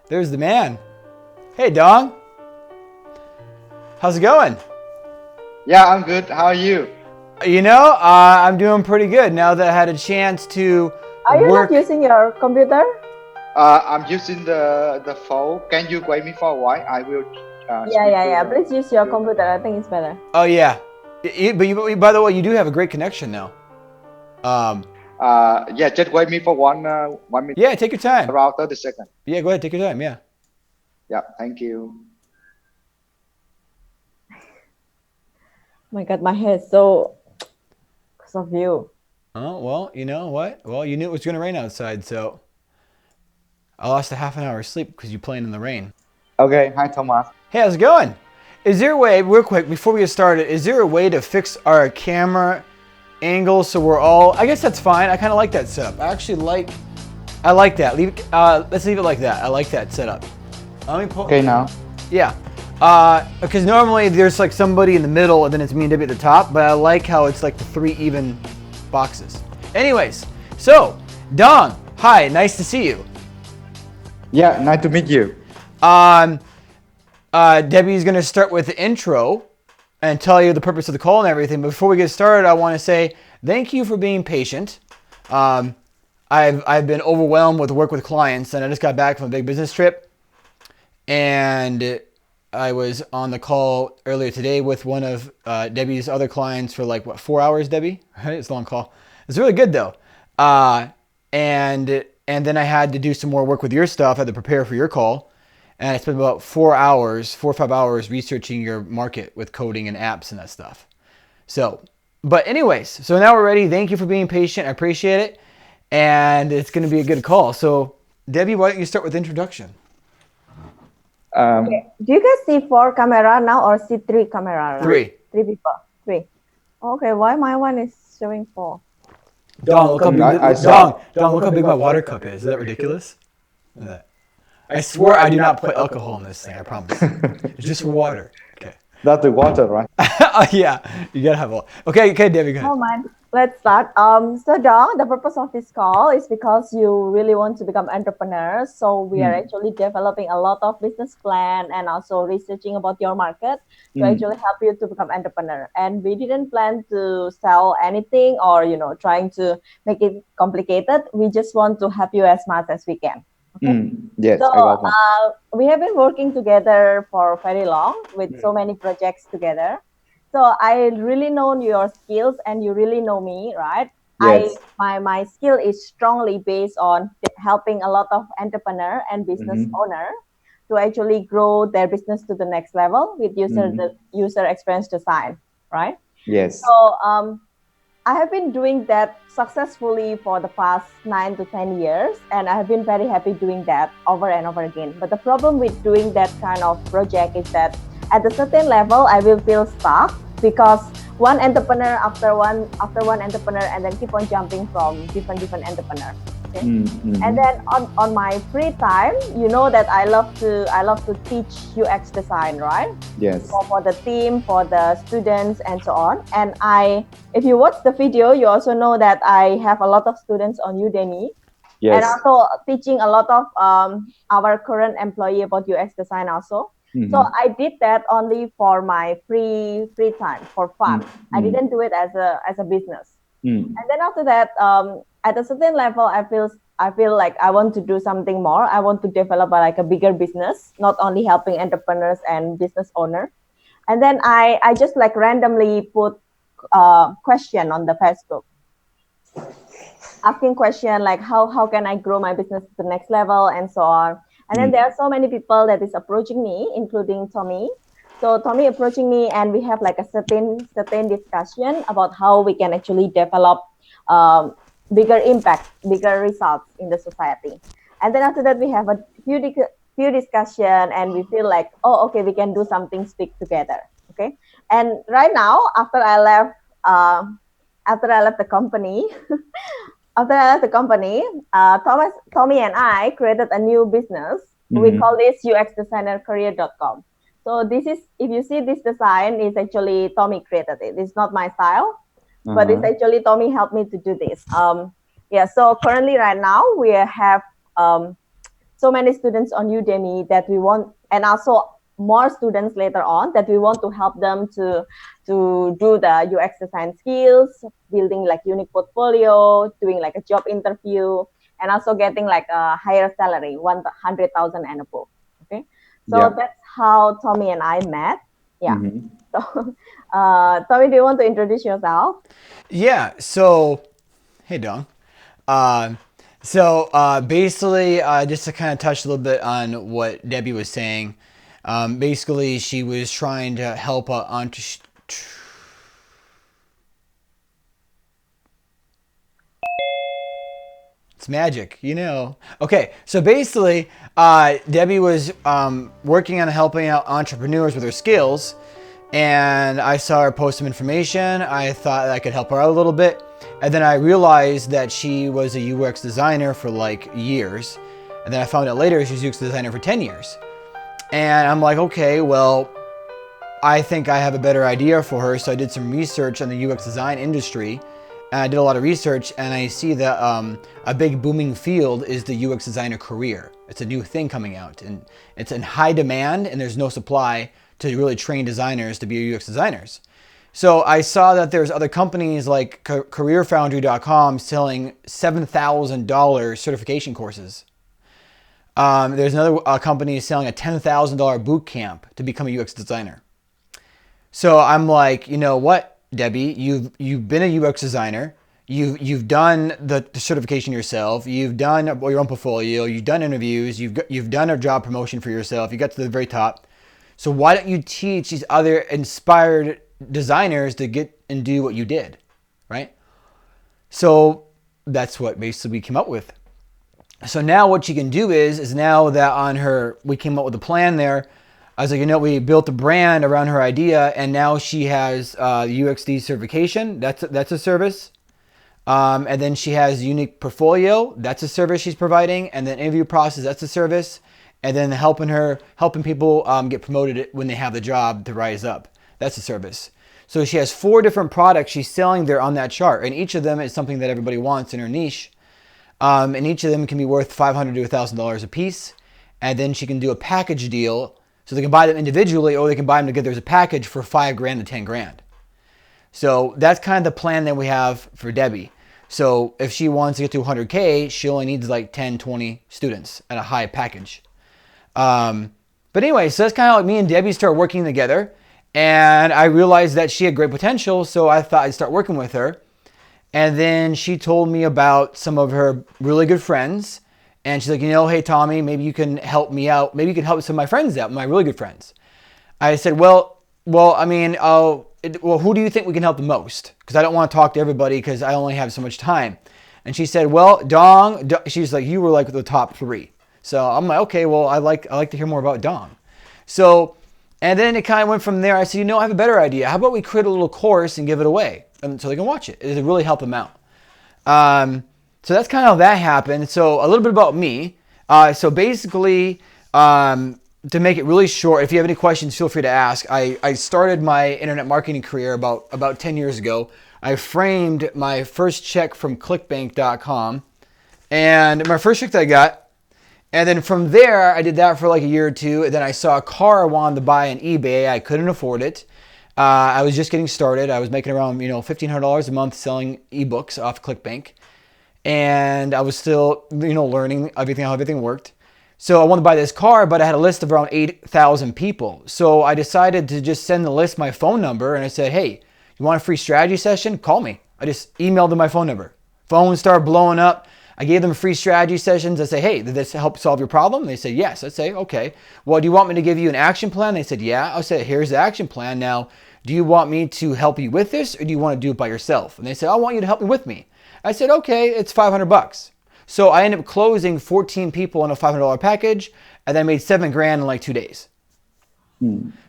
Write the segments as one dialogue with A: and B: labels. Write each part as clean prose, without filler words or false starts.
A: There's the man. Hey, Dong. How's it going?
B: Yeah, I'm good. How are you?
A: I'm doing pretty good now that I had a chance to
C: Are you not
A: work.
C: using your computer?
B: I'm using the phone. Can you wait me for a while? I will switch to
C: Yeah.
B: the
C: Please use your computer. I think it's better.
A: Oh yeah, by the way, you do have a great connection now.
B: Yeah, just wait me for 1 minute,
A: Yeah, take your time.
B: around 30 seconds.
A: Yeah, go ahead, take your time. Yeah.
B: Yeah, thank you.
C: My God, my hair is so because of you.
A: Oh well, you know what? Well, you knew it was going to rain outside, so I lost a half an hour of sleep because you playing in the rain.
B: Okay, hi Thomas.
A: Hey, how's it going? Is there a way, real quick, before we get started, is there a way to fix our camera angle so we're all? I guess that's fine. I kind of like that setup. I like that. Let's leave it like that. I like that setup. Let me pull.
B: Okay, now.
A: Yeah. Because normally there's like somebody in the middle and then it's me and Debbie at the top, but I like how it's like the 3 even boxes. Anyways, so Dong, hi, nice to see you.
B: Yeah, nice to meet you.
A: Debbie's gonna start with the intro and tell you the purpose of the call and everything. But before we get started, I want to say thank you for being patient. I've been overwhelmed with work with clients, and I just got back from a big business trip, and I was on the call earlier today with one of Debbie's other clients for like 4 hours. Debbie, right? It's a long call. It's really good though. And then I had to do some more work with your stuff. I had to prepare for your call. And I spent about 4 or 5 hours researching your market with coding and apps and that stuff. But anyways, so now we're ready. Thank you for being patient. I appreciate it. And it's going to be a good call. So Debbie, why don't you start with introduction?
C: Okay. Do you guys see 4 camera now or see 3 camera now?
A: 3.
C: 3 people. 3. Okay, why my one is showing 4?
A: Dong, look how big, Dong, look how big my water cup is. Is that ridiculous? Look at that. I swear I do not put alcohol in this thing, I promise. It's just water. Okay.
B: That's the water, right?
A: Yeah, you gotta have a. Okay, Debbie, go ahead.
C: Oh man, let's start. So Dong, the purpose of this call is because you really want to become entrepreneurs. So we are actually developing a lot of business plan and also researching about your market to actually help you to become entrepreneur. And we didn't plan to sell anything or trying to make it complicated. We just want to help you as much as we can. Okay.
B: Yes,
C: So
B: I got that.
C: we have been working together for very long with so many projects together. So I really know your skills and you really know me, right?
B: Yes.
C: My skill is strongly based on helping a lot of entrepreneur and business owner to actually grow their business to the next level with the user experience design, right?
B: Yes.
C: So I have been doing that successfully for the past 9 to 10 years, and I have been very happy doing that over and over again. But the problem with doing that kind of project is that at a certain level, I will feel stuck because one entrepreneur after one entrepreneur, and then keep on jumping from different entrepreneurs. Okay? And then on my free time, you know that I love to teach UX design, right?
B: Yes.
C: For the team, for the students, and so on. And if you watch the video, you also know that I have a lot of students on Udemy.
B: Yes.
C: And also teaching a lot of our current employee about UX design also. So I did that only for my free time, for fun. I didn't do it as a business. And then after that, at a certain level, I feel like I want to do something more. I want to develop a bigger business, not only helping entrepreneurs and business owners. And then I just like randomly put a question on the Facebook, asking question like how can I grow my business to the next level and so on. And then there are so many people that is approaching me, including Tommy. So Tommy approaching me, and we have like a certain discussion about how we can actually develop bigger impact, bigger results in the society. And then after that, we have a few discussion, and we feel like, oh, okay, we can do something, speak together. Okay. And right now, after I left the company, Tommy and I created a new business. We call this uxdesignercareer.com. So this is, if you see this design, is actually Tommy created it. It's not my style, but it's actually Tommy helped me to do this. So currently right now we have so many students on Udemy that we want, and also more students later on that we want to help them to do the UX design skills, building like unique portfolio, doing like a job interview, and also getting like a higher salary, 100,000 and above. Okay, so
B: Yeah.
C: that's how Tommy and I met. Yeah.
B: Mm-hmm.
C: So, Tommy, do you want to introduce yourself?
A: Yeah. So, hey, Dong. Um, basically, just to kind of touch a little bit on what Debbie was saying, basically she was trying to help it's magic, you know. Okay, so basically, Debbie was working on helping out entrepreneurs with their skills, and I saw her post some information. I thought I could help her out a little bit, and then I realized that she was a UX designer for like years, and then I found out later she's a UX designer for 10 years. And I'm like, okay, well, I think I have a better idea for her, so I did some research on the UX design industry. And I did a lot of research, and I see that a big booming field is the UX designer career. It's a new thing coming out, and it's in high demand, and there's no supply to really train designers to be UX designers. So I saw that there's other companies like CareerFoundry.com selling $7,000 certification courses. There's another company selling a $10,000 boot camp to become a UX designer. So I'm like, you know what, Debbie, you've been a UX designer. You've done the certification yourself. You've done your own portfolio. You've done interviews. You've done a job promotion for yourself. You got to the very top. So why don't you teach these other inspired designers to get and do what you did, right? So that's what basically we came up with. So now what she can do is now that on her, we came up with a plan there. I was like, you know, we built a brand around her idea, and now she has UXD certification. That's a service. And then she has unique portfolio. That's a service she's providing. And then interview process, that's a service. And then helping people get promoted when they have the job to rise up. That's a service. So she has 4 different products she's selling there on that chart. And each of them is something that everybody wants in her niche. And each of them can be worth $500 to $1,000 a piece. And then she can do a package deal. So they can buy them individually, or they can buy them together as a package for $5,000 to $10,000. So that's kind of the plan that we have for Debbie. So if she wants to get to 100K, she only needs like 10, 20 students at a high package. But anyway, so that's kind of like me and Debbie started working together. And I realized that she had great potential, so I thought I'd start working with her. And then she told me about some of her really good friends. And she's like, you know, hey, Tommy, maybe you can help me out. Maybe you can help some of my friends out, my really good friends. I said, well, who do you think we can help the most? Because I don't want to talk to everybody because I only have so much time. And she said, well, Dong, she's like, you were like the top 3. So I'm like, okay, well, I like to hear more about Dong. So, and then it kind of went from there. I said, you know, I have a better idea. How about we create a little course and give it away, and so they can watch it? It'll really help them out. So that's kind of how that happened. So a little bit about me. So basically, to make it really short, if you have any questions, feel free to ask. I started my internet marketing career about 10 years ago. I framed my first check from clickbank.com, and my first check that I got. And then from there, I did that for like a year or 2. And then I saw a car I wanted to buy on eBay. I couldn't afford it. I was just getting started. I was making around, $1,500 a month selling ebooks off ClickBank. And I was still, learning how everything worked. So I wanted to buy this car, but I had a list of around 8,000 people. So I decided to just send the list my phone number, and I said, hey, you want a free strategy session? Call me. I just emailed them my phone number. Phones started blowing up. I gave them free strategy sessions. I say, hey, did this help solve your problem? They said, yes. I say, okay. Well, do you want me to give you an action plan? They said, yeah. I said, here's the action plan. Now, do you want me to help you with this, or do you want to do it by yourself? And they said, I want you to help me with me. I said, okay, it's $500. So I ended up closing 14 people on a $500 package, and then I made $7,000 in like 2 days.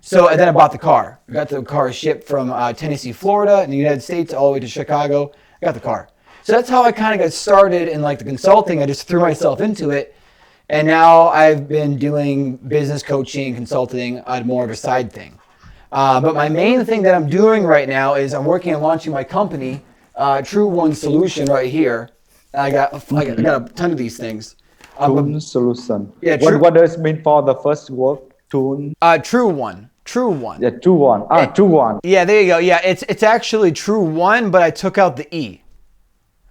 A: So and then I bought the car. I got the car shipped from Tennessee, Florida, in the United States, all the way to Chicago. I got the car. So that's how I kind of got started in like the consulting. I just threw myself into it. And now I've been doing business coaching, consulting on more of a side thing. But my main thing that I'm doing right now is I'm working on launching my company, True One Solution, right here. I got a ton of these things.
B: Tune solution.
A: Yeah,
B: What does it mean for the first word? Tune.
A: true one. True one.
B: Yeah, true one. True one.
A: Yeah, there you go. Yeah, it's actually true one, but I took out the E.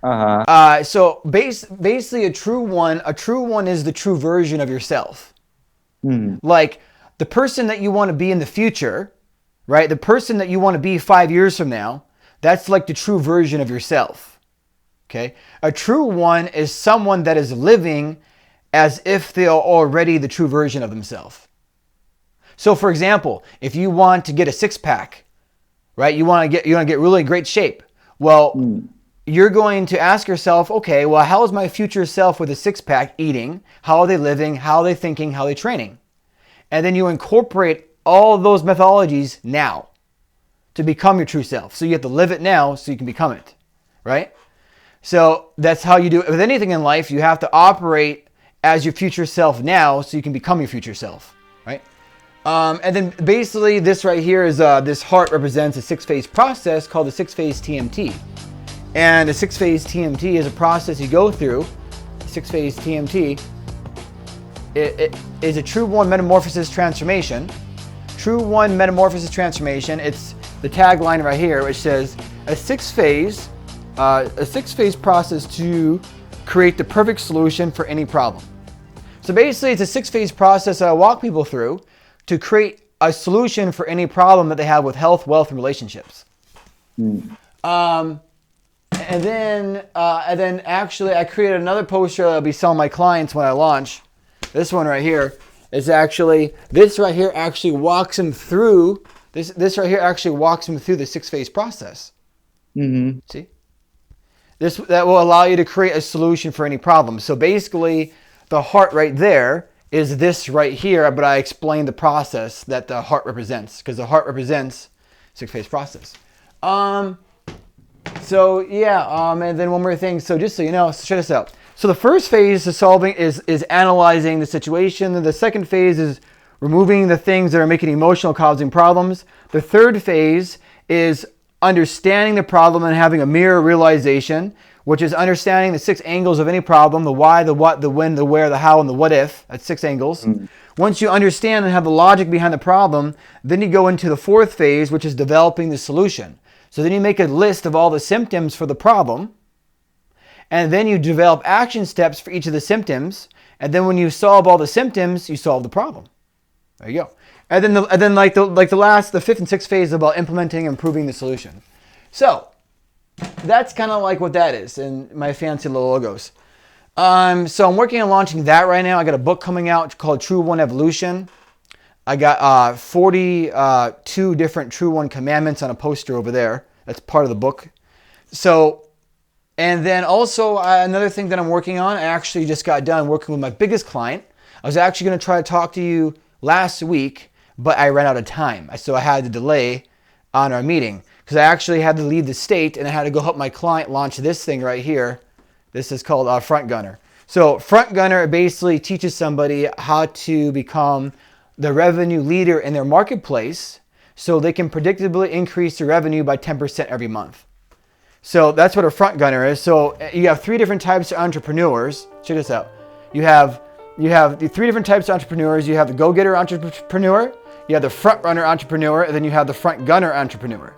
A: So basically a true one is the true version of yourself. Like the person that you want to be in the future, right? The person that you want to be 5 years from now, that's like the true version of yourself. Okay? A true one is someone that is living as if they are already the true version of themselves. So for example, if you want to get a six-pack, right? You want to get really great shape. Well, you're going to ask yourself, okay, well, how is my future self with a six-pack eating? How are they living? How are they thinking? How are they training? And then you incorporate all of those methodologies now to become your true self. So you have to live it now so you can become it, right? So that's how you do it. With anything in life, you have to operate as your future self now so you can become your future self, right? And then basically this right here is, this heart represents a six-phase process called the six-phase TMT. And a six-phase TMT is a process you go through. Six-phase TMT it is a true one metamorphosis transformation. True one metamorphosis transformation. It's the tagline right here, which says a six-phase process to create the perfect solution for any problem. So basically, it's a six-phase process that I walk people through to create a solution for any problem that they have with health, wealth, and relationships. And then actually I created another poster that I'll be selling my clients when I launch. This one right here is actually, this right here actually walks them through, this right here actually walks them through the six-phase process. See? That will allow you to create a solution for any problem. So basically, the heart right there is this right here, but I explained the process that the heart represents, because the heart represents six-phase process. So yeah, and then one more thing. So just so you know, check this out. So the first phase is is analyzing the situation. And the second phase is removing the things that are making emotional causing problems. The third phase is understanding the problem and having a mirror realization, which is understanding the 6 angles of any problem: the why, the what, the when, the where, the how, and the what if. That's 6 angles. Once you understand and have the logic behind the problem, then you go into the fourth phase, which is developing the solution. So then you make a list of all the symptoms for the problem, and then you develop action steps for each of the symptoms, and then when you solve all the symptoms, you solve the problem. There you go. And then the fifth and sixth phase is about implementing and improving the solution. So that's kind of like what that is in my fancy little logos. So I'm working on launching that right now. I got a book coming out called True One Evolution. I got 42 different True One commandments on a poster over there. That's part of the book. So, and then also another thing that I'm working on, I actually just got done working with my biggest client. I was actually going to try to talk to you last week, but I ran out of time. So I had to delay on our meeting because I actually had to leave the state and I had to go help my client launch this thing right here. This is called Front Gunner. So Front Gunner basically teaches somebody how to become the revenue leader in their marketplace so they can predictably increase their revenue by 10% every month. So that's what a front gunner is. So you have 3 different types of entrepreneurs. Check this out. You have the 3 different types of entrepreneurs. You have the go-getter entrepreneur, you have the front runner entrepreneur, and then you have the front gunner entrepreneur.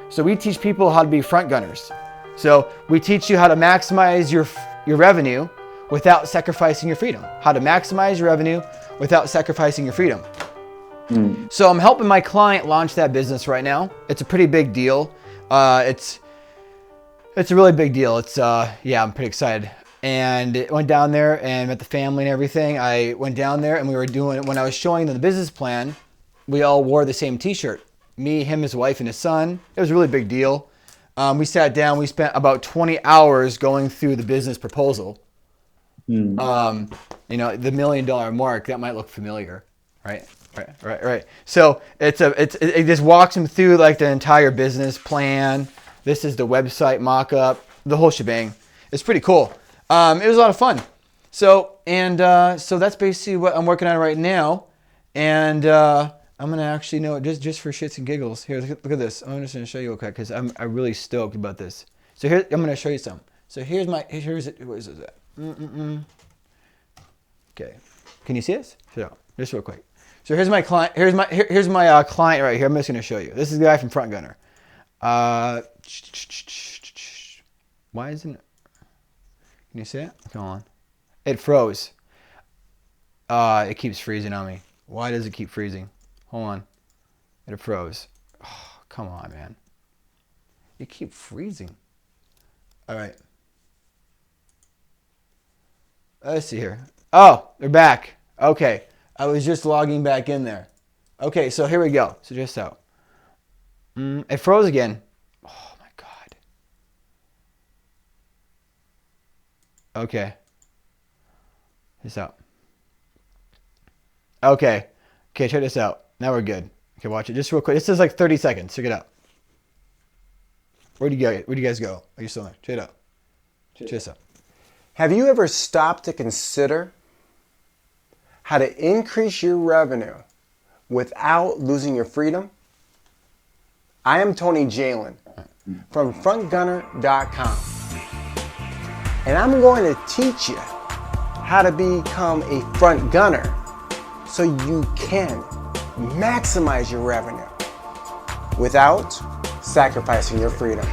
A: So we teach people how to be front gunners. So we teach you how to maximize your revenue without sacrificing your freedom. How to maximize your revenue without sacrificing your freedom. So I'm helping my client launch that business right now. It's a pretty big deal. It's a really big deal. Yeah, I'm pretty excited. And it went down there and met the family and everything. I went down there and when I was showing them the business plan, we all wore the same t-shirt. Me, him, his wife, and his son. It was a really big deal. We sat down, we spent about 20 hours going through the business proposal. The $1 million mark, that might look familiar, right? Right. So it just walks them through like the entire business plan. This is the website mock-up, the whole shebang. It's pretty cool. It was a lot of fun. So that's basically what I'm working on right now. And I'm gonna actually just for shits and giggles. Here, look at this. I'm just gonna show you real quick because I'm really stoked about this. So here, I'm gonna show you some. So here's it. Where is it at? Okay. Can you see this? So, just real quick. So here's my client. Here's my client right here. I'm just going to show you. This is the guy from Front Gunner. Why isn't it? Can you see it? Come on. It froze. It keeps freezing on me. Why does it keep freezing? Hold on. It froze. Oh, come on, man. You keep freezing. All right. Let's see here. Oh, they're back. Okay. I was just logging back in there. Okay, so here we go. So just so. It froze again. Oh, my God. Okay. This out. Okay. Okay, check this out. Now we're good. Okay, watch it just real quick. This is like 30 seconds. Check it out. Where'd you go? Where'd you guys go? Are you still there? Check it out. Check this out.
D: Have you ever stopped to consider how to increase your revenue without losing your freedom? I am Tony Jalen from frontgunner.com, and I'm going to teach you how to become a front gunner so you can maximize your revenue without sacrificing your freedom.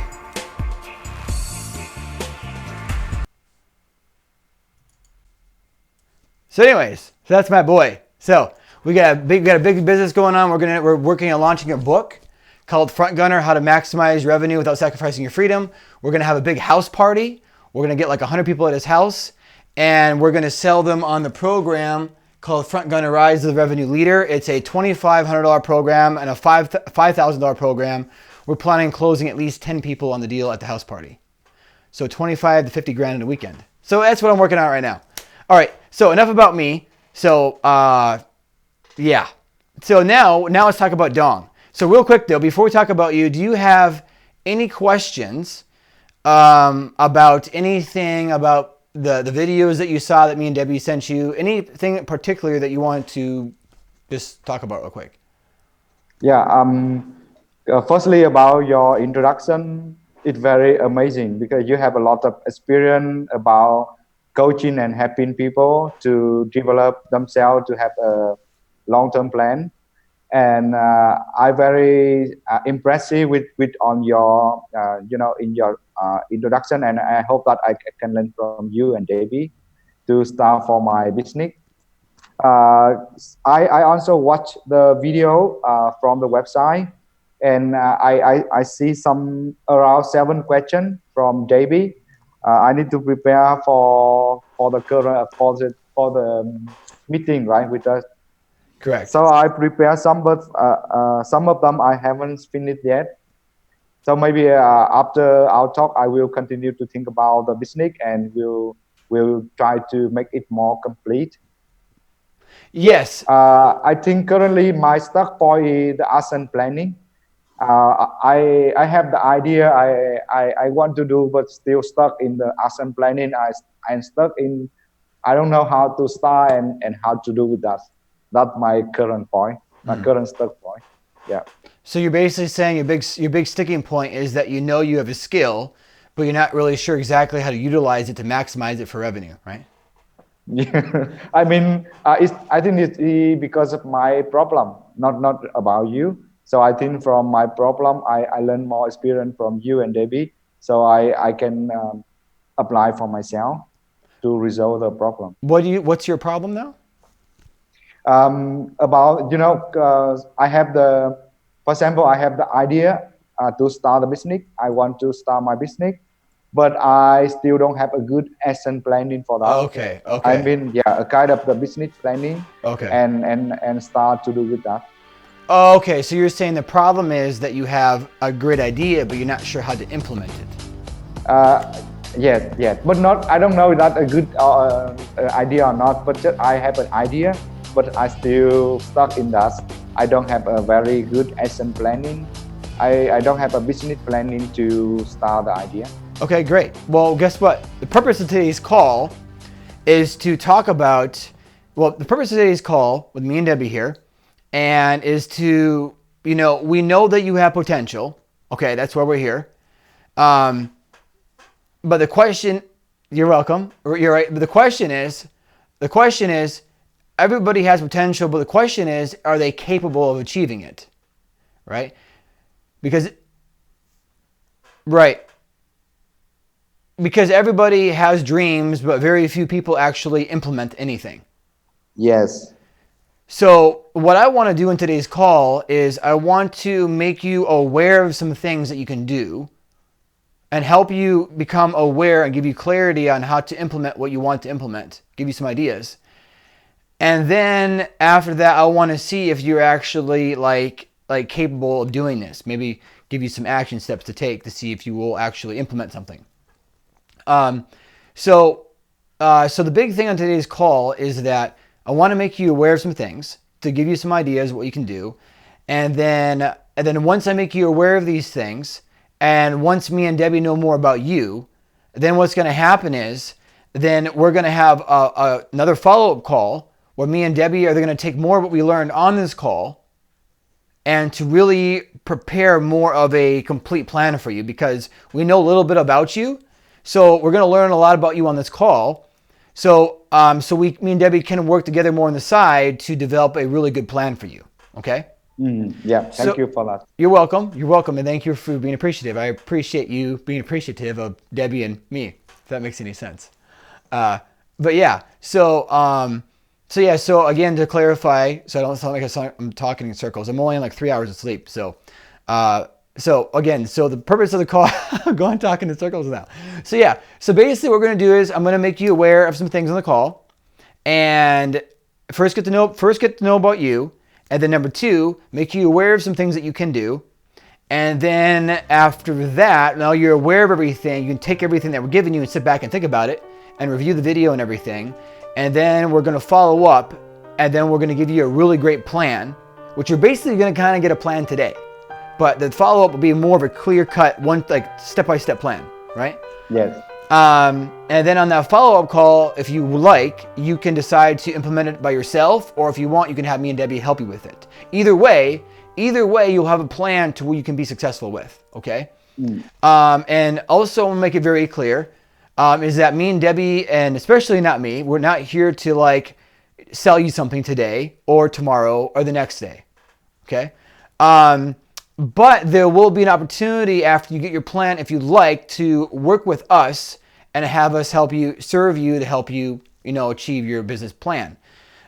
A: So anyways, so that's my boy. So we got a big business going on. We're working on launching a book called Front Gunner: How to Maximize Revenue Without Sacrificing Your Freedom. We're gonna have a big house party. We're gonna get like 100 people at his house, and we're gonna sell them on the program called Front Gunner Rise to the Revenue Leader. It's a $2,500 program and a $5,000 program. We're planning on closing at least 10 people on the deal at the house party. So 25 to 50 grand in a weekend. So that's what I'm working on right now. All right, so enough about me. So, yeah. So now let's talk about Dong. So real quick though, before we talk about you, do you have any questions about anything about the videos that you saw that me and Debbie sent you? Anything in particular that you want to just talk about real quick?
B: Yeah. Firstly, about your introduction, it's very amazing because you have a lot of experience about coaching and helping people to develop themselves to have a long-term plan. And I very impressive with on your in your introduction, and I hope that I can learn from you and Debbie to start for my business. I also watch the video from the website, and I see some around 7 questions from Debbie. I need to prepare for the current for the meeting, right, with us.
A: Correct.
B: So I prepare some, but some of them I haven't finished yet. So maybe after our talk, I will continue to think about the business, and we'll try to make it more complete.
A: Yes.
B: I think currently my stuck point is the action planning. I have the idea I want to do, but still stuck in the action planning. I'm stuck in, I don't know how to start and how to do with that. That's my current point, my current stuck point. Yeah.
A: So you're basically saying your big sticking point is that you know you have a skill, but you're not really sure exactly how to utilize it to maximize it for revenue, right?
B: Yeah. I mean, I think it's because of my problem, not about you. So I think from my problem, I learn more experience from you and Debbie, so I can apply for myself to resolve the problem.
A: What's your problem now?
B: About I have for example, I have the idea to start a business. I want to start my business, but I still don't have a good action planning for that.
A: Okay.
B: I mean, yeah, a kind of the business planning.
A: Okay.
B: And start to do with that.
A: Okay, so you're saying the problem is that you have a great idea, but you're not sure how to implement it.
B: Yes, but not. I don't know if that's a good idea or not. But just I have an idea, but I still stuck in that. I don't have a very good action planning. I don't have a business planning to start the idea.
A: Okay, great. Well, guess what? The purpose of today's call is to talk about. Well, the purpose of today's call with me and Debbie here. And is to, we know that you have potential. Okay, that's why we're here. But the question, you're welcome. You're right. But the question is, the question is, everybody has potential, but the question is, are they capable of achieving it? Right? Because everybody has dreams, but very few people actually implement anything.
B: Yes.
A: So what I want to do in today's call is I want to make you aware of some things that you can do and help you become aware and give you clarity on how to implement what you want to implement, give you some ideas. And then after that, I want to see if you're actually like capable of doing this. Maybe give you some action steps to take to see if you will actually implement something. So the big thing on today's call is that I want to make you aware of some things to give you some ideas of what you can do. And then once I make you aware of these things, and once me and Debbie know more about you, then what's going to happen is then we're going to have another follow-up call where me and Debbie are going to take more of what we learned on this call and to really prepare more of a complete plan for you, because we know a little bit about you. So we're going to learn a lot about you on this call. So me and Debbie can work together more on the side to develop a really good plan for you. Okay?
B: Yeah, thank you for that.
A: You're welcome. You're welcome, and thank you for being appreciative. I appreciate you being appreciative of Debbie and me, if that makes any sense. But yeah, so again, to clarify, so I don't sound like I'm talking in circles. I'm only on like 3 hours of sleep. So the purpose of the call, I'm going talking in circles now. So yeah, so basically what we're going to do is I'm going to make you aware of some things on the call, and first get to know about you, and then number two, make you aware of some things that you can do. And then after that, now you're aware of everything, you can take everything that we're giving you and sit back and think about it and review the video and everything. And then we're going to follow up, and then we're going to give you a really great plan, which you're basically going to kind of get a plan today. But the follow-up will be more of a clear-cut, one like step-by-step plan, right?
B: Yes.
A: And then on that follow-up call, if you like, you can decide to implement it by yourself, or if you want, you can have me and Debbie help you with it. Either way, you'll have a plan to where you can be successful with, okay? And also, I want to make it very clear, is that me and Debbie, and especially not me, we're not here to like sell you something today or tomorrow or the next day, okay? But there will be an opportunity after you get your plan, if you'd like, to work with us and have us serve you to help you, achieve your business plan.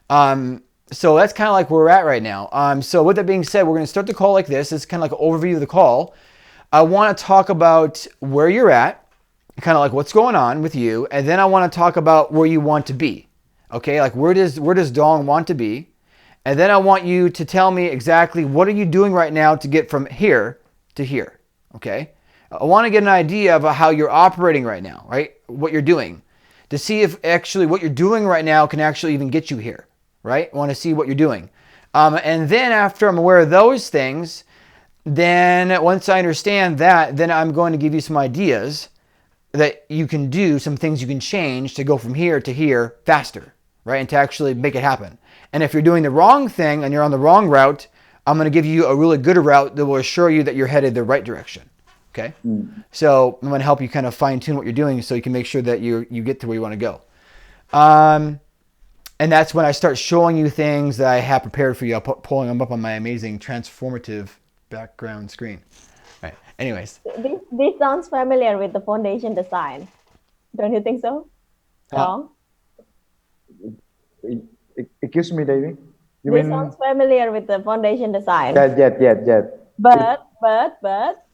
A: So that's kind of like where we're at right now. So with that being said, we're going to start the call like this. It's kind of like an overview of the call. I want to talk about where you're at, kind of like what's going on with you, and then I want to talk about where you want to be. Okay, like where does Dong want to be? And then I want you to tell me exactly what are you doing right now to get from here to here, okay? I want to get an idea of how you're operating right now, right? What you're doing, to see if actually what you're doing right now can actually even get you here, right? I want to see what you're doing. And then after I'm aware of those things, then once I understand that, then I'm going to give you some ideas that you can do, some things you can change to go from here to here faster, right? And to actually make it happen. And if you're doing the wrong thing and you're on the wrong route, I'm going to give you a really good route that will assure you that you're headed the right direction. Okay? So I'm going to help you kind of fine tune what you're doing so you can make sure that you get to where you want to go. And that's when I start showing you things that I have prepared for you. I'm pulling them up on my amazing transformative background screen. All right. Anyways.
C: This sounds familiar with the foundation design. Don't you think so? Dong?
B: Excuse me, David.
C: This sounds familiar with the foundation design.
B: Yes.
C: But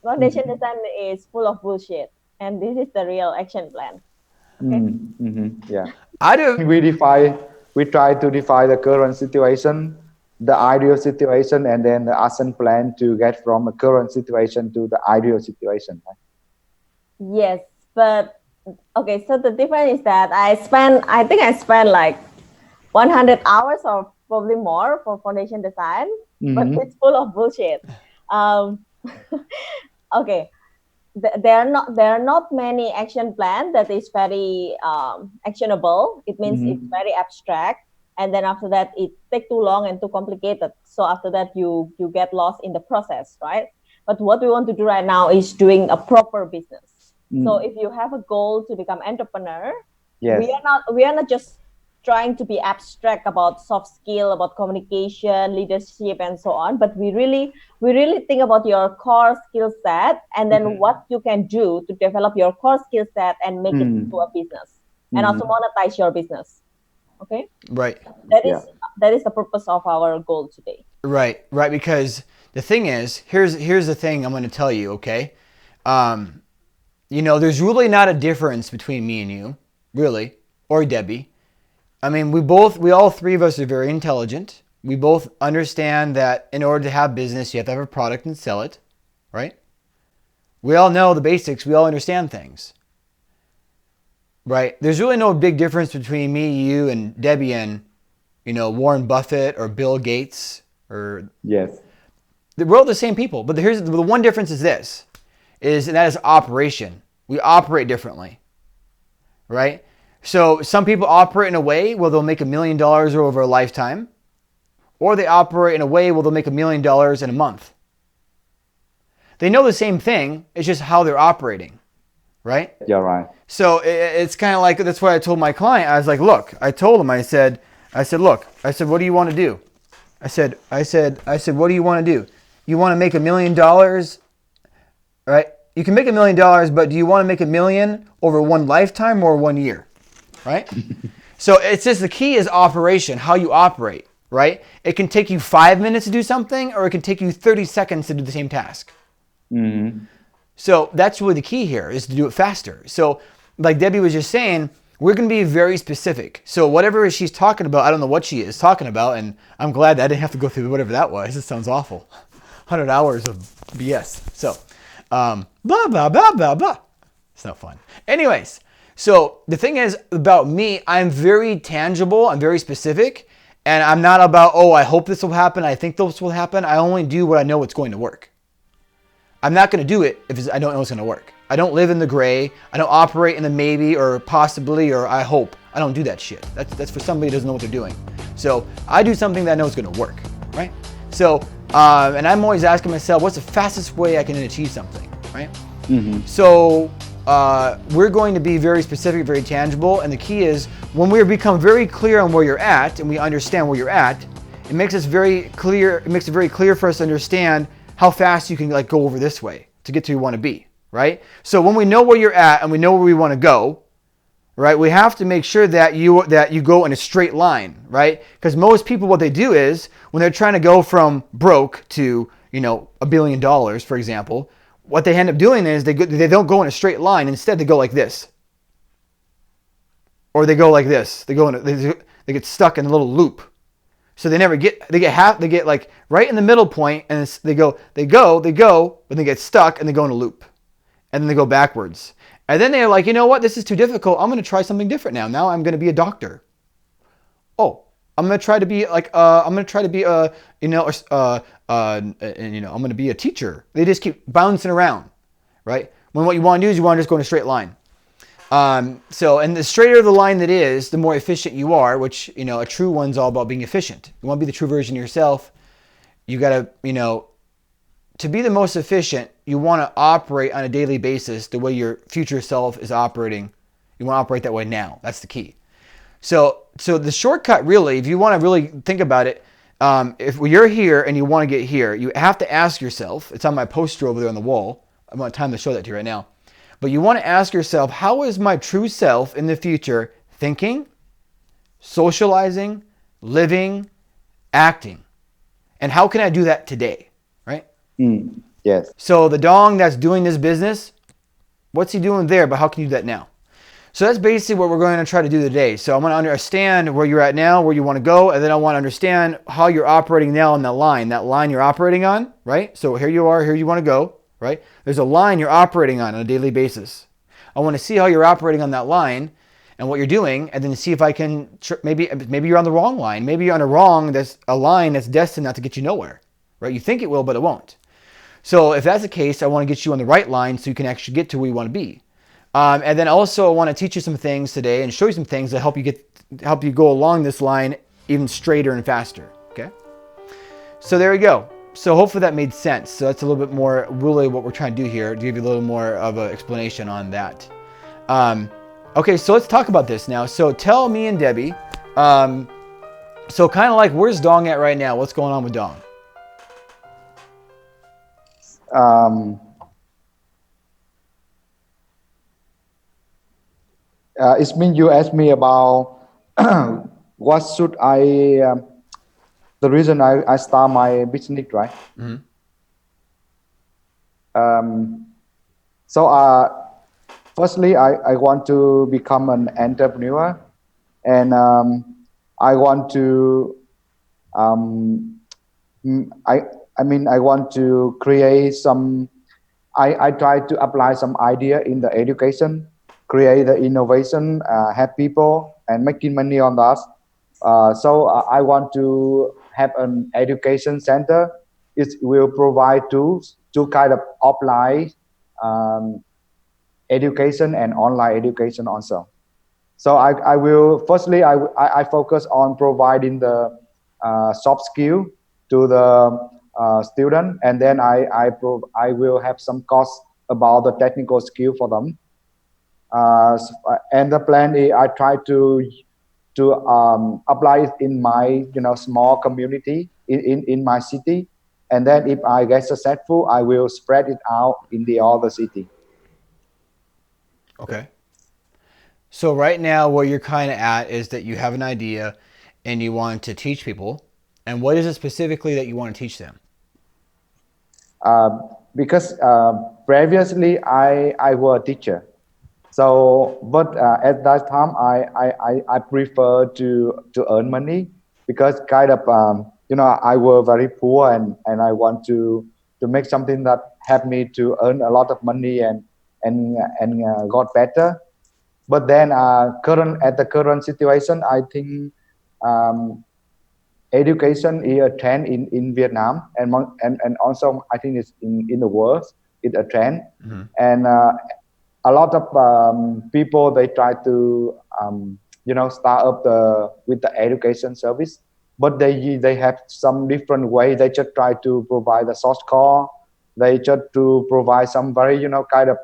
C: foundation design is full of bullshit, and this is the real action plan. Okay?
B: Yeah.
A: I do.
B: We try to define the current situation, the ideal situation, and then the action plan to get from a current situation to the ideal situation. Right?
C: Yes, but okay. So the difference is that I think I spent like 100 hours or probably more for foundation design, but it's full of bullshit. Okay, there are not many action plans that is very actionable. It means it's very abstract, and then after that it takes too long and too complicated. So after that you get lost in the process, right? But what we want to do right now is doing a proper business. So if you have a goal to become entrepreneur, we are not just trying to be abstract about soft skill, about communication, leadership, and so on. But we really think about your core skill set, and then what you can do to develop your core skill set and make it into a business, and also monetize your business. Okay,
A: Right.
C: that
B: Yeah.
C: is that is the purpose of our goal today.
A: Right. Right. Because the thing is, here's the thing I'm going to tell you. Okay. You know, there's really not a difference between me and you, really, or Debbie. I mean, we all three of us are very intelligent. We both understand that in order to have business, you have to have a product and sell it, right? We all know the basics. We all understand things, right? There's really no big difference between me, you, and Debbie and, you know, Warren Buffett or Bill Gates or
B: Yes.
A: we're all the same people. But here's the one difference is this, and that is operation. We operate differently, right? So some people operate in a way where they'll make $1 million over a lifetime, or they operate in a way where they'll make $1 million in a month. They know the same thing, it's just how they're operating, right?
B: You're right.
A: So it's kind of like, that's what I told my client. I was like, look, I told him, I said, look, I said, what do you want to do? I said, what do you want to do? You want to make $1 million, right? You can make $1 million, but do you want to make $1 million over one lifetime or 1 year? Right? So it's just the key is operation, how you operate, right? It can take you 5 minutes to do something, or it can take you 30 seconds to do the same task. So that's really the key here, is to do it faster. So like Debbie was just saying, we're going to be very specific. So whatever she's talking about, I don't know what she is talking about, and I'm glad that I didn't have to go through whatever that was. It sounds awful. 100 hours of BS. So blah, blah, blah, blah, blah. It's not fun. Anyways, so the thing is about me, I'm very tangible, I'm very specific, and I'm not about, oh, I hope this will happen, I think this will happen. I only do what I know it's going to work. I'm not going to do it if I don't know it's going to work. I don't live in the gray. I don't operate in the maybe or possibly or I hope. I don't do that shit. That's for somebody who doesn't know what they're doing. So I do something that I know is going to work, right? So, and I'm always asking myself, what's the fastest way I can achieve something, right? So we're going to be very specific, very tangible. And the key is when we become very clear on where you're at and we understand where you're at, it makes us very clear. It makes it very clear for us to understand how fast you can like go over this way to get to where you want to be, right? So when we know where you're at and we know where we want to go, right, we have to make sure that you go in a straight line, right? Because most people, what they do is when they're trying to go from broke to, you know, $1 billion, for example, what they end up doing is they don't go in a straight line. Instead, they go like this, or they go like this. They get stuck in a little loop. So they get like right in the middle point, and they go, but they get stuck and they go in a loop, and then they go backwards. And then they're like, you know what, this is too difficult. I'm going to try something different now. Now I'm going to be a doctor. Oh, I'm going to try to be like, I'm going to be a teacher. They just keep bouncing around, right? When what you want to do is you want to just go in a straight line. And the straighter the line that is, the more efficient you are, which, you know, a true one's all about being efficient. You want to be the true version of yourself. You got to, you know, to be the most efficient, you want to operate on a daily basis the way your future self is operating. You want to operate that way now. That's the key. So the shortcut really, if you want to really think about it, if you're here and you want to get here, you have to ask yourself, it's on my poster over there on the wall. I'm going to time to show that to you right now. But you want to ask yourself, how is my true self in the future thinking, socializing, living, acting? And how can I do that today, right?
B: Yes.
A: So the dong that's doing this business, what's he doing there, but how can you do that now? So that's basically what we're going to try to do today. So I'm going to understand where you're at now, where you want to go, and then I want to understand how you're operating now on that line you're operating on, right? So here you are, here you want to go, right? There's a line you're operating on a daily basis. I want to see how you're operating on that line and what you're doing, and then see if I can, maybe you're on the wrong line. Maybe you're on that's a line that's destined not to get you nowhere, right? You think it will, but it won't. So if that's the case, I want to get you on the right line so you can actually get to where you want to be. And then also I want to teach you some things today and show you some things that help you go along this line even straighter and faster. Okay. So there we go. So hopefully that made sense. So that's a little bit more really what we're trying to do here, to give you a little more of an explanation on that. Okay, so let's talk about this now. So tell me and Debbie, So kind of like, where's Dong at right now? What's going on with Dong?
B: Um, it means you asked me about what should the reason I start my business, right?
A: Mm-hmm.
B: So firstly, I want to become an entrepreneur, and I want to um, mm, I I mean I want to create some. I try to apply some idea in the education, create the innovation, have people and making money on that. So I want to have an education center. It will provide tools to kind of apply um, education and online education also. So I will firstly I focus on providing the soft skill to the student, and then I will have some course about the technical skill for them. And the plan is I try to apply it in my small community in my city, and then if I get successful, I will spread it out in the other city.
A: Okay. So right now, where you're kind of at is that you have an idea and you want to teach people. And what is it specifically that you want to teach them?
B: Uh, because previously I was a teacher. So, but at that time, I prefer to earn money because kind of I was very poor, and I want to make something that help me to earn a lot of money and got better. But then current at the current situation, I think um, education is a trend in Vietnam, and also I think it's in the world. It's a trend,
A: Mm-hmm.
B: and a lot of people they try to start up with the education service, but they have some different way. They just try to provide a source code. They just to provide some very kind of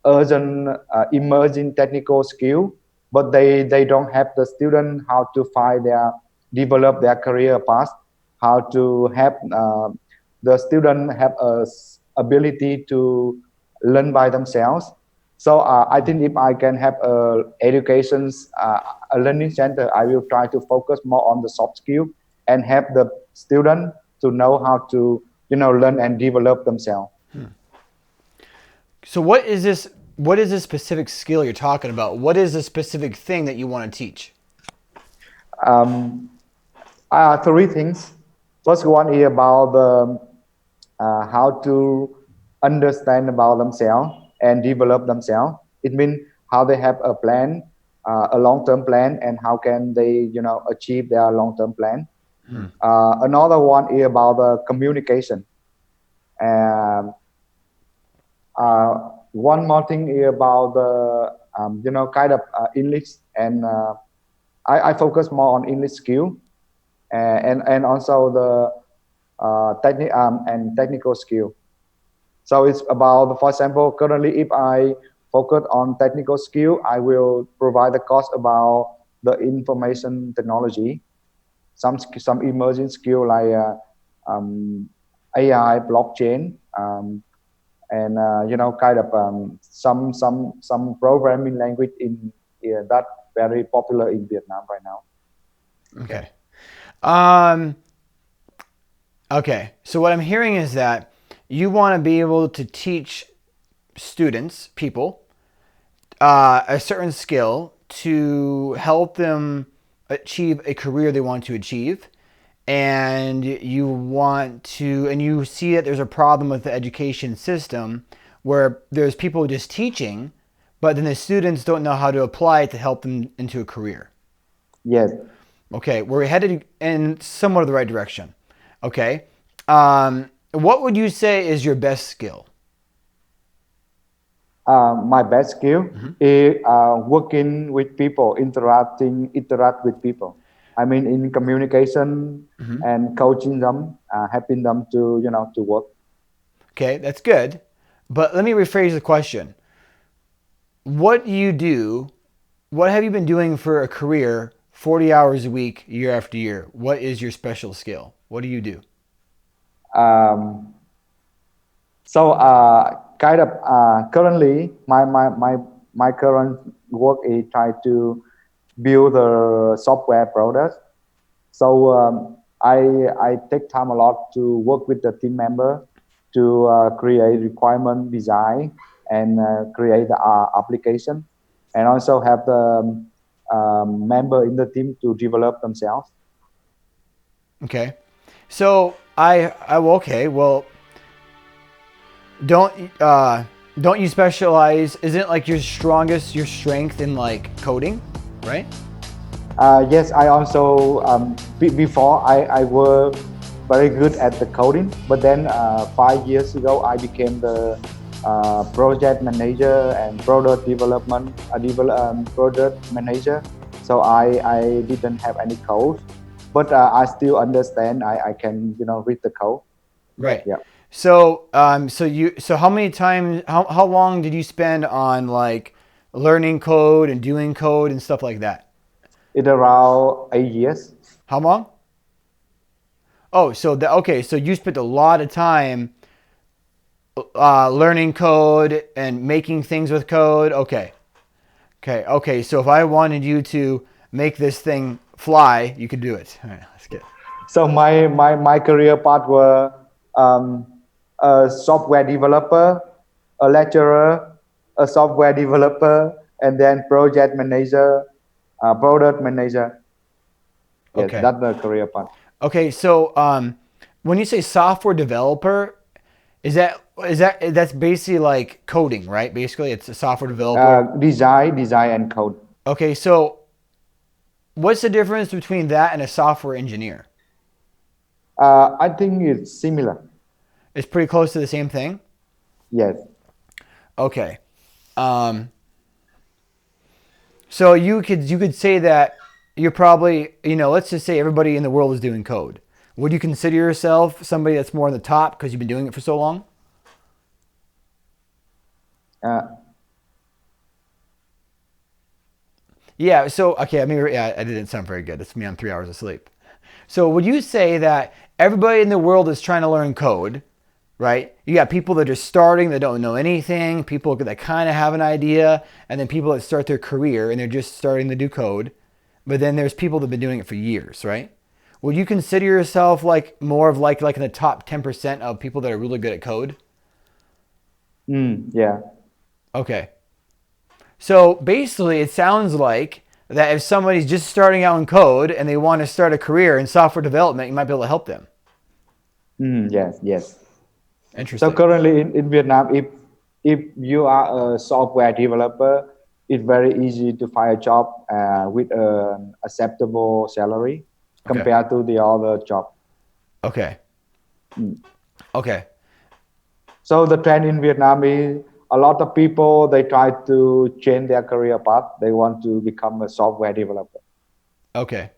B: urgent emerging technical skill, but they don't have the student how to find their develop their career path, how to have the student have a ability to learn by themselves. So I think if I can have a learning center, I will try to focus more on the soft skill and help the student to know how to learn and develop themselves.
A: So what is this? What is this specific skill you're talking about? What is the specific thing that you want to teach?
B: Um, Three things. First one is about the how to understand about themselves and develop themselves. It means how they have a plan, a long-term plan, and how can they achieve their long-term plan. Another one is about the communication. Um, One more thing is about the kind of English, and I focus more on English skill, and also the technical skill. So it's about, for example, currently if I focus on technical skill, I will provide a course about the information technology, some emerging skill like AI, blockchain, and kind of some programming language in that very popular in Vietnam right now.
A: Okay. Um, okay. So what I'm hearing is that you want to be able to teach students, people, a certain skill to help them achieve a career they want to achieve. And you want to, and you see that there's a problem with the education system where there's people just teaching, but then the students don't know how to apply it to help them into a career.
B: Yes.
A: Okay, we're headed in somewhat of the right direction. Okay, what would you say is your best skill?
B: My best skill is working with people, interact with people. I mean, in communication and coaching them, helping them to work.
A: Okay, that's good. But let me rephrase the question. What do you do? What have you been doing for a career 40 hours a week, year after year. What is your special skill? What do you do?
B: Um, so kind of currently my current work is try to build the software product. So I take time a lot to work with the team member to create requirement design and create the application, and also have the member in the team to develop themselves.
A: Okay. So okay. Well, don't don't you specialize? Isn't it like your strength in like coding, right?
B: Yes, I also before I were very good at the coding, but then 5 years ago I became the project manager and product development product manager. So I didn't have any code, but I still understand. I can read the code.
A: Right.
B: Yeah,
A: So so how many times how long did you spend on like learning code and doing code and stuff like that?
B: it's around 8 years.
A: How long? Oh, so okay, so you spent a lot of time learning code and making things with code. Okay. Okay. So if I wanted you to make this thing fly, you could do it. All right, let's get.
B: So my career path were um, a software developer, a lecturer, a software developer, and then project manager, product manager. Yes,
A: Okay.
B: that's the career path.
A: Okay. So when you say software developer, that's basically like coding, right? Basically, it's a software developer.
B: Design and code.
A: Okay. So what's the difference between that and a software engineer?
B: I think it's similar.
A: It's pretty close to the same thing.
B: Yes.
A: Okay. So you could say that you're probably, let's just say everybody in the world is doing code. Would you consider yourself somebody that's more on the top because you've been doing it for so long?
B: Uh,
A: Yeah. So okay, I mean, yeah, I didn't sound very good. It's me on 3 hours of sleep. So would you say that everybody in the world is trying to learn code, right? You got people that are starting that don't know anything, people that kind of have an idea, and then people that start their career and they're just starting to do code. But then there's people that have been doing it for years, right? Would you consider yourself like more of like in the top 10% of people that are really good at code?
B: yeah.
A: Okay. So basically, it sounds like that if somebody's just starting out in code and they want to start a career in software development, you might be able to help them.
B: Yes. Yes. So
A: Interesting.
B: currently in Vietnam, if you are a software developer, it's very easy to find a job with an acceptable salary
A: Okay.
B: compared to the other job.
A: Okay. Okay.
B: So the trend in Vietnam is a lot of people they try to change their career path. They want to become a software developer.
A: Okay.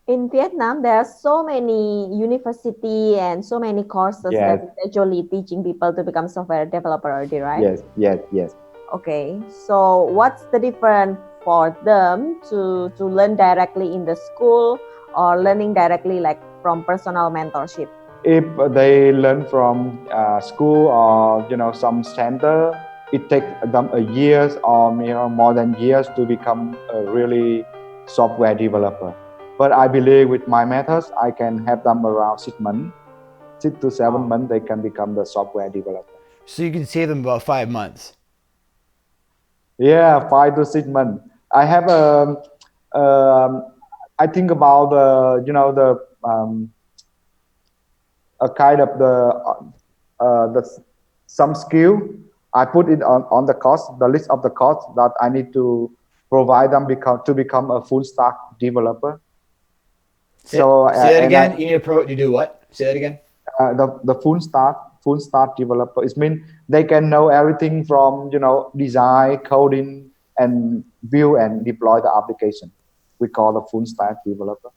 C: In Vietnam, there are so many university and so many courses that
B: Yes,
C: is actually teaching people to become software developer already, right?
B: yes.
C: Okay, so what's the difference for them to learn directly in the school or learning directly like from personal mentorship?
B: If they learn from school or some center, it takes them a years or more than years to become a really software developer. But I believe with my methods, I can help them around 6 months, 6 to 7 months. They can become the software developer.
A: So you can save them about 5 months.
B: Yeah, 5 to 6 months. I have um, I think about a kind of the some skill. I put it on the cost, the list of the costs that I need to provide them to become a full stack developer. So
A: Say that
B: and I
A: again. You need a pro. You do what? Say that again.
B: the full stack developer. It means they can know everything from design, coding, and view and deploy the application. We call the full stack developer.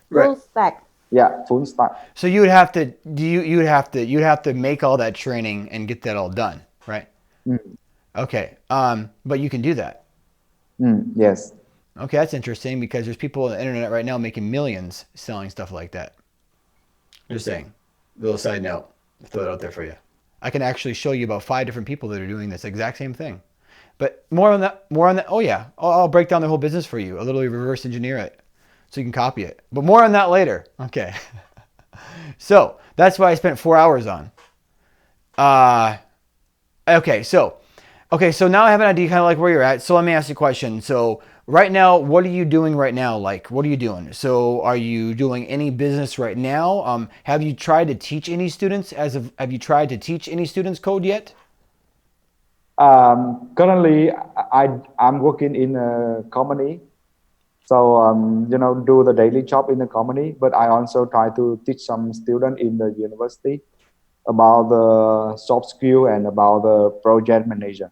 A: Right.
C: Full stack.
B: Yeah, full stack.
A: So you would have to you'd have to make all that training and get that all done, right?
B: Mm.
A: Okay. But you can do that.
B: Yes.
A: Okay, that's interesting because there's people on the internet right now making millions selling stuff like that. Just saying. Little side note. Throw it out there for you. I can actually show you about 5 different people that are doing this exact same thing. But more on that. More on that. Oh yeah, I'll break down their whole business for you. I'll literally reverse engineer it so you can copy it. But more on that later. Okay. So that's what I spent 4 hours on. Okay, so now I have an idea kind of like where you're at. So let me ask you a question. So right now, what are you doing right now? Like, what are you doing? So are you doing any business right now? Have you tried to teach any students have you tried to teach any students code yet?
B: Currently, I'm working in a company, so do the daily job in the company. But I also try to teach some student in the university about the soft skill and about the project manager.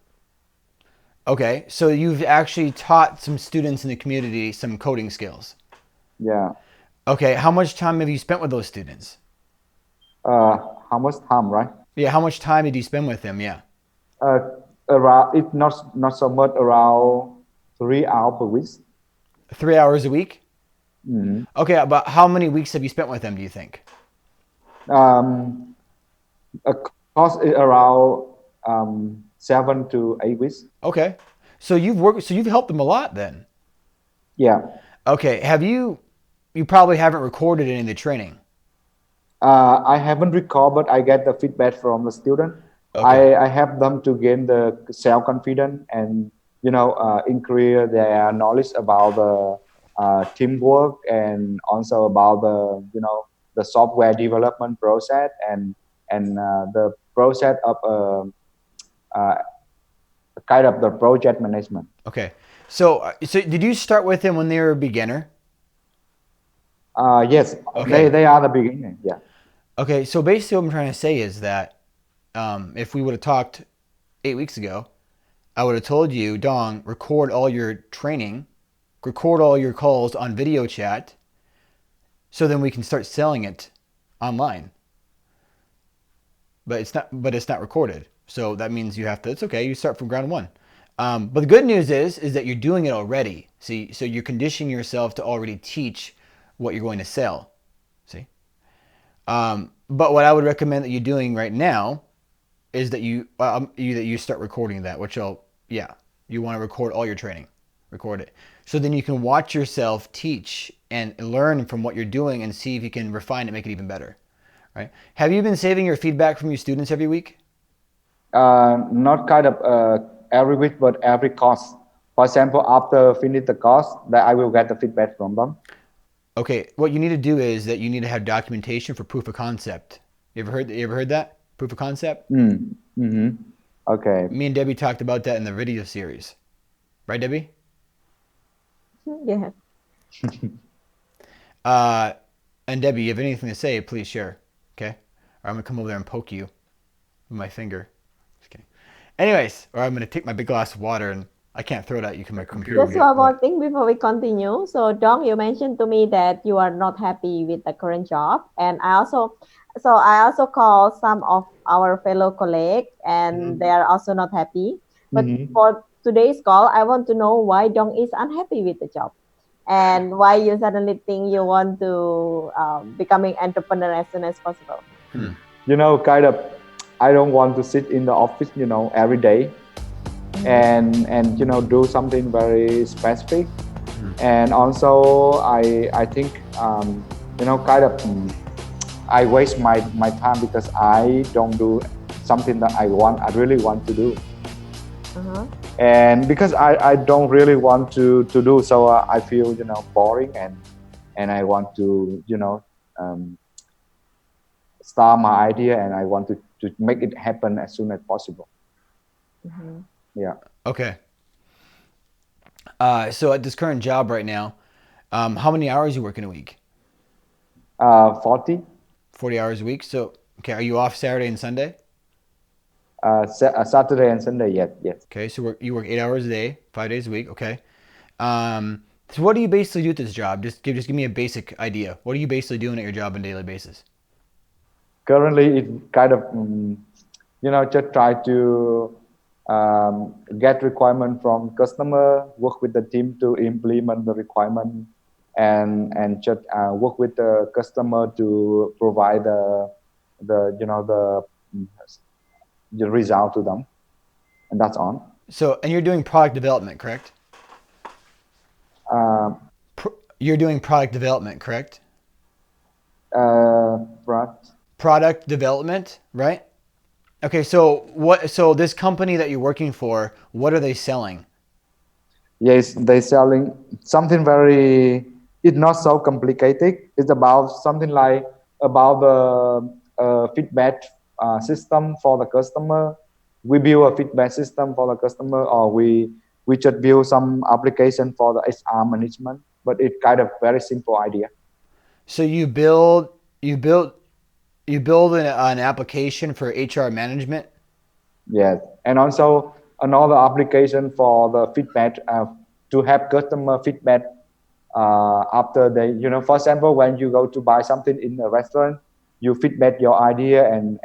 A: Okay, so you've actually taught some students in the community some coding skills.
B: Yeah.
A: Okay, how much time have you spent with those students?
B: How much time, right?
A: Yeah, how much time did you spend with them? Yeah.
B: Uh, Around it not so much, around 3 hours per week.
A: 3 hours a week?
B: Mhm.
A: Okay, but how many weeks have you spent with them, do you think?
B: Um, a cost is around 7 to 8 weeks.
A: Okay. So you've helped them a lot then.
B: Yeah.
A: Okay. You probably haven't recorded any of the training.
B: I haven't recorded, but I get the feedback from the student.
A: Okay.
B: I help them to gain the self confidence and increase their knowledge about the teamwork and also about the software development process and the process of uh, kind of the project management.
A: Okay. So did you start with them when they were a beginner?
B: Yes,
A: Okay.
B: they are the beginning. Yeah.
A: Okay. So basically what I'm trying to say is that if we would have talked 8 weeks ago, I would have told you, Dong, record all your training, record all your calls on video chat, so then we can start selling it online. But it's not recorded. So that means you have to. It's okay. You start from ground one. But the good news is that you're doing it already. See, so you're conditioning yourself to already teach what you're going to sell. See. But what I would recommend that you're doing right now is that you start recording that. You want to record all your training, record it, so then you can watch yourself teach and learn from what you're doing and see if you can refine it, make it even better. Right? Have you been saving your feedback from your students every week?
B: Not kind of every week, but every course. For example, after finish the course, that I will get the feedback from them.
A: Okay, what you need to do is that you need to have documentation for proof of concept. You ever heard that? Proof of concept?
B: Mm-hmm. Okay.
A: Me and Debbie talked about that in the video series. Right, Debbie?
C: Yes.
A: And Debbie, you have anything to say, please share. Okay? Or I'm going to come over there and poke you with my finger. Just kidding. Anyways, or I'm going to take my big glass of water and I can't throw it at you because my computer will
C: Just
A: get
C: one more
A: wet.
C: thing before we continue. So, Dong, you mentioned to me that you are not happy with the current job, and I also call some of our fellow colleagues, and they are also not happy. But
B: Mm-hmm.
C: for today's call, I want to know why Dong is unhappy with the job, and why you suddenly think you want to becoming entrepreneur as soon as possible.
A: Hmm.
B: Kind of, I don't want to sit in the office, every day and do something very specific. And also, I think, kind of, I waste my time because I don't do something that I really want to do.
C: Uh-huh.
B: And because I don't really want to do so, I feel boring and I want to um, start my idea and I want to make it happen as soon as possible.
C: Mhm.
B: Yeah.
A: Okay. So at this current job right now, how many hours you work in a week?
B: 40.
A: 40 hours a week. So, okay, are you off Saturday and Sunday?
B: Saturday and Sunday, yes.
A: Okay, so you work 8 hours a day, 5 days a week. Okay. So what do you basically do at this job? Just give me a basic idea. What are you basically doing at your job on a daily basis?
B: Currently, it kind of just try to get requirement from customer, work with the team to implement the requirement, and just work with the customer to provide the you know the result to them, and that's on.
A: So, and you're doing product development, correct?
B: Uh,
A: You're doing product development, correct?
B: but
A: Product development, right? Okay, so what? So this company that you're working for, what are they selling?
B: yes, they selling something very. It's not so complicated. It's about something like about the feedback system for the customer. We build a feedback system for the customer, or we just build some application for the HR management. But it's kind of very simple idea.
A: So you build an application for HR management.
B: Yes, and also another application for the feedback to have customer feedback after they, for example, when you go to buy something in a restaurant, you feedback your idea and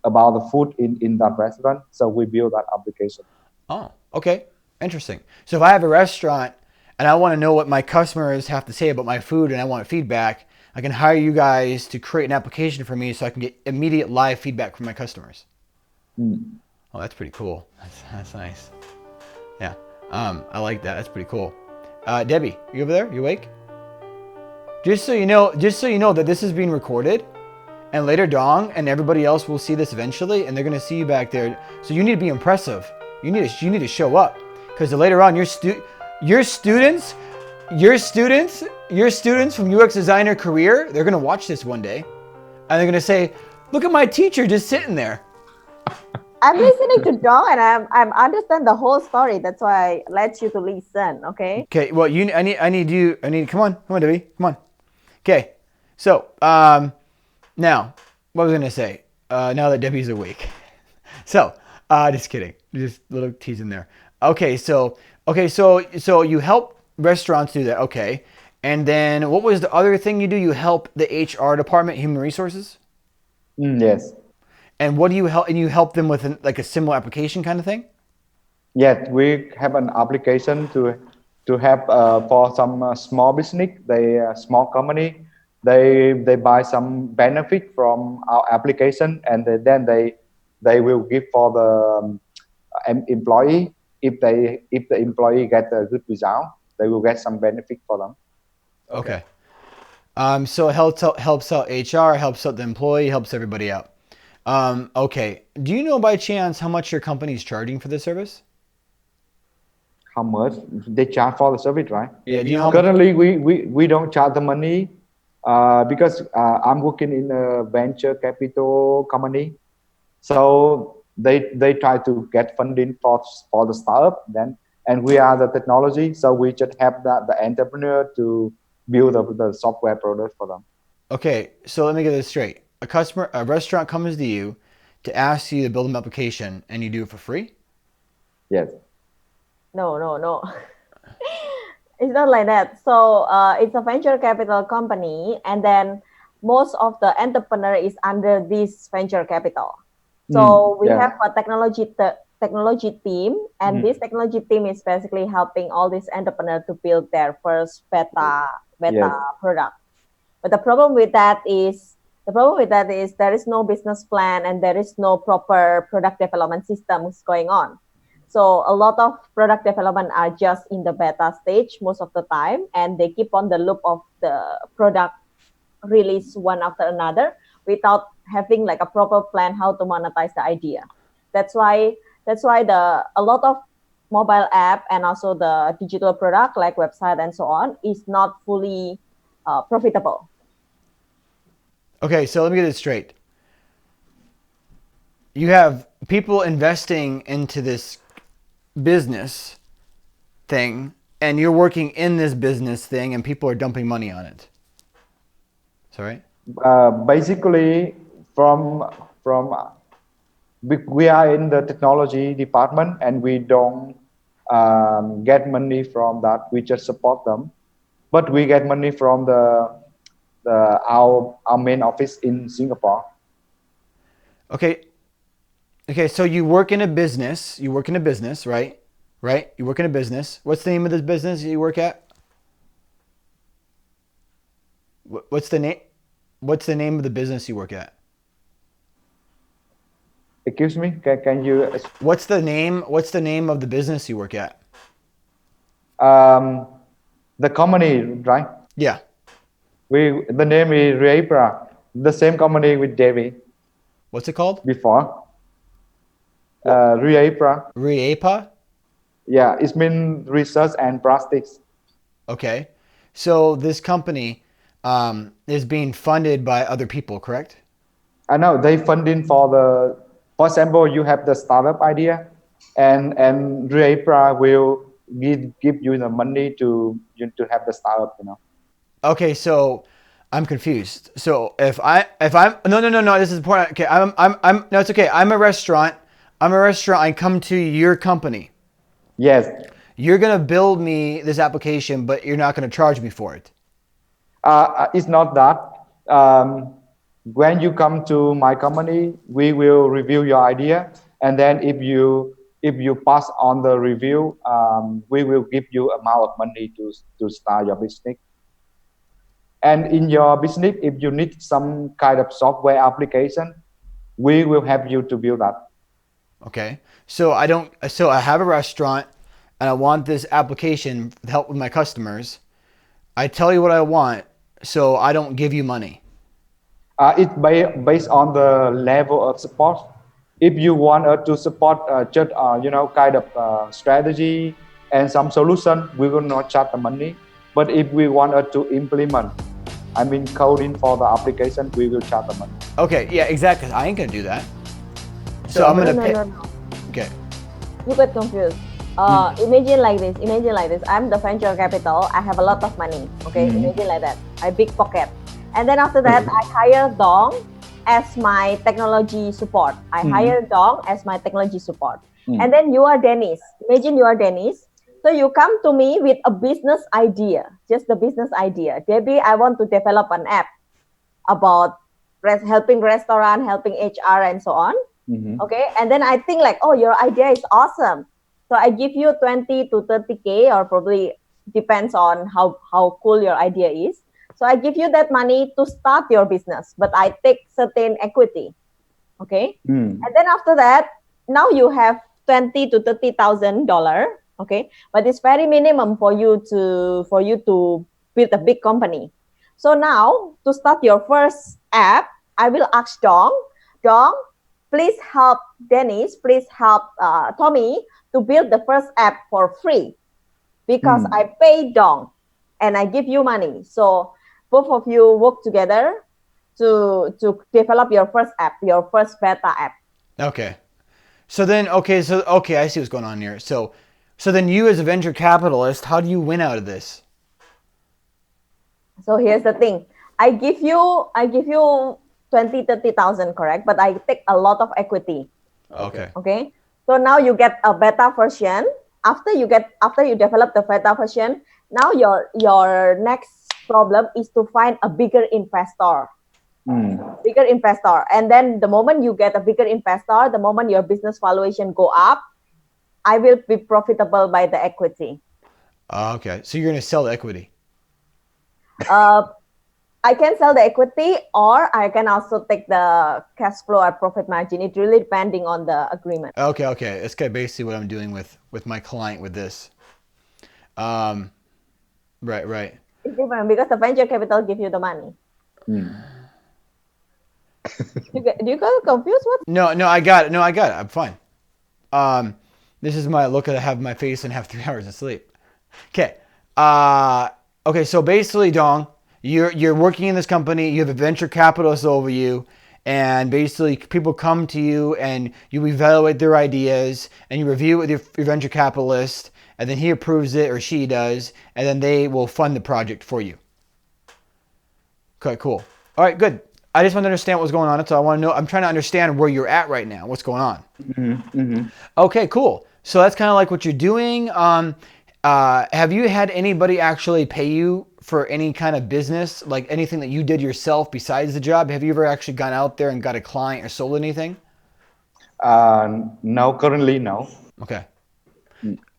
B: about the food in that restaurant. So we build that application.
A: Oh, okay, interesting. So if I have a restaurant and I want to know what my customers have to say about my food and I want feedback, I can hire you guys to create an application for me so I can get immediate live feedback from my customers.
B: Mm.
A: Oh, that's pretty cool. That's nice. Yeah. I like that. That's pretty cool. Debbie, you over there? You awake? Just so you know that this is being recorded, and later Dong and everybody else will see this eventually, and they're gonna see you back there. So you need to be impressive. You need to show up, because later on your students from UX designer career, they're gonna watch this one day, and they're gonna say, "Look at my teacher just sitting there."
C: I'm listening to Dong and I'm understand the whole story. That's why I let you to listen. Okay.
A: Okay. Well, come on, Debbie, come on. Okay. So, now, what was I gonna say? Now that Debbie's awake. So, just kidding. Just a little tease in there. So you help restaurants do that. Okay. And then what was the other thing you do? You help the HR department, human resources?
B: Yes.
A: And what do you help? And you help them with like a similar application kind of thing?
B: Yes, we have an application to have for some small business, they small company, they buy some benefit from our application, and then they will give for the employee. If the employee get a good result, they will get some benefit for them.
A: Okay. So it helps out HR, helps out the employee, helps everybody out. Okay. Do you know by chance how much your company is charging for this service?
B: How much they charge for the service, right?
A: Yeah. Do you know how much?
B: Currently, we don't charge the money because I'm working in a venture capital company. So they try to get funding for the startup then, and we are the technology. So we just help the entrepreneur to build the software product for them.
A: Okay. So let me get this straight. A restaurant comes to you to ask you to build an application, and you do it for free?
B: Yes.
C: No. It's not like that. So it's a venture capital company, and then most of the entrepreneur is under this venture capital. So we
B: Yeah.
C: have a technology team, and this technology team is basically helping all these entrepreneurs to build their first beta
B: Yes.
C: product. But the problem with that is there is no business plan and there is no proper product development systems going on. So a lot of product development are just in the beta stage most of the time, and they keep on the loop of the product release one after another without having like a proper plan how to monetize the idea. That's why a lot of mobile app and also the digital product like website and so on is not fully profitable.
A: Okay. So let me get this straight. You have people investing into this business thing, and you're working in this business thing, and people are dumping money on it. Is that right?
B: Basically, from we are in the technology department and we don't get money from that. We just support them, but we get money from our main office in Singapore.
A: Okay. Okay, so you work in a business. You work in a business, right? Right? You work in a business. What's the name of the business you work at? What's the name? What's the name of the business you work at?
B: Excuse me, can you
A: What's the name? What's the name of the business you work at?
B: um, the company, right?
A: Yeah.
B: The name is Reapra, the same company with Devi
A: What's it called?
B: before.
A: What?
B: Reapra,
A: Reapa?
B: yeah, it means research and plastics.
A: Okay. So this company is being funded by other people, correct?
B: I know they funding for for example, you have the startup idea, and Reapra will give you the money to have the startup.
A: Okay, so I'm confused. So if I'm no, this is important. Okay, I'm no, it's okay. I'm a restaurant. I'm a restaurant. I come to your company.
B: Yes,
A: You're gonna build me this application, but you're not gonna charge me for it.
B: it's not that. When you come to my company, we will review your idea, and then if you pass on the review, we will give you amount of money to start your business. And in your business, if you need some kind of software application, we will help you to build that.
A: Okay. So I don't. So I have a restaurant, and I want this application to help with my customers. I tell you what I want, so I don't give you money.
B: It's based on the level of support. If you want us to support just kind of strategy and some solution, we will not charge the money. But if we want us to implement, I mean coding for the application, we will charge the money.
A: Okay. Yeah. Exactly. I ain't gonna do that. So
B: So
A: I'm
C: No,
A: gonna
C: no,
A: pay.
C: no, no.
A: Okay.
C: You get confused. Imagine like this. Imagine like this. I'm the venture capital. I have a lot of money. Okay. Imagine like that. I big pocket. And then after that, I hire Dong as my technology support. I hire Dong as my technology support. And then you are Dennis. Imagine you are Dennis. So you come to me with a business idea, just the business idea. Debbie, I want to develop an app about helping restaurant, helping HR, and so on. Okay, and then I think like, oh, your idea is awesome. So I give you 20 to 30K, or probably depends on how cool your idea is. So I give you that money to start your business, but I take certain equity. Okay. And then after that, now you have 20 to $30,000. Okay. But it's very minimum for you to build a big company. So now to start your first app, I will ask Dong, please help Dennis, please help Tommy to build the first app for free, because I pay Dong and I give you money. So both of you work together to develop your first app, your first beta app.
A: Okay. So then, okay, I see what's going on here. So then you as a venture capitalist, how do you win out of this?
C: So here's the thing. I give you 20, 30,000, correct? But I take a lot of equity.
A: Okay.
C: Okay. So now you get a beta version. After you develop the beta version, now your next problem is to find a bigger investor. And then the moment you get a bigger investor, the moment your business valuation go up, I will be profitable by the equity.
A: Okay. So you're gonna sell the equity.
C: I can sell the equity, or I can also take the cash flow or profit margin. It really depending on the agreement.
A: Okay. That's kind of basically what I'm doing with my client with this. Right.
C: It's different because the venture capital give you the money. Do you get confused? What?
A: No, I got it. I'm fine. This is my look at have my face and have 3 hours of sleep. Okay. Okay. So basically, Dong, you're working in this company. You have a venture capitalist over you, and basically people come to you and you evaluate their ideas and you review it with your venture capitalist, and then he approves it or she does, and then they will fund the project for you. Okay. Cool. All right. Good. I just want to understand what was going on. So I want to know. I'm trying to understand where you're at right now. What's going on? Okay. Cool. So that's kind of like what you're doing. Have you had anybody actually pay you for any kind of business, like anything that you did yourself besides the job? Have you ever actually gone out there and got a client or sold anything?
B: No, currently no.
A: Okay.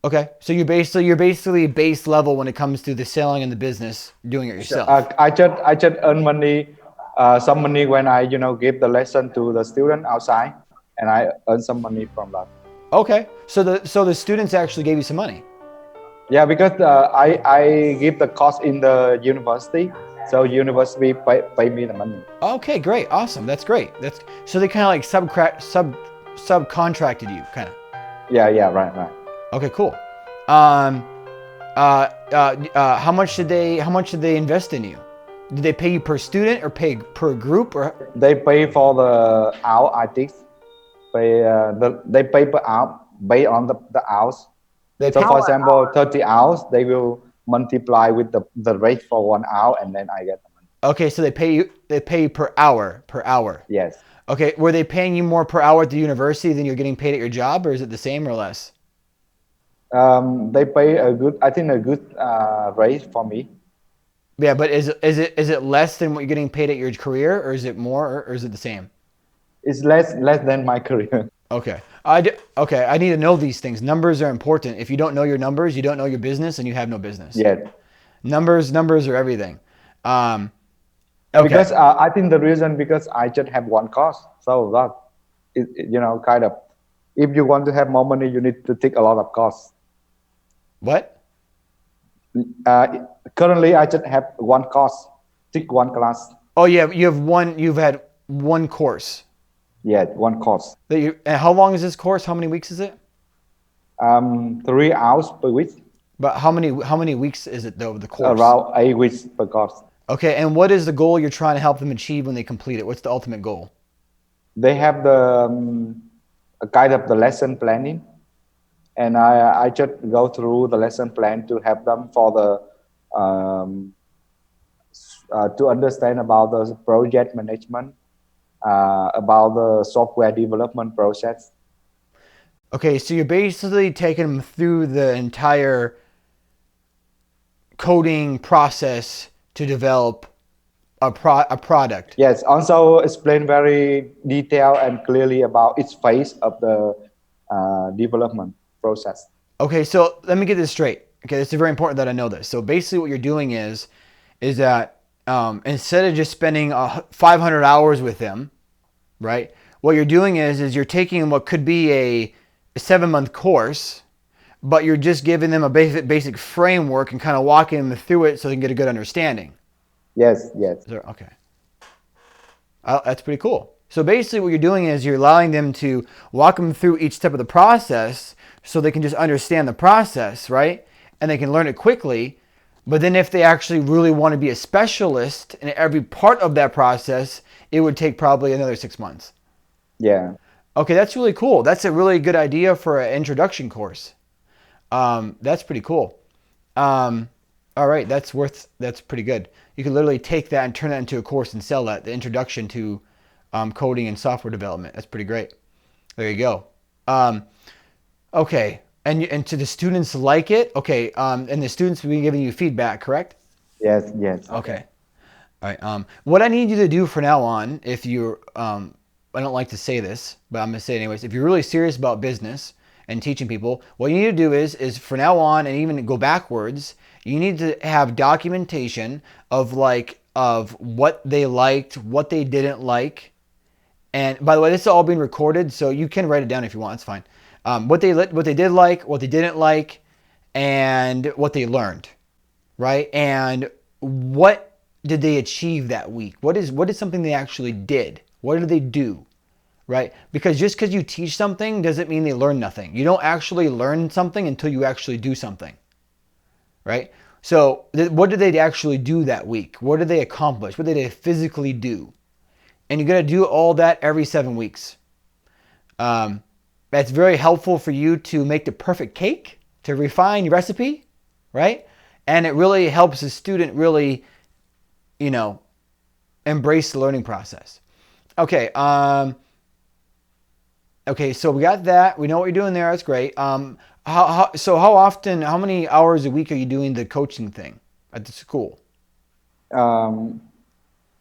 A: Okay. So you're basically base level when it comes to the selling and the business, doing it yourself.
B: I just earn money, some money when I give the lesson to the student outside, and I earn some money from that.
A: Okay. So the students actually gave you some money.
B: Yeah, because I give the course in the university, so university pay me the money.
A: Okay, great. Awesome. That's great. That's so they kind of like subcontracted you kind of.
B: Yeah, right.
A: Okay, cool. Um how much did they invest in you? Did they pay you per student or pay per group or
B: They pay for the hour I teach. They pay per hour based on the hours.
A: they
B: So
A: pay
B: for example, 30 hours, they will multiply with the rate for 1 hour, and then I get the money.
A: Okay, so they pay you per hour.
B: Yes.
A: Okay, were they paying you more per hour at the university than you're getting paid at your job, or is it the same or less?
B: They pay I think a good rate for me.
A: Yeah, but is it less than what you're getting paid at your career, or is it more, or is it the same?
B: It's less than my career.
A: Okay. Okay, I need to know these things. Numbers are important. If you don't know your numbers, you don't know your business, and you have no business.
B: Yes.
A: Numbers are everything. Okay.
B: Because I think the reason because I just have one course, so that kind of, if you want to have more money, you need to take a lot of course.
A: What?
B: Uh, Currently, I just have one course, take one class.
A: Oh, yeah, you've had one course.
B: Yeah, one course.
A: And how long is this course? How many weeks is it?
B: 3 hours per week,
A: But how many weeks is it though, the course?
B: around 8 weeks per course.
A: Okay, and what is the goal you're trying to help them achieve when they complete it? What's the ultimate goal?
B: They have the a kind of the lesson planning, and I just go through the lesson plan to help them for the to understand about the project management, about the software development process.
A: Okay, so you're basically taking them through the entire coding process to develop a product.
B: Yes, also explain very detailed and clearly about each phase of the development process.
A: Okay, so let me get this straight. Okay, it's very important that I know this. So basically, what you're doing is that instead of just spending 500 hours with them, right? What you're doing is you're taking what could be a 7-month course, but you're just giving them a basic framework and kind of walking them through it so they can get a good understanding.
B: Yes.
A: Okay. That's pretty cool. So basically what you're doing is you're allowing them to walk them through each step of the process so they can just understand the process, right? And they can learn it quickly. But then if they actually really want to be a specialist in every part of that process, it would take probably another 6 months.
B: Yeah.
A: Okay, that's really cool. That's a really good idea for an introduction course. That's pretty cool. All right, that's pretty good. You can literally take that and turn that into a course and sell that, the introduction to coding and software development. That's pretty great. There you go. Okay, and to the students like it? Okay, and the students will be giving you feedback, correct?
B: Yes.
A: Okay. All right. What I need you to do for now on, if you're, I don't like to say this, but I'm gonna say it anyways. If you're really serious about business and teaching people, what you need to do is for now on, and even go backwards, you need to have documentation of what they liked, what they didn't like. And by the way, this is all being recorded, so you can write it down if you want. It's fine. What they did like, what they didn't like, and what they learned, right? And what did they achieve that week? What is something they actually did? What did they do, right? Because just because you teach something doesn't mean they learn nothing. You don't actually learn something until you actually do something, right? So what did they actually do that week? What did they accomplish? What did they physically do? And you're going to do all that every 7 weeks. That's very helpful for you to make the perfect cake, to refine your recipe, right? And it really helps the student really, embrace the learning process. Okay. Okay. So we got that. We know what you're doing there. That's great. How many hours a week are you doing the coaching thing at the school?
B: Kind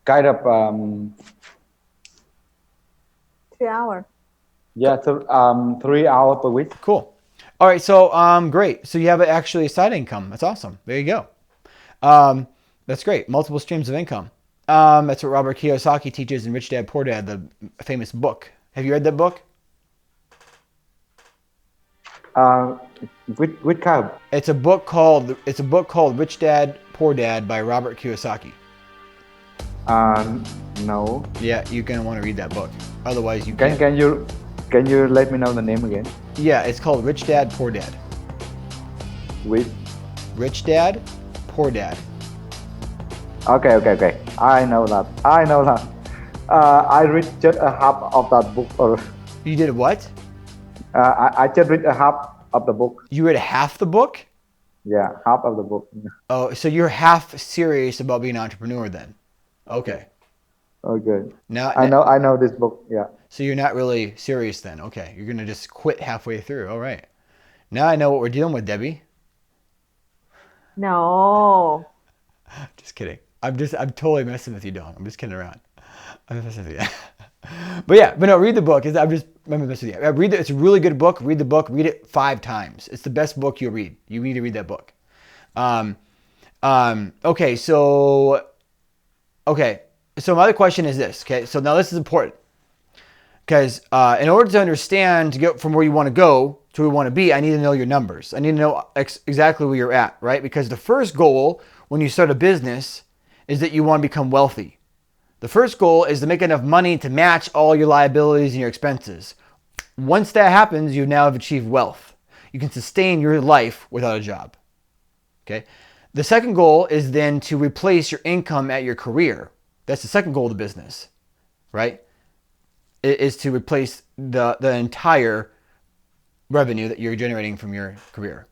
B: of
C: 3 hours.
B: Yeah, so 3 hours per week.
A: Cool. All right, so great. So you have actually a side income. That's awesome. There you go. That's great. Multiple streams of income. That's what Robert Kiyosaki teaches in Rich Dad Poor Dad, the famous book. Have you read that book?
B: Uh, which kind of?
A: It's a book called Rich Dad Poor Dad by Robert Kiyosaki.
B: No.
A: Yeah, you're gonna want to read that book. Otherwise, you
B: Can
A: can't.
B: can you let me know the name again?
A: Yeah, it's called Rich Dad Poor Dad.
B: With
A: Rich Dad Poor Dad.
B: okay. I know that. I read just a half of that book, or
A: You did what?
B: I just read a half of the book.
A: You read half the book?
B: Yeah, half of the book.
A: Oh, so you're half serious about being an entrepreneur then? Okay.
B: Okay.
A: Now,
B: I know this book. Yeah.
A: so you're not really serious then? Okay. You're gonna just quit halfway through. All right. Now I know what we're dealing with, Debbie.
C: No.
A: Just kidding. I'm totally messing with you, Dawn. I'm just kidding around. I'm just messing with you. but no, read the book. I'm messing with you. Read it. It's a really good book. Read the book. Read it 5 times. It's the best book you'll read. You need to read that book. Okay. So my other question is this. Okay. So now this is important because in order to understand to get from where you want to go to where you want to be, I need to know your numbers. I need to know exactly where you're at, right? Because the first goal when you start a business is that you want to become wealthy. The first goal is to make enough money to match all your liabilities and your expenses. Once that happens, you now have achieved wealth. You can sustain your life without a job. Okay. The second goal is then to replace your income at your career. That's the second goal of the business, right? It is to replace the entire revenue that you're generating from your career.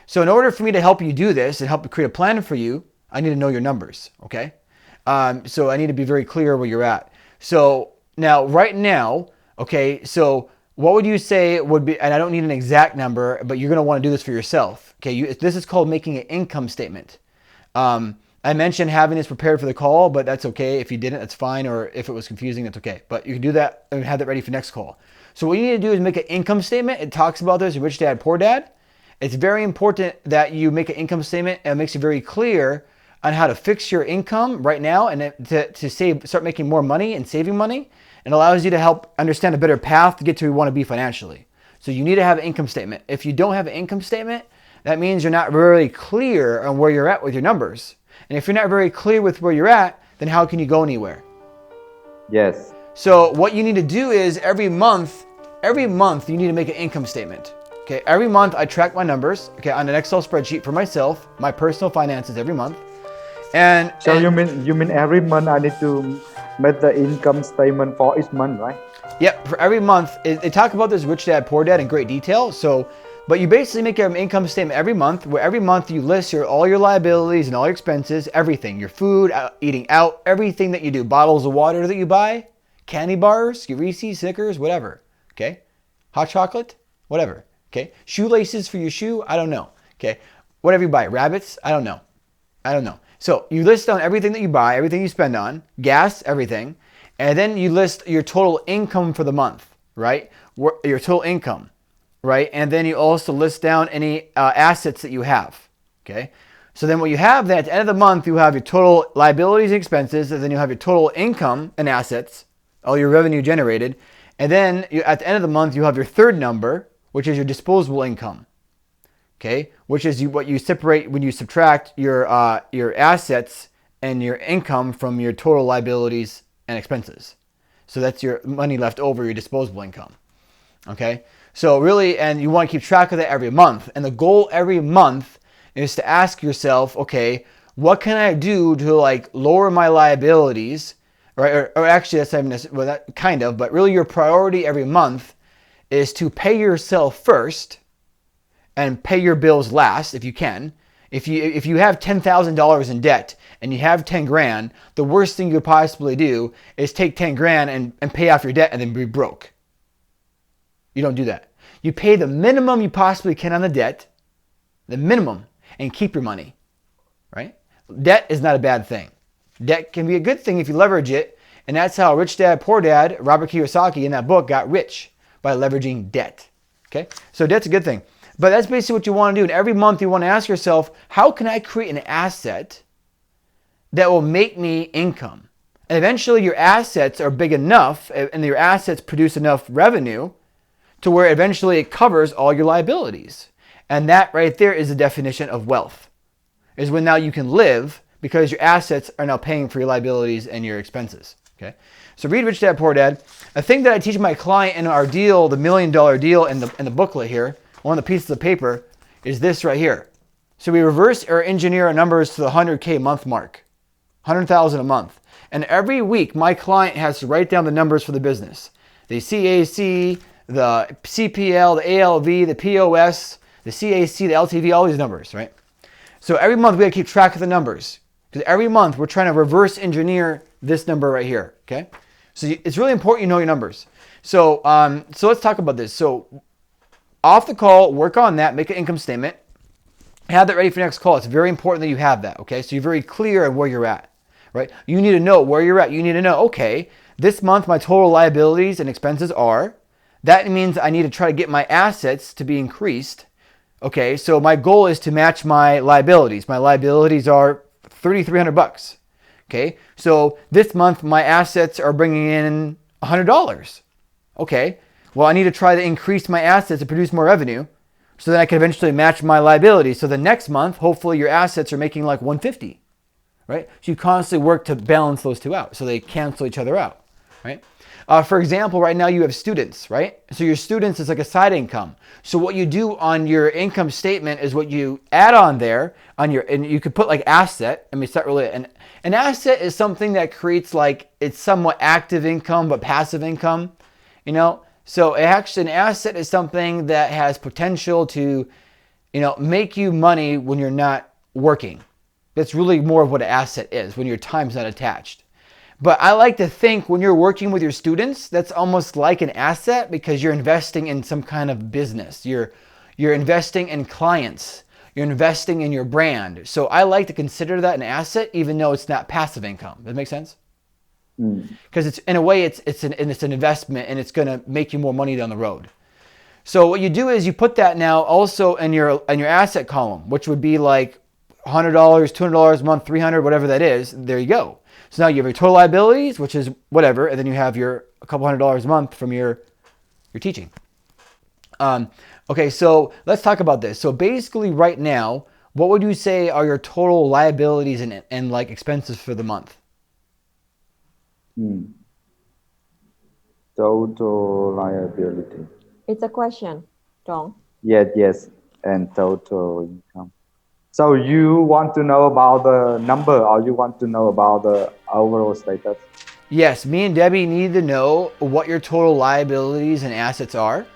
A: So in order for me to help you do this and help you create a plan for you, I need to know your numbers, okay? So I need to be very clear where you're at. So right now, okay, so what would you say would be, and I don't need an exact number, but you're going to want to do this for yourself, okay? This is called making an income statement. I mentioned having this prepared for the call, but that's okay. If you didn't, that's fine. Or if it was confusing, that's okay. But you can do that and have that ready for next call. So what you need to do is make an income statement. It talks about this in Rich Dad, Poor Dad. It's very important that you make an income statement and it makes it very clear on how to fix your income right now and to start making more money and saving money. It allows you to help understand a better path to get to where you want to be financially. So you need to have an income statement. If you don't have an income statement, that means you're not really clear on where you're at with your numbers. And if you're not very clear with where you're at, then how can you go anywhere?
B: Yes.
A: So what you need to do is every month you need to make an income statement. Okay, every month I track my numbers, okay, on an Excel spreadsheet for myself, my personal finances every month. And
B: you mean every month I need to make the income statement for each month, right?
A: Yep, for every month. They talk about this Rich Dad, Poor Dad in great detail. But you basically make an income statement every month, where every month you list all your liabilities and all your expenses, everything, your food, eating out, everything that you do, bottles of water that you buy, candy bars, your Reese's, Snickers, whatever, okay? Hot chocolate, whatever, okay? Shoelaces for your shoe, I don't know, okay? Whatever you buy, rabbits, I don't know. So you list down everything that you buy, everything you spend on, gas, everything, and then you list your total income for the month, right? Your total income. Right? And then you also list down any assets that you have. Okay? So then what you have then at the end of the month, you have your total liabilities and expenses, and then you have your total income and assets, all your revenue generated. And then at the end of the month, you have your third number, which is your disposable income. Okay? Which is what you separate when you subtract your assets and your income from your total liabilities and expenses. So that's your money left over, your disposable income. Okay? So really, and you want to keep track of that every month. And the goal every month is to ask yourself, okay, what can I do to lower my liabilities, right? Or actually, that's not even that kind of, but really your priority every month is to pay yourself first and pay your bills last if you can. If you have $10,000 in debt and you have 10 grand, the worst thing you could possibly do is take 10 grand and pay off your debt and then be broke. You don't do that. You pay the minimum you possibly can on the debt, the minimum, and keep your money, right? Debt is not a bad thing. Debt can be a good thing if you leverage it, and that's how Rich Dad, Poor Dad, Robert Kiyosaki in that book got rich, by leveraging debt. Okay, so debt's a good thing. But that's basically what you want to do. And every month you want to ask yourself, how can I create an asset that will make me income? And eventually your assets are big enough and your assets produce enough revenue to where eventually it covers all your liabilities. And that right there is the definition of wealth, is when now you can live because your assets are now paying for your liabilities and your expenses. Okay, so read Rich Dad Poor Dad. A thing that I teach my client in our deal, the $1 million deal in the booklet here, one of the pieces of paper, is this right here. So we reverse or engineer our numbers to the 100K month mark, 100,000 a month. And every week my client has to write down the numbers for the business. The CAC, the CPL, the ALV, the POS, the CAC, the LTV, all these numbers, right? So every month we gotta keep track of the numbers. Because every month we're trying to reverse engineer this number right here, okay? So it's really important you know your numbers. So let's talk about this. So off the call, work on that, make an income statement, have that ready for next call. It's very important that you have that, okay? So you're very clear on where you're at, right? You need to know where you're at. You need to know, okay, this month my total liabilities and expenses are, that means I need to try to get my assets to be increased. Okay, so my goal is to match my liabilities. My liabilities are $3,300. Okay, so this month my assets are bringing in $100. Okay, well I need to try to increase my assets to produce more revenue so that I can eventually match my liabilities. So the next month, hopefully your assets are making like 150, right? So you constantly work to balance those two out so they cancel each other out, right? For example, right now you have students, right? So your students is like a side income. So what you do on your income statement is what you add on there on your, and you could put like asset. I mean, it's not really an asset is something that creates like, it's somewhat active income, but passive income, you know? So actually an asset is something that has potential to, you know, make you money when you're not working. That's really more of what an asset is, when your time's not attached. But I like to think when you're working with your students, that's almost like an asset because you're investing in some kind of business. You're investing in clients. You're investing in your brand. So I like to consider that an asset, even though it's not passive income. Does that make sense? Because it's in a way it's an investment and it's going to make you more money down the road. So what you do is you put that now also in your asset column, which would be like $100, $200 a month, $300, whatever that is. There you go. So now you have your total liabilities, which is whatever, and then you have a couple $100 a month from your teaching. Okay, so let's talk about this. So basically right now, what would you say are your total liabilities and like expenses for the month?
B: Total liability.
C: It's a question, Dong.
B: Yes, and total income. So you want to know about the number or you want to know about the overall status?
A: Yes, me and Debbie need to know what your total liabilities and assets are.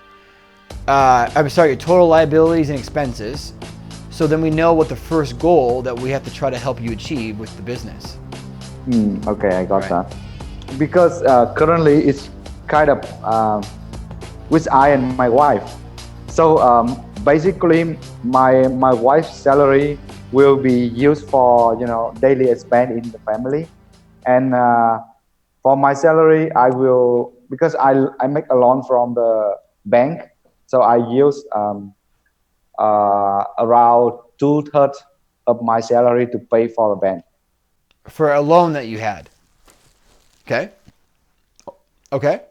A: I'm sorry, your total liabilities and expenses. So then we know what the first goal that we have to try to help you achieve with the business.
B: Okay, I got that. Because currently it's kind of with I and my wife. So basically my wife's salary will be used for daily expense in the family, and for my salary I will, because I make a loan from the bank, so I use around 2/3 of my salary to pay for the bank.
A: For a loan that you had. Okay.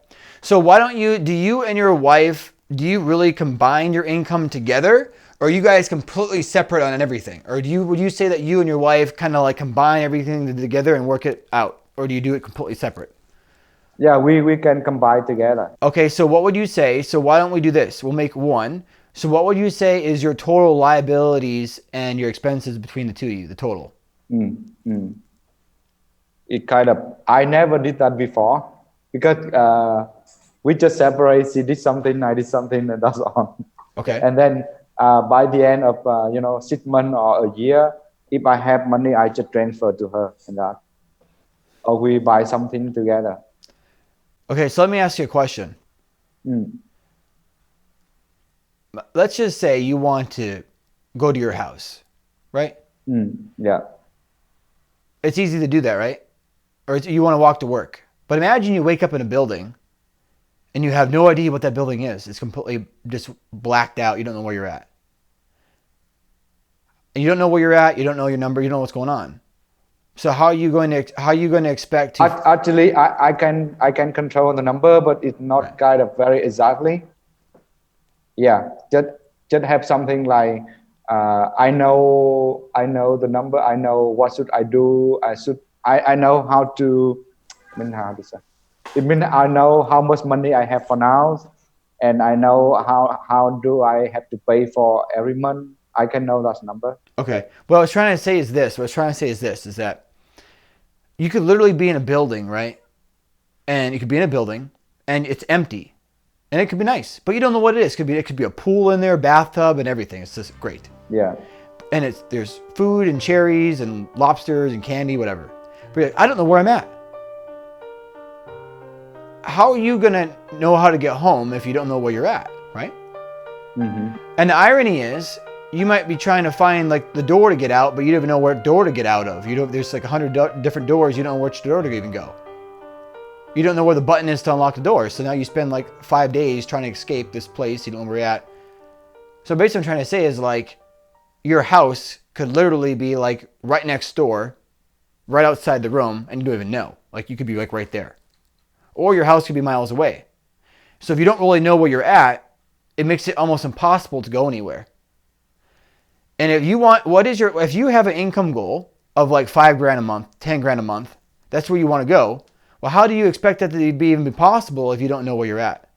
A: So why don't do you and your wife, do you really combine your income together? Or are you guys completely separate on everything? Or would you say that you and your wife kind of like combine everything together and work it out? Or do you do it completely separate?
B: Yeah, we can combine together.
A: Okay, so what would you say? So why don't we do this? We'll make one. So what would you say is your total liabilities and your expenses between the two of you, the total?
B: It kind of, I never did that before because we just separate. She did something, I did something, and that's all.
A: Okay.
B: And then by the end of 6 months or a year, if I have money, I just transfer to her and that, or we buy something together.
A: Okay, so let me ask you a question. Let's just say you want to go to your house, right?
B: Yeah.
A: It's easy to do that, right? Or you want to walk to work. But imagine you wake up in a building and you have no idea what that building is. It's completely just blacked out. You don't know where you're at. And you don't know where you're at. You don't know your number. You don't know what's going on. So how are you going to expect to?
B: Actually, I can control the number, but it's not
A: Right.
B: kind of very exactly. Yeah, just have something like I know the number. I know what should I do. I know how to. I mean how to say. It means I know how much money I have for now, and I know how do I have to pay for every month. I can know that number.
A: Okay. What I was trying to say is this. Is that you could literally be in a building, right? And you could be in a building and it's empty. And it could be nice, but you don't know what it is. It could be a pool in there, bathtub and everything. It's just great.
B: Yeah.
A: And there's food and cherries and lobsters and candy, whatever. But you're like, I don't know where I'm at. How are you going to know how to get home if you don't know where you're at, right?
B: Mm-hmm.
A: And the irony is, you might be trying to find like the door to get out, but you don't even know what door to get out of. There's like 100 different doors. You don't know which door to even go. You don't know where the button is to unlock the door. So now you spend like 5 days trying to escape this place. You don't know where you're at. So basically what I'm trying to say is like your house could literally be like right next door, right outside the room, and you don't even know. Like you could be like right there. Or your house could be miles away. So if you don't really know where you're at, it makes it almost impossible to go anywhere. And if you have an income goal of like $5,000 a month, $10,000 a month, that's where you want to go. Well, how do you expect that to even be possible if you don't know where you're at?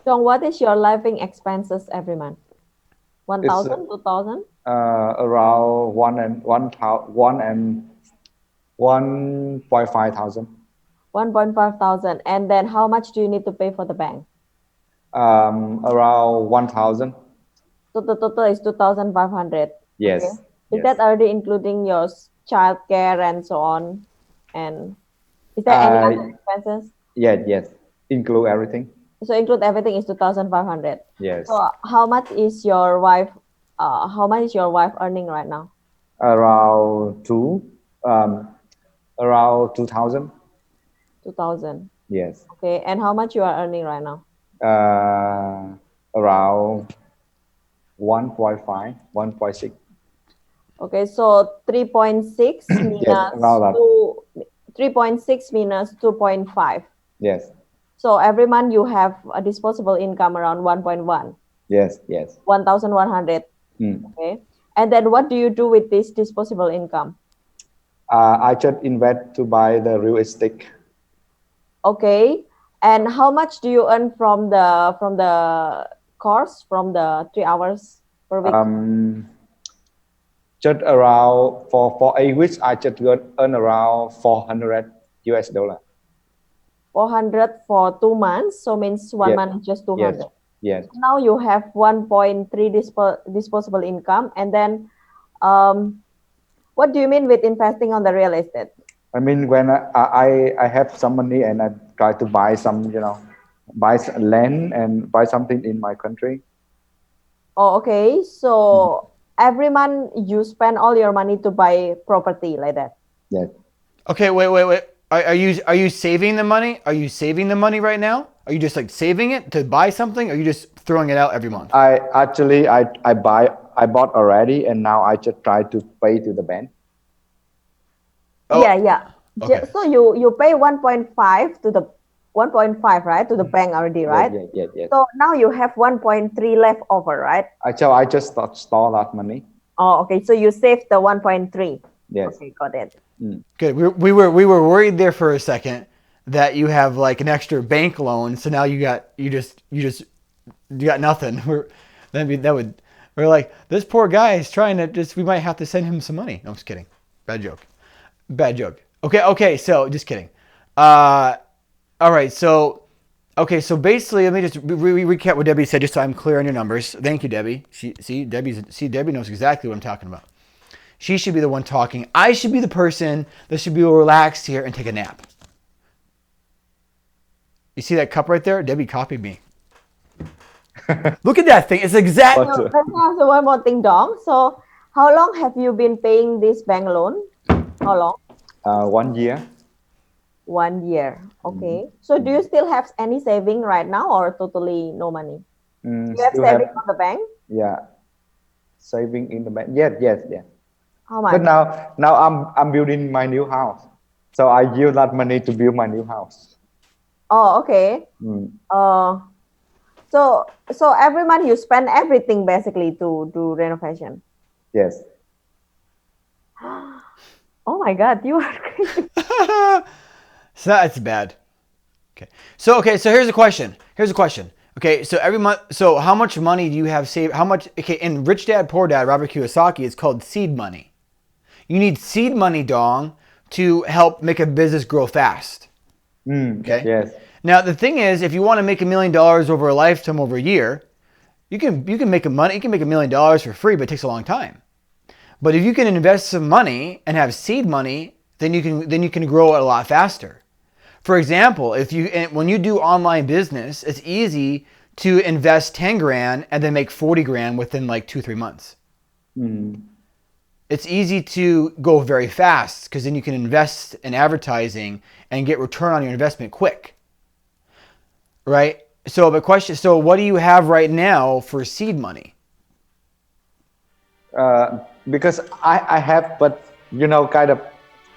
C: So what is your living expenses every month? 1,000, 2,000?
B: Around 1.5 thousand.
C: 1.5 thousand. And then how much do you need to pay for the bank?
B: Around 1,000.
C: So the total is 2,500.
B: Yes.
C: Okay. Is
B: Yes.
C: that already including your child care and so on? And is there any other expenses?
B: Yes. Include everything.
C: So include everything is 2,500.
B: Yes.
C: So how much is your wife? How much is your wife earning right now?
B: Around around 2,000.
C: 2,000.
B: Yes.
C: Okay. And how much you are earning right now?
B: Around 1.5, 1.6.
C: Okay. So 3.6 minus
B: around that.
C: 3.6 minus 2.5.
B: Yes.
C: So every month you have a disposable income around 1.1.
B: Yes.
C: 1,100. Okay. And then what do you do with this disposable income?
B: I just invest to buy the real estate.
C: Okay. And how much do you earn from the course, from the 3 hours per week?
B: Just around for 8 weeks, I just earn around $400 US.
C: 400 for 2 months. So means 1 month is just 200.
B: Yes.
C: Now you have 1.3 disposable income. And then what do you mean with investing on the real estate?
B: I mean, when I have some money and I try to buy some, buy some land and buy something in my country.
C: Oh, okay. So every month you spend all your money to buy property like that.
B: Yes.
A: Okay, wait. Are you saving the money? Are you saving the money right now? Are you just like saving it to buy something? Or are you just throwing it out every month?
B: I bought already, and now I just try to pay to the bank.
A: Oh,
C: Yeah.
A: okay.
C: So you pay 1.5 to the 1.5, right, to the bank already, right?
B: Yes.
C: So now you have 1.3 left over, right?
B: I just store that money.
C: Oh, okay. So you saved the 1.3.
B: Yes.
C: Okay, got it.
A: Good. We were worried there for a second that you have like an extra bank loan, so now you got nothing. We're like, this poor guy is trying to we might have to send him some money. No, I'm just kidding. Bad joke. Okay. So just kidding. All right. So basically, let me just recap what Debbie said, just so I'm clear on your numbers. Thank you, Debbie. Debbie knows exactly what I'm talking about. She should be the one talking. I should be the person that should be relaxed here and take a nap. You see that cup right there? Debbie copied me. Look at that thing. It's exact.
C: So let's ask one more thing, Dong. So how long have you been paying this bank loan? How long?
B: 1 year.
C: 1 year. Okay. So do you still have any saving right now or totally no money? You have
B: Still
C: saving
B: have,
C: on the bank?
B: yeah, saving in the bank. Yes, yes, yes.
C: How
B: But
C: much?
B: now I'm building my new house, so I use that money to build my new house.
C: Oh, okay.
B: Mm,
C: Uh, so every month you spend everything basically to do renovation.
B: yes.
C: Oh my God, you are crazy.
A: So that's bad. So here's a question. Here's a question. Okay, so every month, so how much money do you have saved? How much? Okay, in Rich Dad Poor Dad, Robert Kiyosaki, it's called seed money. You need seed money, Dong, to help make a business grow fast. Okay.
B: Yes.
A: Now the thing is, if you want to make $1 million over a lifetime, over a year, you can make $1 million for free, but it takes a long time. But if you can invest some money and have seed money, then you can grow it a lot faster. For example, when you do online business, it's easy to invest 10 grand and then make 40 grand within like 2-3 months. It's easy to go very fast because then you can invest in advertising and get return on your investment quick. Right? So what do you have right now for seed money?
B: Because I have, but kind of,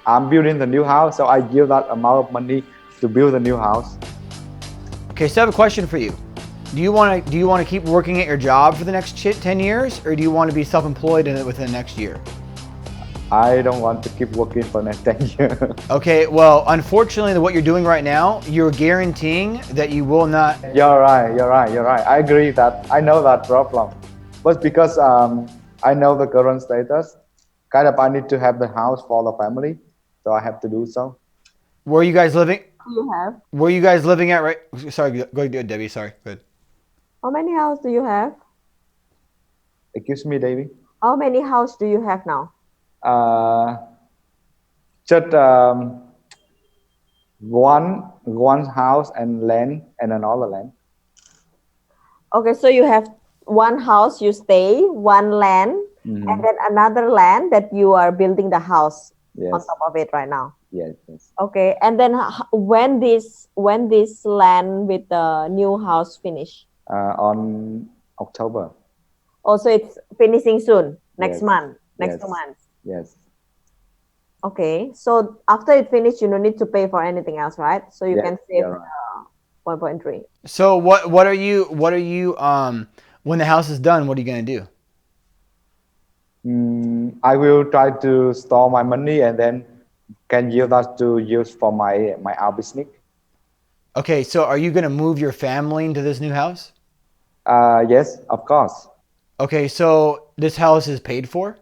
B: I'm building the new house, so I give that amount of money to build the new house.
A: Okay, so I have a question for you. Do you want to keep working at your job for the next 10 years, or do you want to be self-employed within the next year?
B: I don't want to keep working for next 10 years.
A: Okay, well, unfortunately, what you're doing right now, you're guaranteeing that you will not.
B: You're right. I agree that I know that problem, but because I know the current status, kind of I need to have the house for the family, so I have to do so.
A: Where are you guys living?
C: You have?
A: Where are you guys living at? Right? Sorry, go ahead, Debbie. Sorry, go ahead.
C: How many house do you have?
B: Excuse me, Davey.
C: How many house do you have now?
B: Uh, just one house and land and another land.
C: Okay, so you have one house you stay, one land, and then another land that you are building the house on
B: Yes.
C: top of it right now.
B: Yes. Yes.
C: Okay, and then when this land with the new house finish?
B: On October.
C: Also, it's finishing soon, next
B: Yes.
C: month, next
B: Yes.
C: 2 months.
B: Yes.
C: Okay, so after it finish, you don't need to pay for anything else, right? So you
B: Yes,
C: can save
B: you're right.
C: 1.3.
A: So what are you when the house is done? What are you gonna do?
B: I will try to store my money and then can use that to use for my our business.
A: Okay, so are you gonna move your family into this new house?
B: Yes, of course.
A: Okay, so this house is paid for.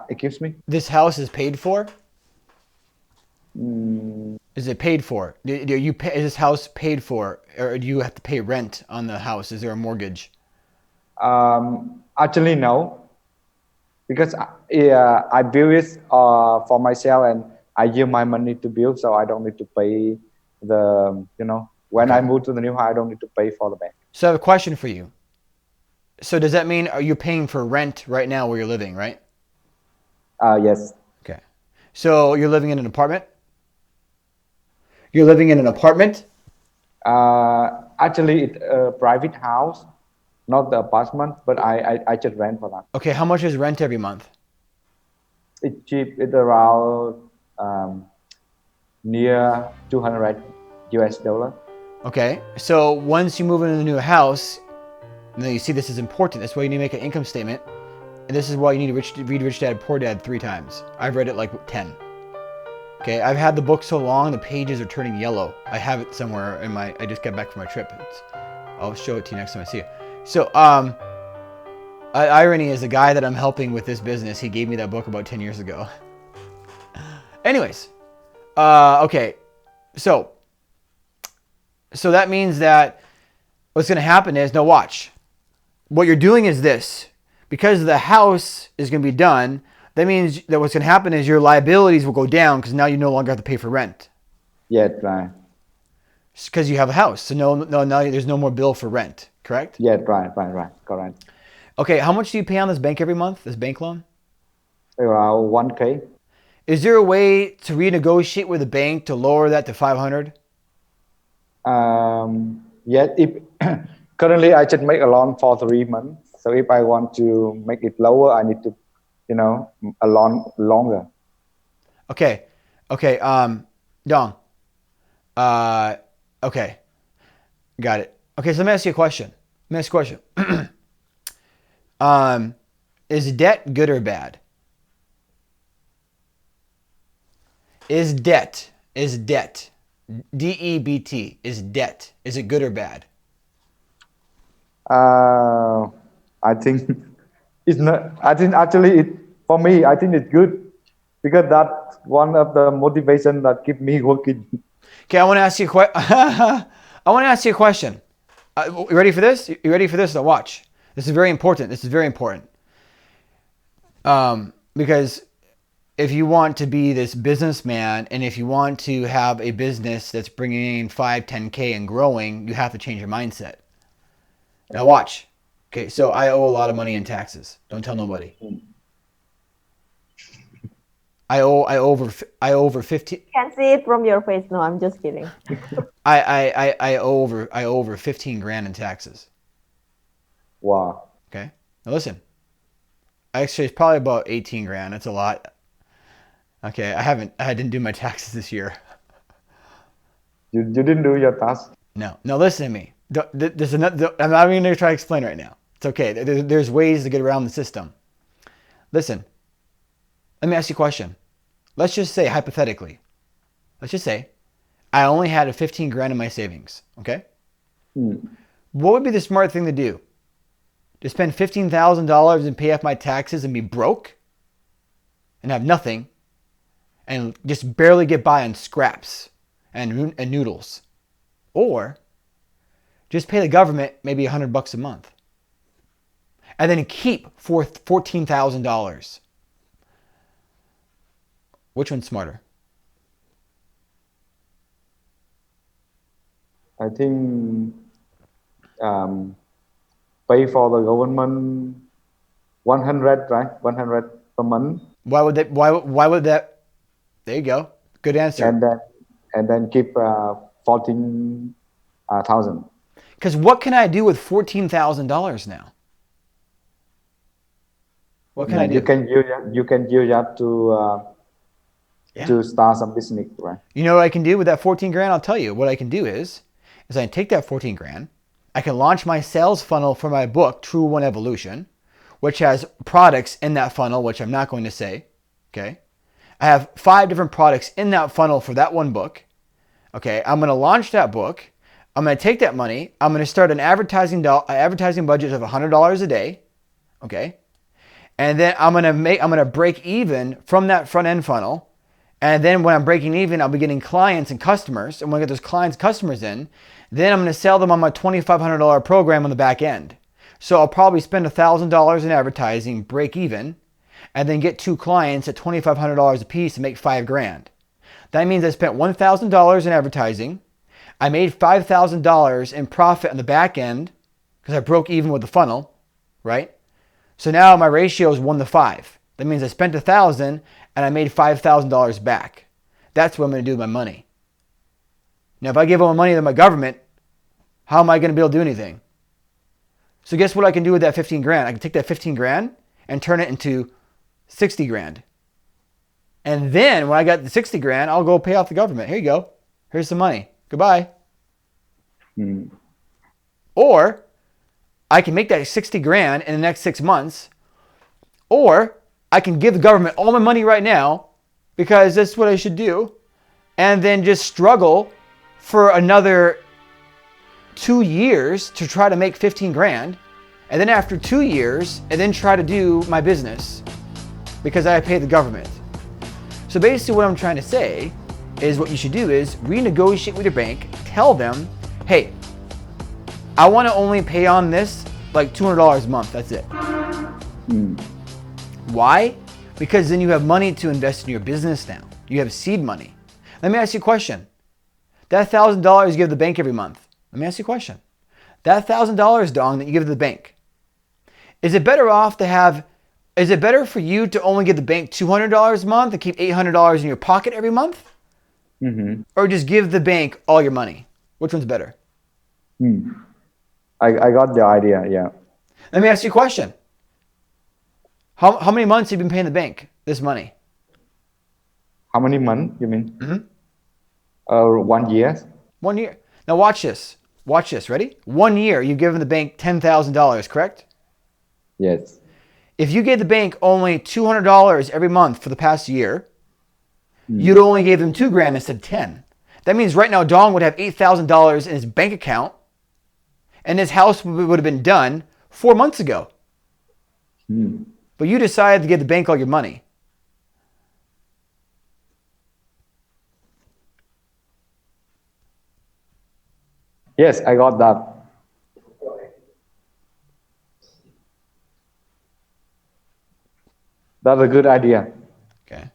B: Excuse me.
A: This house is paid for. Is it paid for? Is this house paid for, or do you have to pay rent on the house? Is there a mortgage?
B: Actually, no, because I build it for myself and I use my money to build, so I don't need to pay when I move to the new house, I don't need to pay for the bank.
A: So I have a question for you. So does that mean are you paying for rent right now where you're living, right?
B: Yes.
A: Okay. So you're living in an apartment? You're living in an apartment?
B: Actually, it's a private house, not the apartment, but I just rent for that.
A: Okay, how much is rent every month?
B: It's cheap. It's around near 200 US dollar.
A: Okay. So once you move into the new house, now you see this is important. That's why you need to make an income statement. And this is why you need to read Rich Dad Poor Dad 3 times. I've read it like 10. Okay, I've had the book so long the pages are turning yellow. I have it somewhere in I just got back from my trip. I'll show it to you next time I see you. So, irony is the guy that I'm helping with this business, he gave me that book about 10 years ago. Anyways, okay, so that means that what's going to happen is, now watch. What you're doing is this. Because the house is going to be done, that means that what's going to happen is your liabilities will go down because now you no longer have to pay for rent.
B: Yes, right.
A: Because you have a house. So now there's no more bill for rent, correct?
B: Yes, right, correct.
A: Okay, how much do you pay on this bank every month, this bank loan?
B: Around 1K.
A: Is there a way to renegotiate with the bank to lower that to 500?
B: Yeah, if currently I just make a loan for 3 months. So if I want to make it lower, I need to, a loan longer.
A: Okay. Okay. Dong. Okay. Got it. Okay. So let me ask you a question. Let me ask you a question. Is debt good or bad? Is debt, DEBT, is debt, is it good or bad?
B: I think it's not. I think actually, for me, I think it's good because that's one of the motivation that keep me working.
A: Okay, I want to ask you a question. You ready for this? You ready for this? Now watch. This is very important. Because if you want to be this businessman and if you want to have a business that's bringing in 5, 10K and growing, you have to change your mindset. Now watch. Okay, so I owe a lot of money in taxes. Don't tell nobody. I owe over 15.
C: Can see it from your face. No, I'm just kidding.
A: I owe over 15 grand in taxes.
B: Wow.
A: Okay. Now listen. Actually, it's probably about 18 grand. That's a lot. Okay, I didn't do my taxes this year.
B: You didn't do your task.
A: No, listen to me. There's another. I'm not even going to try to explain right now. It's okay. There's ways to get around the system. Listen. Let me ask you a question. Let's just say, hypothetically, I only had a 15 grand in my savings. Okay. What would be the smart thing to do? To spend $15,000 and pay off my taxes and be broke and have nothing and just barely get by on scraps and noodles, or just pay the government maybe $100 a month and then keep $14,000. Which one's smarter?
B: I think pay for the government 100, right? 100 per month.
A: Why would that? There you go. Good answer.
B: And then keep 14,000.
A: Because what can I do with $14,000 now? What can I do?
B: You can use that to start some business, right?
A: You know what I can do with that 14 grand? I'll tell you. What I can do is I can take that 14 grand. I can launch my sales funnel for my book, True One Evolution, which has products in that funnel, which I'm not going to say. Okay. I have 5 different products in that funnel for that one book. Okay. I'm going to launch that book. I'm going to take that money. I'm going to start an advertising budget of $100 a day. Okay. And then I'm going to break even from that front end funnel. And then when I'm breaking even, I'll be getting clients and customers. And when I get those clients, customers in, then I'm going to sell them on my $2,500 program on the back end. So I'll probably spend $1,000 in advertising, break even, and then get 2 clients at $2,500 a piece and make 5 grand. That means I spent $1,000 in advertising. I made $5,000 in profit on the back end because I broke even with the funnel, right? So now my ratio is 1:5. That means I spent $1,000 and I made $5,000 back. That's what I'm going to do with my money. Now, if I give all my money to my government, how am I going to be able to do anything? So guess what I can do with that 15 grand? I can take that 15 grand and turn it into 60 grand. And then when I got the 60 grand, I'll go pay off the government. Here you go. Here's some money. Goodbye. Or I can make that 60 grand in the next 6 months. Or I can give the government all my money right now because that's what I should do. And then just struggle for another 2 years to try to make 15 grand. And then after 2 years, and then try to do my business because I pay the government. So basically what I'm trying to say is what you should do is renegotiate with your bank. Tell them, hey, I want to only pay on this like $200 a month. That's it. Why? Because then you have money to invest in your business now. You have seed money. Let me ask you a question. That $1,000 you give the bank every month. Let me ask you a question. That $1,000, Dong, that you give to the bank, is it better off to have Is it better for you to only give the bank $200 a month and keep $800 in your pocket every month?
B: Mm-hmm.
A: Or just give the bank all your money? Which one's better?
B: I got the idea. Yeah.
A: Let me ask you a question. How many months have you been paying the bank this money?
B: How many months you mean?
A: Mm-hmm.
B: 1 year.
A: 1 year. Now watch this. Watch this. Ready? 1 year, you've given the bank $10,000, correct?
B: Yes.
A: If you gave the bank only $200 every month for the past year, you'd only gave them $2,000 instead of 10. That means right now Dong would have $8,000 in his bank account, and his house would have been done 4 months ago. But you decided to give the bank all your money.
B: Yes, I got that. That's a good idea.
A: Okay.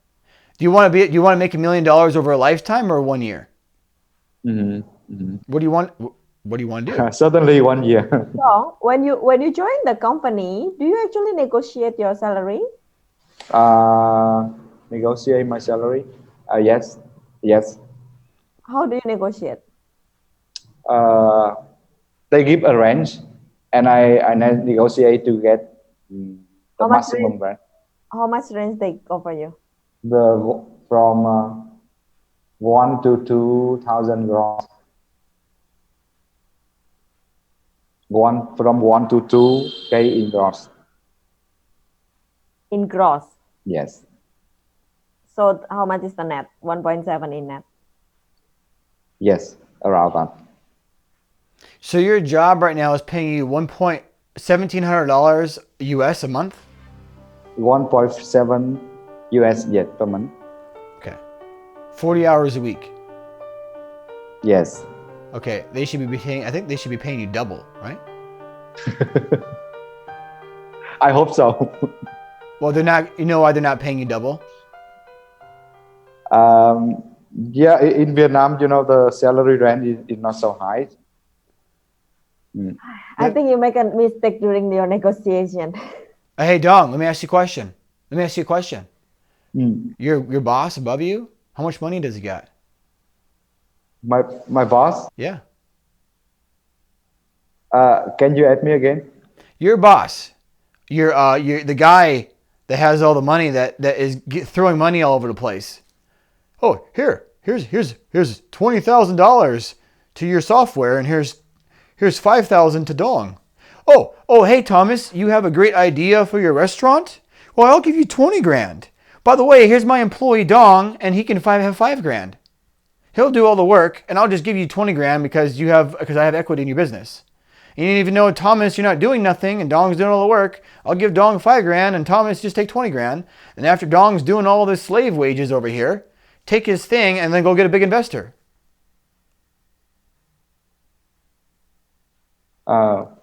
A: Do you want to make $1 million over a lifetime or 1 year? What do you want? What do you want to do?
B: Certainly 1 year.
C: So when you join the company, do you actually negotiate your salary?
B: Negotiate my salary. Yes.
C: How do you negotiate?
B: They give a range, and I negotiate to get the
C: How much
B: maximum range.
C: How much range they offer you?
B: From 1 to 2,000 gross. From 1 to 2K in gross.
C: In gross.
B: Yes.
C: So how much is the net? 1.7 in net.
B: Yes, around that.
A: So your job right now is paying you $1,700 US a month?
B: 1.7 US yet per month.
A: Okay. 40 hours a week.
B: Yes.
A: Okay. They should be paying, I think they should be paying you double, right?
B: I hope so.
A: Well, they're not, you know why they're not paying you double?
B: Yeah, in Vietnam, the salary range is not so high.
C: I think you make a mistake during your negotiation.
A: Hey, Dong, let me ask you a question. Your boss above you, how much money does he got?
B: My boss?
A: Yeah.
B: Can you ask me again?
A: Your boss, you're the guy that has all the money that is throwing money all over the place. Oh, here's $20,000 to your software, and here's $5,000 to Dong. Oh, hey Thomas, you have a great idea for your restaurant? Well, I'll give you 20 grand. By the way, here's my employee Dong, and he can have 5 grand. He'll do all the work, and I'll just give you 20 grand because I have equity in your business. And even though Thomas, you're not doing nothing, and Dong's doing all the work, I'll give Dong 5 grand, and Thomas just take 20 grand. And after Dong's doing all this slave wages over here, take his thing and then go get a big investor.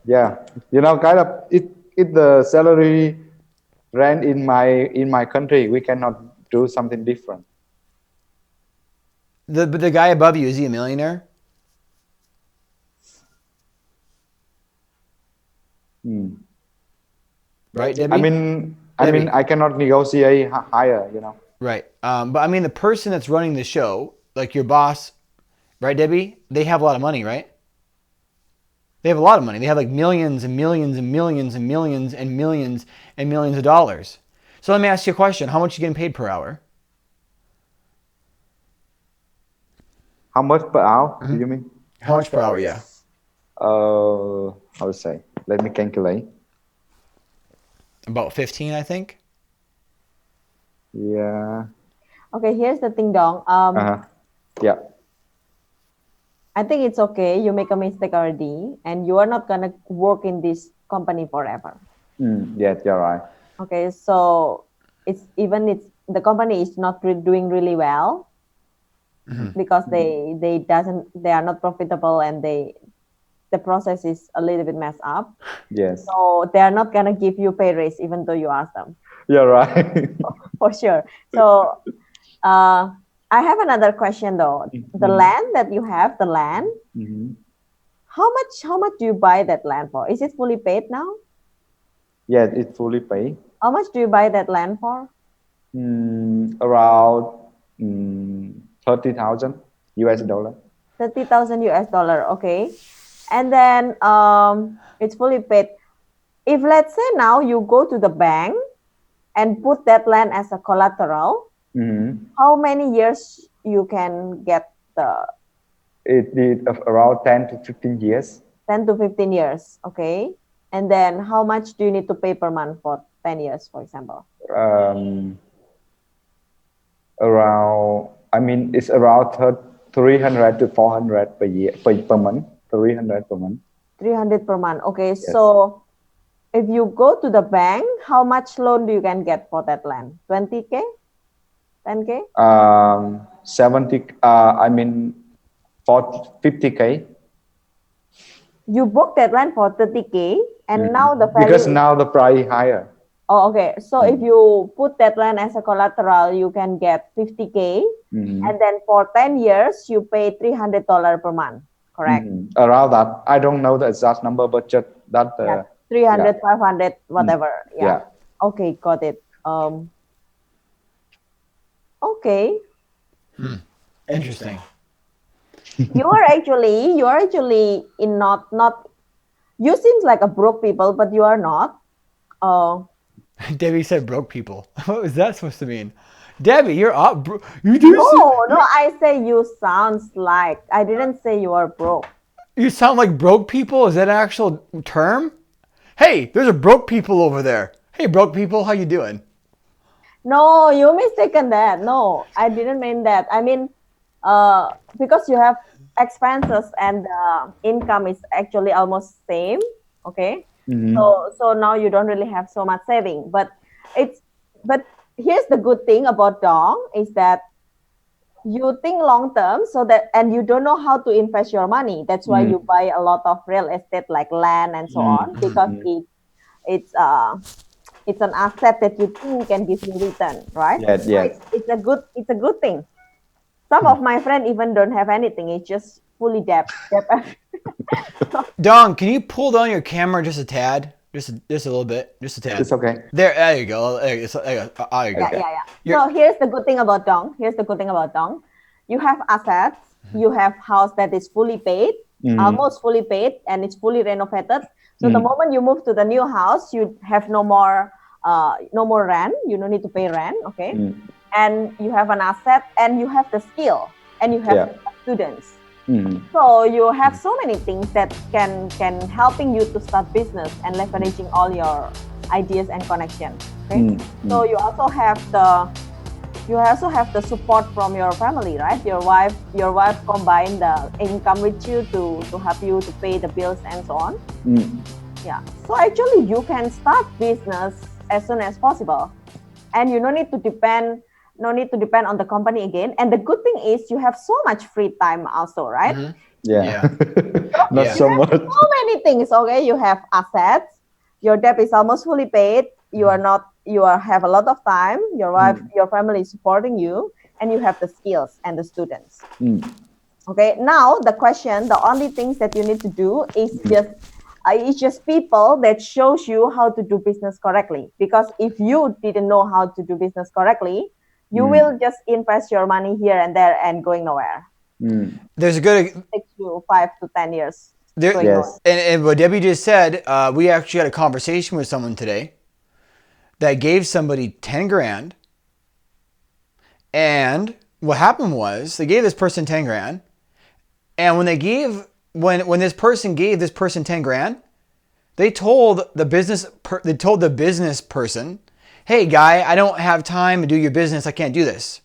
B: Yeah, kind of it the salary rent in my country, we cannot do something different.
A: But the guy above you, is he a millionaire? Right, Debbie?
B: I mean, I cannot negotiate higher,
A: Right. But I mean, the person that's running the show, like your boss, right, Debbie? They have a lot of money, right? They have a lot of money. They have like millions and millions and millions and millions and millions and millions of dollars. So let me ask you a question. How much are you getting paid per hour?
B: How much per hour do you mean?
A: How much per hour, yeah.
B: How to say? Let me calculate.
A: About 15, I think.
B: Yeah.
C: Okay, here's the thing, Dong.
B: Yeah.
C: I think it's okay. You make a mistake already, and you are not gonna work in this company forever.
B: Yes, you're right.
C: Okay, so the company is not doing really well because they are not profitable, and the process is a little bit messed up.
B: Yes.
C: So they are not gonna give you pay raise even though you ask them.
B: You're right.
C: For sure. So I have another question though. The land that you have, how much do you buy that land for? Is it fully paid now?
B: Yes, it's fully paid.
C: How much do you buy that land for?
B: Around 30,000 US dollar.
C: 30,000 US dollar. Okay. And then it's fully paid. If let's say now you go to the bank and put that land as a collateral, how many years you can get the
B: It did of around 10 to 15 years.
C: 10 to 15 years? Okay. And then how much do you need to pay per month for 10 years, for example?
B: Around, I mean, it's around 300 to 400 per year, per month, 300 per month.
C: 300 per month. Okay.
B: Yes.
C: So if you go to the bank, how much loan do you can get for that land? 20K? 10K?
B: 70, I mean, 50K.
C: You booked that land for 30K and now the value
B: Because now the price higher.
C: Oh, okay. So if you put that land as a collateral, you can get 50K. And then for 10 years, you pay $300 per month. Correct?
B: Around that. I don't know the exact number, but just that.
C: Yeah, 300,
B: yeah.
C: 500, whatever.
B: Yeah.
C: Okay, got it. Okay.
A: Interesting.
C: You are actually in not you seems like a broke people, but you are not.
A: Debbie said broke people. What was that supposed to mean? Debbie, you're up. You do.
C: No, I say you sounds like. I didn't say you are broke.
A: You sound like broke people. Is that an actual term? Hey, there's a broke people over there. Hey, broke people, how you doing?
C: No, you mistaken that. No, I didn't mean that. I mean, because you have expenses and income is actually almost same. Okay. So now you don't really have so much saving, but here's the good thing about Dong is that you think long term, so that and you don't know how to invest your money. That's why you buy a lot of real estate like land and so on, because it's an asset that you think can give you return, right?
B: Yes.
C: So it's a good thing. Some of my friends even don't have anything. It's just fully debt.
A: Dong, can you pull down your camera just a tad? Just a little bit. Just a tad.
B: It's okay.
A: There you go. There you go.
C: Yeah. So here's the good thing about Dong. You have assets. You have house that is fully paid, almost fully paid, and it's fully renovated. So the moment you move to the new house, you have no more rent. You don't need to pay rent. Okay. And you have an asset, and you have the skill, and you have students. So you have so many things that can helping you to start business and leveraging all your ideas and connections. Okay? So you also have the support from your family, right? Your wife combine the income with you to help you to pay the bills and so on. Yeah. So actually you can start business as soon as possible, and you don't need to depend on the company again. And the good thing is you have so much free time also, right?
B: Yeah. Not
C: You
B: so
C: have
B: much.
C: so many things. Okay, you have assets. Your debt is almost fully paid. You have a lot of time. Your wife, your family is supporting you, and you have the skills and the students. Okay. Now the only things that you need to do is just people that shows you how to do business correctly. Because if you didn't know how to do business correctly, you will just invest your money here and there and going nowhere.
A: There's a good.
C: It takes you 5 to 10 years.
A: And what Debbie just said, we actually had a conversation with someone today that gave somebody 10 grand. And what happened was they gave this person 10 grand. And when this person gave this person 10 grand, they told the business person, hey guy, I don't have time to do your business. I can't do this.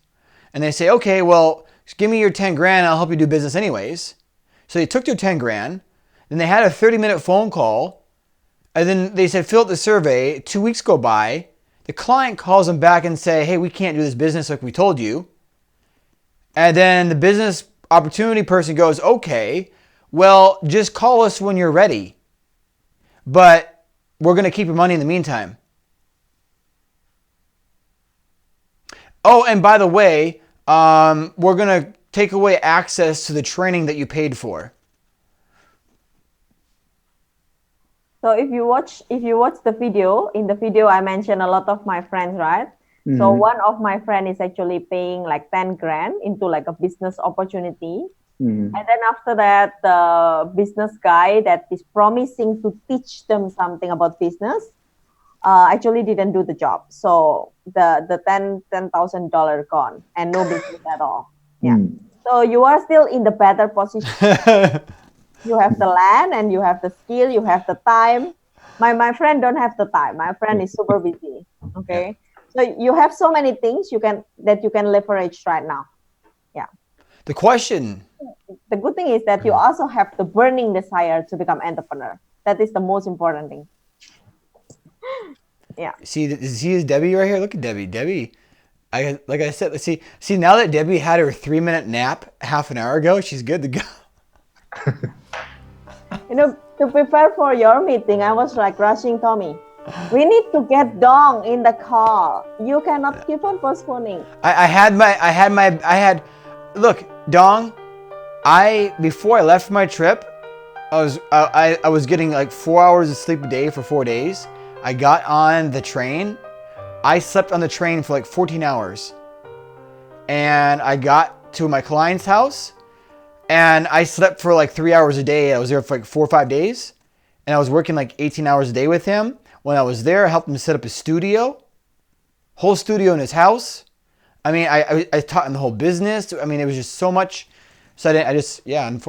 A: And they say, okay, well, just give me your 10 grand. I'll help you do business anyways. So they took their 10 grand. Then they had a 30-minute phone call. And then they said, fill out the survey. 2 weeks go by. The client calls them back and say, hey, we can't do this business like we told you. And then the business opportunity person goes, okay, well, just call us when you're ready. But we're going to keep your money in the meantime. Oh, and by the way, we're going to take away access to the training that you paid for.
C: So if you watch the video, in the video I mentioned a lot of my friends, right? So one of my friend is actually paying like 10 grand into like a business opportunity. And then after that, the business guy that is promising to teach them something about business actually didn't do the job. So the $10,000 gone and no business at all. Yeah. So you are still in the better position. You have the land and you have the skill, you have the time. My friend don't have the time. My friend is super busy. Okay. So you have so many things you can leverage right now. Yeah.
A: The question.
C: The good thing is that you also have the burning desire to become entrepreneur. That is the most important thing. Yeah.
A: See is Debbie right here? Look at Debbie. Debbie, like I said, let's see now that Debbie had her 3-minute nap half an hour ago, she's good to go.
C: You know, to prepare for your meeting, I was like rushing Tommy. We need to get Dong in the call. You cannot keep on postponing.
A: Look, Dong, before I left for my trip, I was getting like 4 hours of sleep a day for 4 days. I got on the train. I slept on the train for like 14 hours. And I got to my client's house and I slept for like 3 hours a day. I was there for like 4 or 5 days. And I was working like 18 hours a day with him. When I was there, I helped him set up his studio. Whole studio in his house. I mean, I taught him the whole business. I mean, it was just so much. So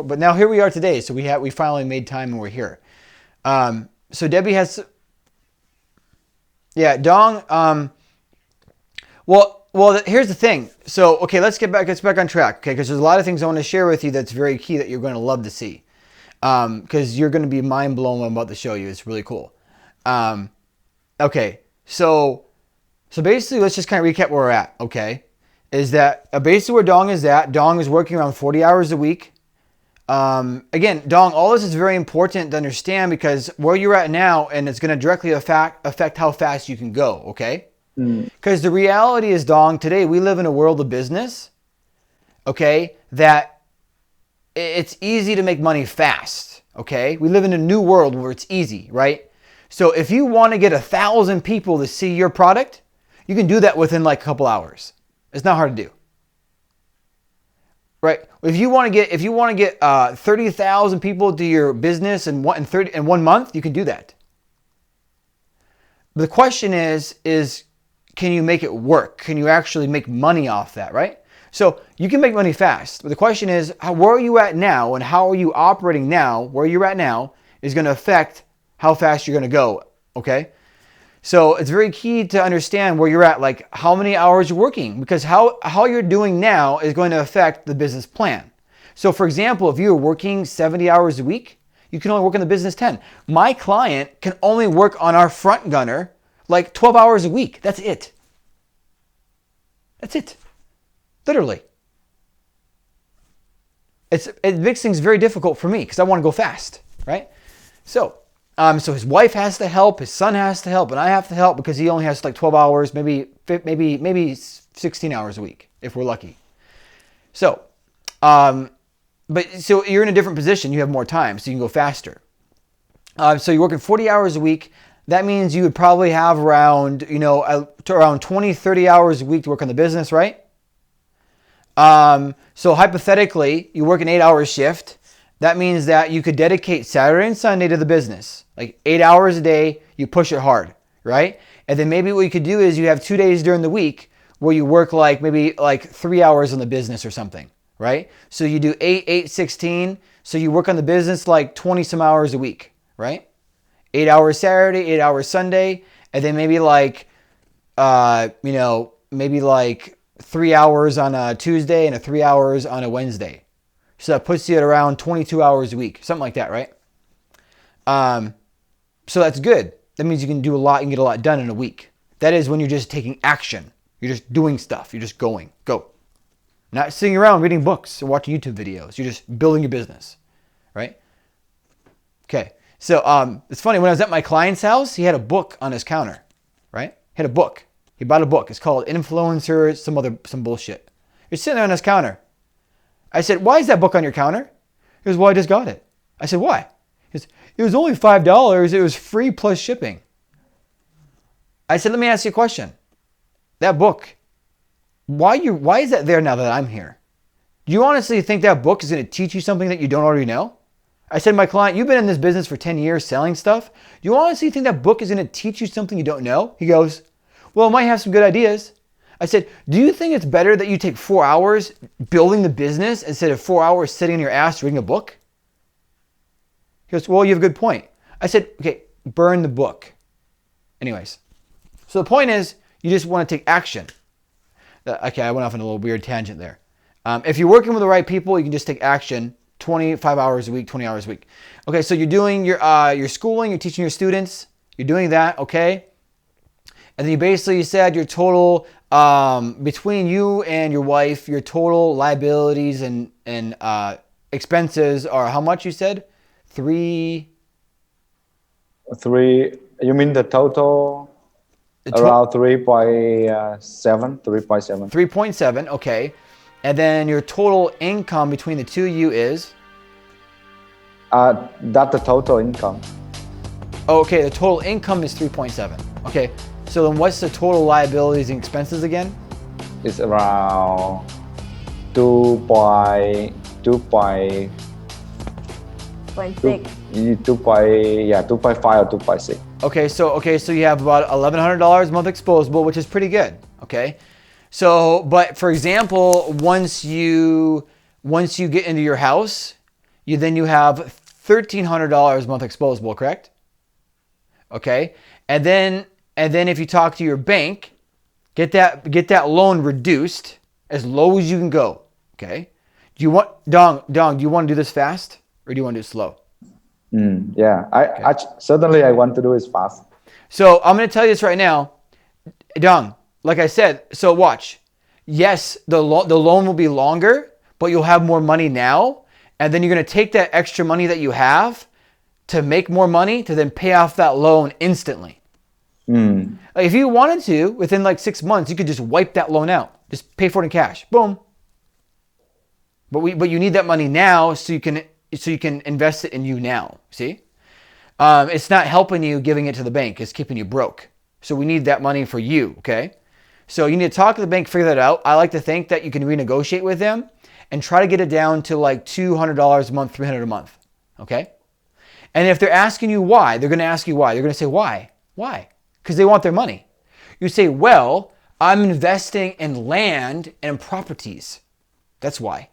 A: but now here we are today. So we finally made time and we're here. So Debbie has, Dong. Well, here's the thing. So, okay, let's get back on track. Okay, because there's a lot of things I want to share with you that's very key that you're going to love to see. Because you're going to be mind blown what I'm about to show you. It's really cool. Okay, so basically, let's just kind of recap where we're at. Okay, is that basically where Dong is at? Dong is working around 40 hours a week. Again, Dong, all this is very important to understand because where you're at now, and it's going to directly affect how fast you can go. Okay, because the reality is, Dong, today we live in a world of business. Okay, that it's easy to make money fast. Okay, we live in a new world where it's easy, right? So if you want to get 1,000 people to see your product, you can do that within like a couple hours. It's not hard to do. Right? If you want to get 30,000 people to your business in 1 month, you can do that. But the question is can you make it work? Can you actually make money off that, right? So you can make money fast. But the question is, where are you at now and how are you operating now? Where you're at now is going to affect how fast you're going to go, okay? So it's very key to understand where you're at, like how many hours you're working, because how you're doing now is going to affect the business plan. So for example, if you're working 70 hours a week, you can only work in the business 10. My client can only work on our front gunner like 12 hours a week. That's it. That's it. Literally. It makes things very difficult for me because I want to go fast, right? So his wife has to help, his son has to help, and I have to help because he only has like 12 hours, maybe 16 hours a week if we're lucky. So, so you're in a different position. You have more time, so you can go faster. So you're working 40 hours a week. That means you would probably have around 20, 30 hours a week to work on the business, right? So hypothetically, you work an 8-hour shift. That means that you could dedicate Saturday and Sunday to the business. Like 8 hours a day, you push it hard, right? And then maybe what you could do is you have 2 days during the week where you work maybe 3 hours on the business or something, right? So you do 8, 16. So you work on the business like 20 some hours a week, right? 8 hours Saturday, 8 hours Sunday, and then maybe 3 hours on a Tuesday and 3 hours on a Wednesday. So that puts you at around 22 hours a week, something like that, right? So that's good. That means you can do a lot and get a lot done in a week. That is when you're just taking action. You're just doing stuff. You're just going. Go. Not sitting around reading books or watching YouTube videos. You're just building your business, right? Okay. So it's funny. When I was at my client's house, he had a book on his counter, right? He had a book. He bought a book. It's called Influencer, some bullshit. It's sitting there on his counter. I said, why is that book on your counter? He goes, well, I just got it. I said, why? He goes, it was only $5. It was free plus shipping. I said, let me ask you a question. That book, why is that there now that I'm here? Do you honestly think that book is going to teach you something that you don't already know? I said to my client, you've been in this business for 10 years selling stuff. Do you honestly think that book is going to teach you something you don't know? He goes, well, it might have some good ideas. I said, do you think it's better that you take 4 hours building the business instead of 4 hours sitting on your ass reading a book? He goes, well, you have a good point. I said, okay, burn the book. Anyways, so the point is, you just want to take action. Okay, I went off on a little weird tangent there. If you're working with the right people, you can just take action 25 hours a week, 20 hours a week. Okay, so you're doing your schooling, you're teaching your students, you're doing that, okay? And then you basically said your total, between you and your wife, your total liabilities and expenses are how much you said?
B: You mean the total? Around 3.7.
A: 3.7, okay. And then your total income between the two of you is?
B: That's the total income.
A: Okay, the total income is 3.7. Okay, so then what's the total liabilities and expenses again?
B: It's around 2.6. 2.5 or 2.6.
A: Okay, so you have about $1,100 a month exposable, which is pretty good. Okay, so but for example, once you get into your house, you have $1,300 a month exposable, correct? Okay, and then if you talk to your bank, get that loan reduced as low as you can go. Okay, do you want Dong? Do you want to do this fast or do you want to do it slow?
B: Yeah, I certainly I want to do it fast.
A: So I'm going to tell you this right now, Dong. Like I said, so watch. Yes, the loan will be longer, but you'll have more money now, and then you're going to take that extra money that you have to make more money to then pay off that loan instantly. Like if you wanted to, within like 6 months, you could just wipe that loan out. Just pay for it in cash. Boom. But you need that money now so you can invest it in you now. See? It's not helping you giving it to the bank. It's keeping you broke. So we need that money for you, okay? So you need to talk to the bank, figure that out. I like to think that you can renegotiate with them and try to get it down to like $200 a month, $300 a month, okay? And if they're asking you why, they're going to ask you why. They're going to say, why? Why? Because they want their money. You say, well, I'm investing in land and properties. That's why.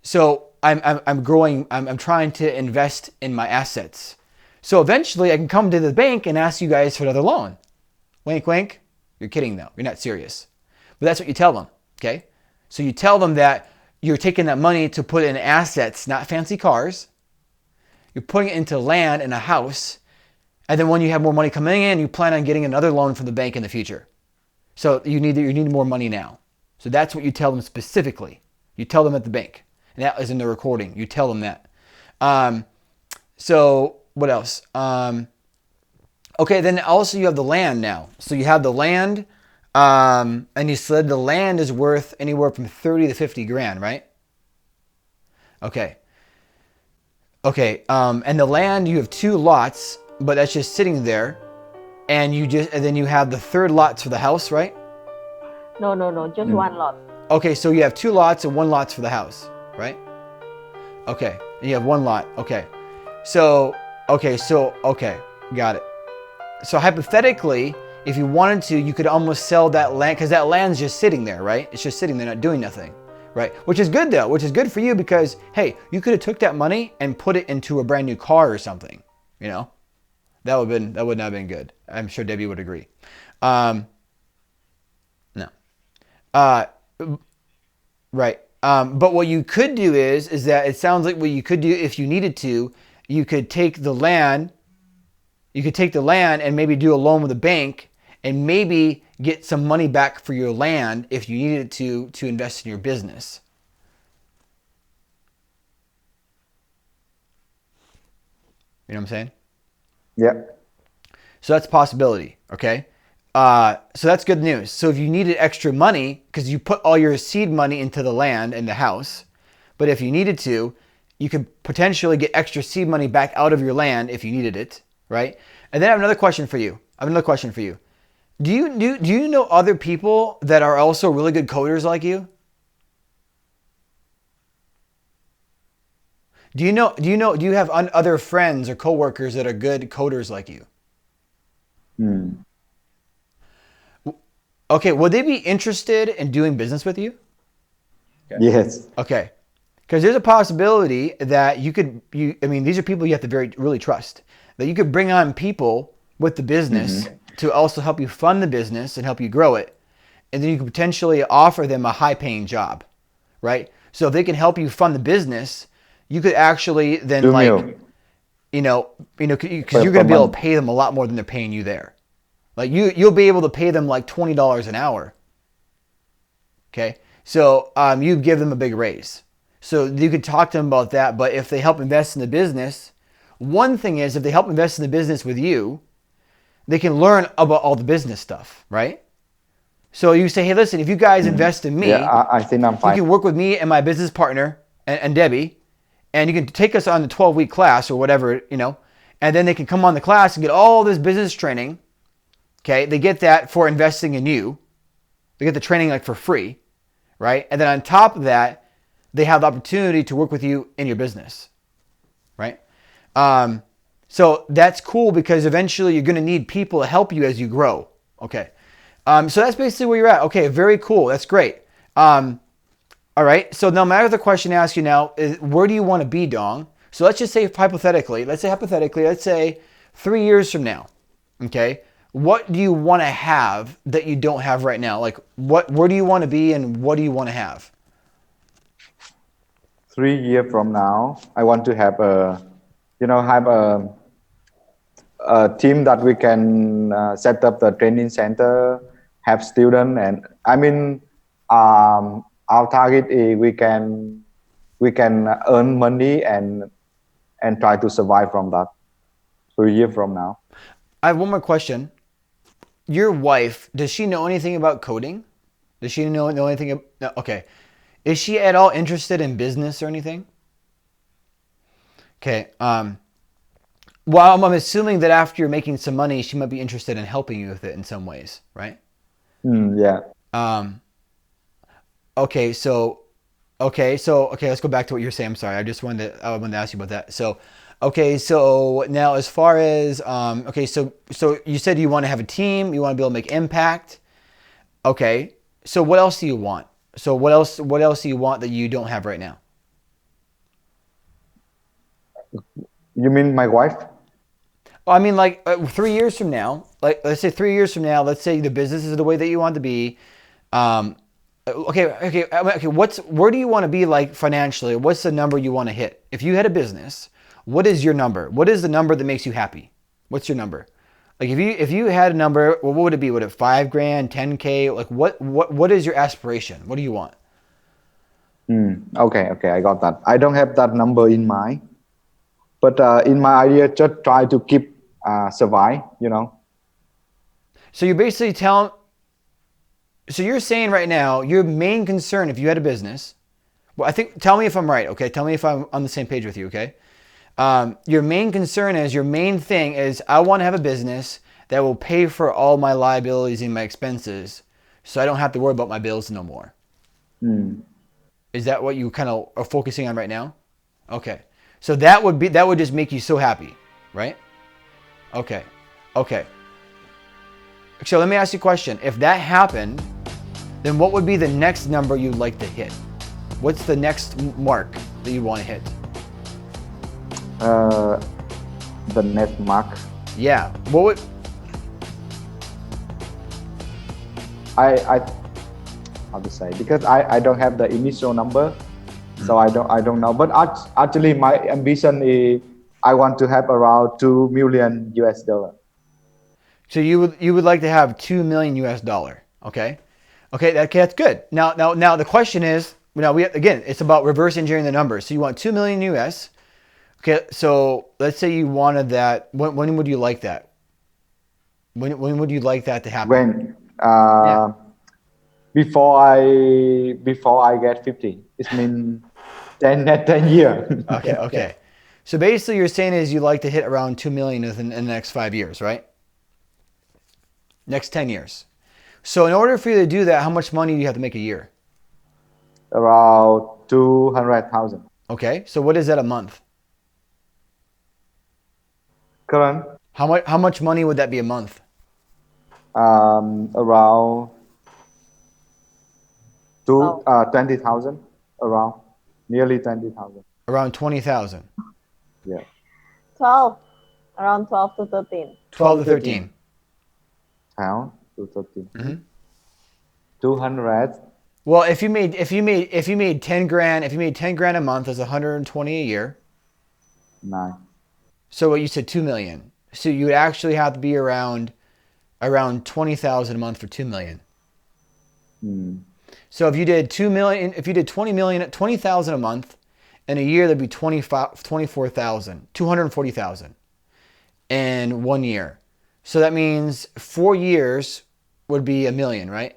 A: So I'm growing, I'm trying to invest in my assets. So eventually I can come to the bank and ask you guys for another loan. Wink, wink. You're kidding though. You're not serious. But that's what you tell them, okay? So you tell them that you're taking that money to put in assets, not fancy cars. You're putting it into land and a house. And then when you have more money coming in, you plan on getting another loan from the bank in the future. So you need more money now. So that's what you tell them specifically. You tell them at the bank. And that is in the recording. You tell them that. So what else? Okay, then also you have the land now. So you have the land, and you said the land is worth anywhere from 30 to 50 grand, right? Okay. Okay, and the land, you have 2 lots, but that's just sitting there. And then you have the third lot for the house, right?
C: No, just one lot.
A: Okay, so you have 2 lots and 1 lot's for the house, right? Okay, and you have 1 lot. Okay, got it. So hypothetically, if you wanted to, you could almost sell that land because that land's just sitting there, right? It's just sitting there, not doing nothing, right? Which is good though, which is good for you because, hey, you could have took that money and put it into a brand new car or something, you know? That would not have been good. I'm sure Debbie would agree. No. Right. But what you could do is that it sounds like what you could do if you needed to, you could take the land and maybe do a loan with a bank and maybe get some money back for your land if you needed to invest in your business. You know what I'm saying?
B: Yeah.
A: So that's a possibility, okay? So that's good news. So if you needed extra money, because you put all your seed money into the land and the house, but if you needed to, You could potentially get extra seed money back out of your land if you needed it, right? And then I have another question for you. Do you know other people that are also really good coders like you? Do you have other friends or coworkers that are good coders like you? Okay, would they be interested in doing business with you?
B: Yes.
A: Okay. Because there's a possibility that these are people you have to really trust. That you could bring on people with the business to also help you fund the business and help you grow it. And then you could potentially offer them a high paying job, right? So if they can help you fund the business, you could actually then because you're going to be able to pay them a lot more than they're paying you there. Like you'll be able to pay them like $20 an hour. Okay. So you give them a big raise. So you could talk to them about that. But if they help invest in the business, one thing is if they help invest in the business with you, they can learn about all the business stuff, right? So you say, hey, listen, if you guys invest in me,
B: I think I'm fine.
A: You can work with me and my business partner and Debbie, and you can take us on the 12-week class or whatever, and then they can come on the class and get all this business training. Okay, they get that for investing in you. They get the training like for free, right? And then on top of that, they have the opportunity to work with you in your business, right? So that's cool because eventually you're going to need people to help you as you grow. Okay. So that's basically where you're at. Okay, very cool. That's great. All right. So now my other question to ask you now is, where do you want to be, Dong? So let's just say hypothetically, let's say 3 years from now, okay? What do you want to have that you don't have right now? Like where do you want to be and what do you want to have?
B: 3 years from now, I want to have a team that we can set up the training center, have students, and our target is we can earn money and try to survive from that. 3 years from now.
A: I have one more question. Your wife, does she know anything about coding? Does she know anything? No, okay. Is she at all interested in business or anything? Okay. Well, I'm assuming that after you're making some money, she might be interested in helping you with it in some ways, right?
B: Yeah.
A: Okay, let's go back to what you're saying. I'm sorry. I wanted to ask you about that. So now as far as so you said you want to have a team, you want to be able to make impact. Okay. So what else do you want? So what else do you want that you don't have right now?
B: You mean my wife?
A: Well, I mean, 3 years from now, let's say 3 years from now, let's say the business is the way that you want to be. Where do you want to be financially? What's the number you want to hit? If you had a business, what is your number? What is the number that makes you happy? What's your number? Like if you had a number, what would it be? Would it $5,000, $10K? Like what is your aspiration? What do you want?
B: Okay, I got that. I don't have that number in mind, but in my idea, just try to keep survive.
A: So you're basically so you're saying right now your main concern, if you had a business, well, tell me if I'm right, okay? Tell me if I'm on the same page with you, okay? Your main thing is I want to have a business that will pay for all my liabilities and my expenses so I don't have to worry about my bills no more. Is that what you kind of are focusing on right now? Okay. So that would just make you so happy, right? Okay. So let me ask you a question. If that happened, then what would be the next number you'd like to hit? What's the next mark that you want to hit?
B: The net mark.
A: Yeah. What would
B: I how to say, because I don't have the initial number, so I don't know. But actually, my ambition is I want to have around $2 million US.
A: So you would like to have $2 million US. Okay, that's good. Now the question is, it's about reverse engineering the numbers. So you want 2 million US. Okay, so let's say you wanted that. When would you like that? When would you like that to happen?
B: Before I get 50. It means 10 year.
A: Okay. So basically you're saying is you like to hit around 2 million in the next 5 years, right? Next 10 years. So in order for you to do that, how much money do you have to make a year?
B: Around 200,000.
A: Okay. So what is that a month?
B: Current,
A: How much money would that be a month?
B: around
C: Oh,
B: 20,000, around nearly 20,000.
A: Around 20,000.
B: Yeah.
C: 12, around 12 to 13.
A: 12 to 13.
B: Pound to 13.
A: Mhm.
B: 200.
A: Well, if you made 10 grand, if you made 10 grand a month, that's 120 a year.
B: 9.
A: So what you said 2 million. So you would actually have to be around 20,000 a month for 2 million. So if you did 2 million, if you did 20 million at 20,000 a month, in a year that'd be 24,000, 240,000 in 1 year. So that means 4 years would be a million, right?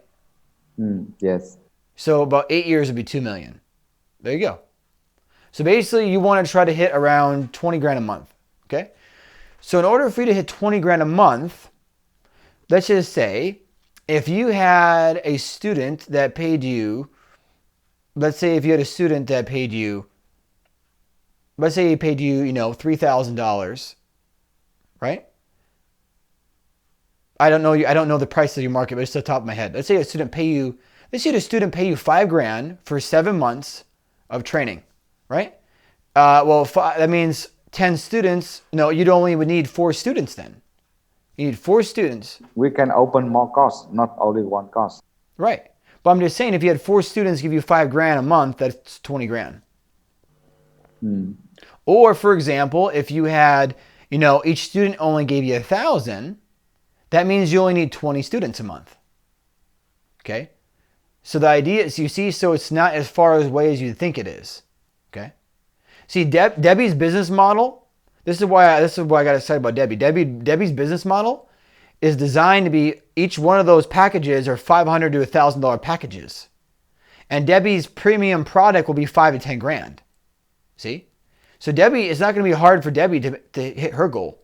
B: Yes.
A: So about 8 years would be 2 million. There you go. So basically you want to try to hit around 20 grand a month. Okay. So in order for you to hit 20 grand a month, let's just say if you had a student that paid you, let's say if you had a student that paid you, let's say he paid you, $3,000, right? I don't know the price of your market, but it's off the top of my head. Let's say a student pay you $5 grand for 7 months of training, right? That means 10 students. No, you'd only would need 4 students then. You need 4 students.
B: We can open more course, not only one course.
A: Right. But I'm just saying, if you had 4 students give you 5 grand a month, that's 20 grand. Or for example, if you had, each student only gave you 1,000, that means you only need 20 students a month. Okay. So the idea is, so it's not as far away as you think it is. Okay. See, Debbie's business model. This is why I got excited about Debbie. Debbie's business model is designed to be, each one of those packages are $500 to $1,000 packages, and Debbie's premium product will be 5 to 10 grand. See, so it's not going to be hard for Debbie to hit her goal.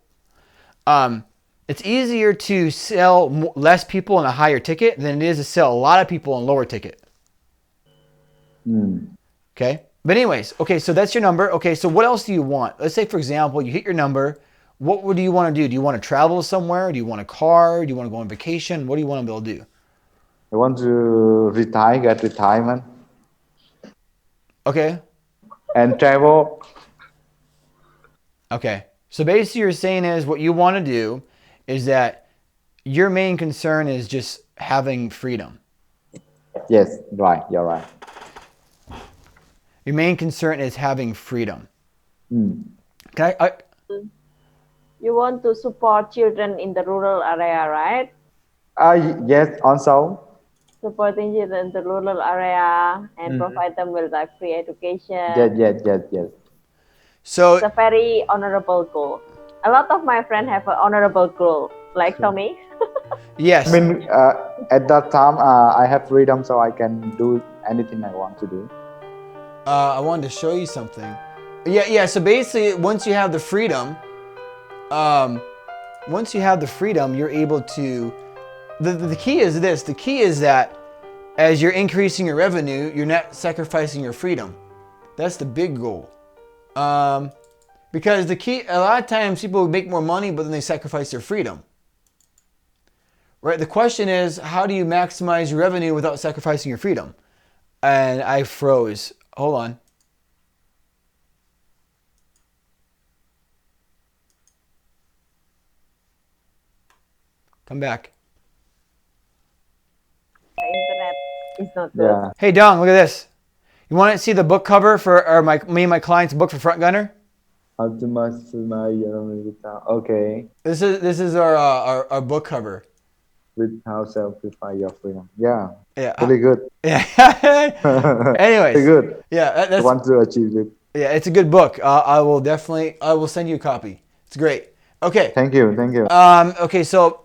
A: It's easier to sell less people in a higher ticket than it is to sell a lot of people in lower ticket. Okay. But anyways, okay, so that's your number. Okay, so what else do you want? Let's say, for example, you hit your number. What do you want to do? Do you want to travel somewhere? Do you want a car? Do you want to go on vacation? What do you want to be able to do?
B: I want to retire, get retirement.
A: Okay.
B: And travel.
A: Okay. So basically you're saying is what you want to do is that your main concern is just having freedom.
B: Yes, right. You're right.
A: Your main concern is having freedom. Can
C: You want to support children in the rural area, right?
B: Yes, also.
C: Supporting children in the rural area and provide them with like free education.
B: Yes.
A: So
C: it's a very honorable goal. A lot of my friends have an honorable goal, like Tommy.
A: yes.
B: I mean, at that time, I have freedom, so I can do anything I want to do.
A: I wanted to show you something. Yeah. So basically, once you have the freedom, you're able to. The key is this. The key is that as you're increasing your revenue, you're not sacrificing your freedom. That's the big goal. Because the key, a lot of times people make more money, but then they sacrifice their freedom. Right? The question is, how do you maximize your revenue without sacrificing your freedom? And I froze. Hold on. Come back.
C: The internet is not good.
B: Yeah.
A: Hey Dong, look at this. You want to see the book cover for me and my client's book for Front Gunner?
B: Okay.
A: This is our book cover.
B: With how sacrifice your freedom. Yeah.
A: Yeah.
B: Really good.
A: Yeah. Anyways.
B: Really good.
A: Yeah.
B: I want to achieve it.
A: Yeah, it's a good book. I will send you a copy. It's great. Okay.
B: Thank you.
A: Okay. So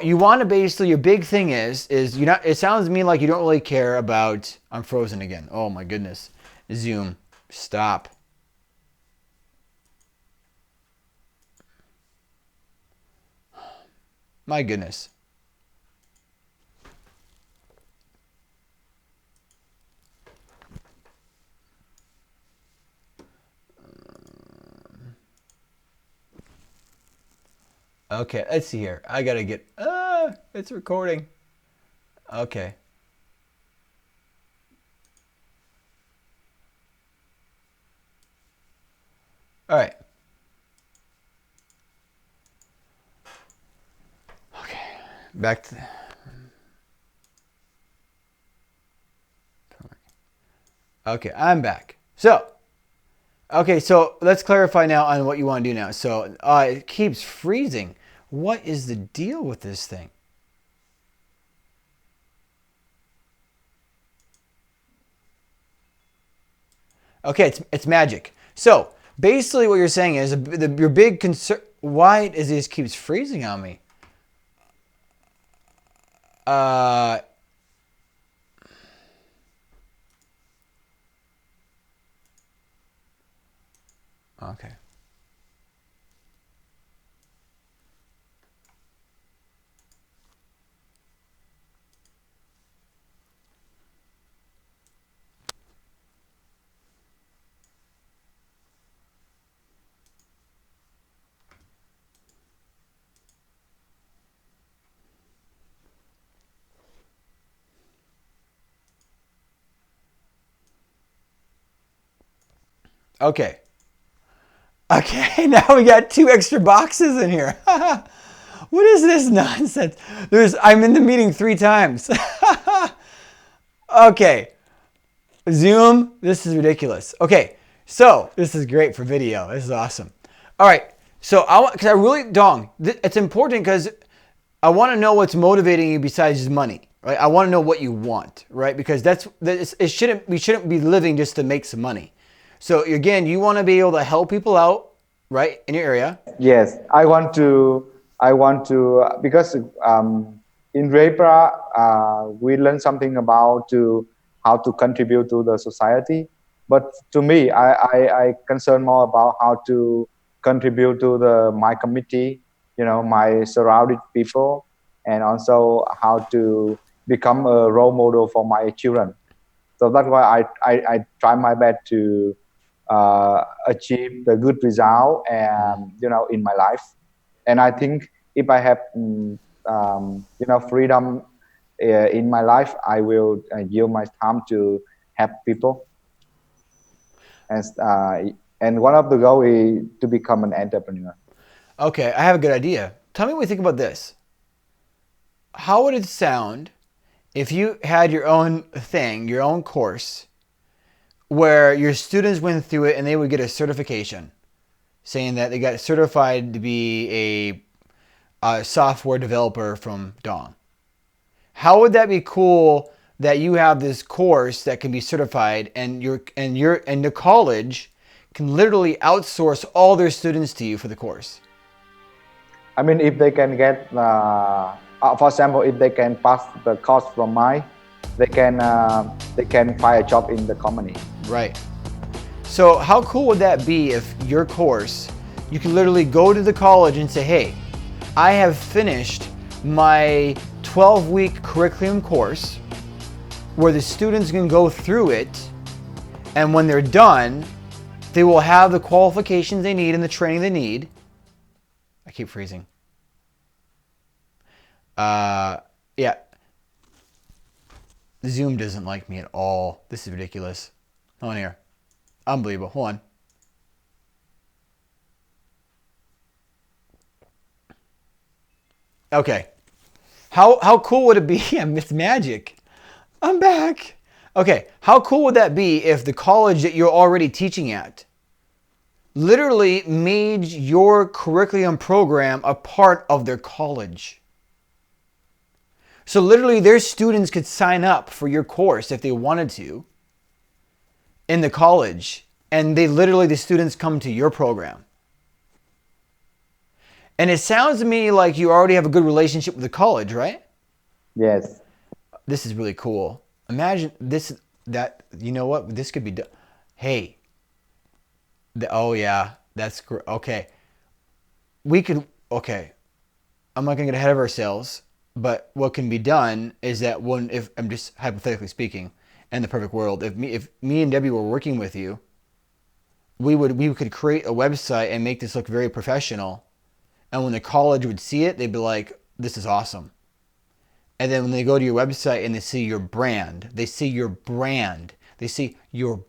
A: you want to basically, your big thing is it sounds to me like you don't really care about, I'm frozen again. Oh my goodness. Zoom, stop. My goodness. Okay, let's see here. I gotta get, it's recording. Okay. All right. Okay, back to, okay, I'm back. So, okay, so let's clarify now on what you want to do now. So, it keeps freezing. What is the deal with this thing? Okay, it's magic. So, basically what you're saying is your big concern, why is this keeps freezing on me? Okay. Okay. Okay, now we got 2 extra boxes in here. What is this nonsense? I'm in the meeting 3 times. Okay. Zoom, this is ridiculous. Okay, so this is great for video. This is awesome. All right, so it's important because I want to know what's motivating you besides just money, right? I want to know what you want, right? Because we shouldn't be living just to make some money. So again, you want to be able to help people out, right, in your area.
B: Yes, I want to because in Repra we learn something about how to contribute to the society. But to me, I concern more about how to contribute to my committee, my surrounded people, and also how to become a role model for my children. So that's why I try my best to achieve the good result and in my life. And I think if I have freedom in my life, I will yield my time to help people. And one of the goals is to become an entrepreneur.
A: Okay, I have a good idea. Tell me what you think about this. How would it sound if you had your own thing, your own course, where your students went through it and they would get a certification saying that they got certified to be a software developer from Dong? How would that be cool that you have this course that can be certified and the college can literally outsource all their students to you for the course?
B: I mean, if they can get, for example, if they can pass the course from mine, they can find a job in the company.
A: Right. So how cool would that be if your course, you can literally go to the college and say, hey, I have finished my 12-week curriculum course where the students can go through it, and when they're done, they will have the qualifications they need and the training they need. I keep freezing. Yeah. Zoom doesn't like me at all. This is ridiculous. Hold on here. Unbelievable. Hold on. Okay. How cool would it be? It's magic. I'm back. Okay. How cool would that be if the college that you're already teaching at literally made your curriculum program a part of their college? So literally their students could sign up for your course if they wanted to in the college, and the students come to your program. And it sounds to me like you already have a good relationship with the college, right?
B: Yes.
A: This is really cool. Imagine this, you know what? This could be done. hey, oh yeah, that's okay. We could, okay, I'm not gonna get ahead of ourselves, but what can be done is that if I'm just hypothetically speaking, in the perfect world, if me and Debbie were working with you, we could create a website and make this look very professional, and when the college would see it, they'd be like, this is awesome. And then when they go to your website and they see your brand, they see your brand, your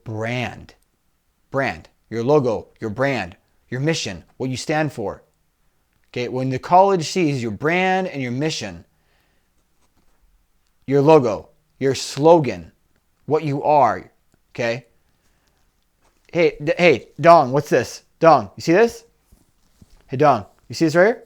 A: logo, your brand, your mission, what you stand for. Okay, when the college sees your brand and your mission, your logo, your slogan, what you are, okay? Hey, Dong, what's this? Dong, you see this? Hey, Dong, you see this right here?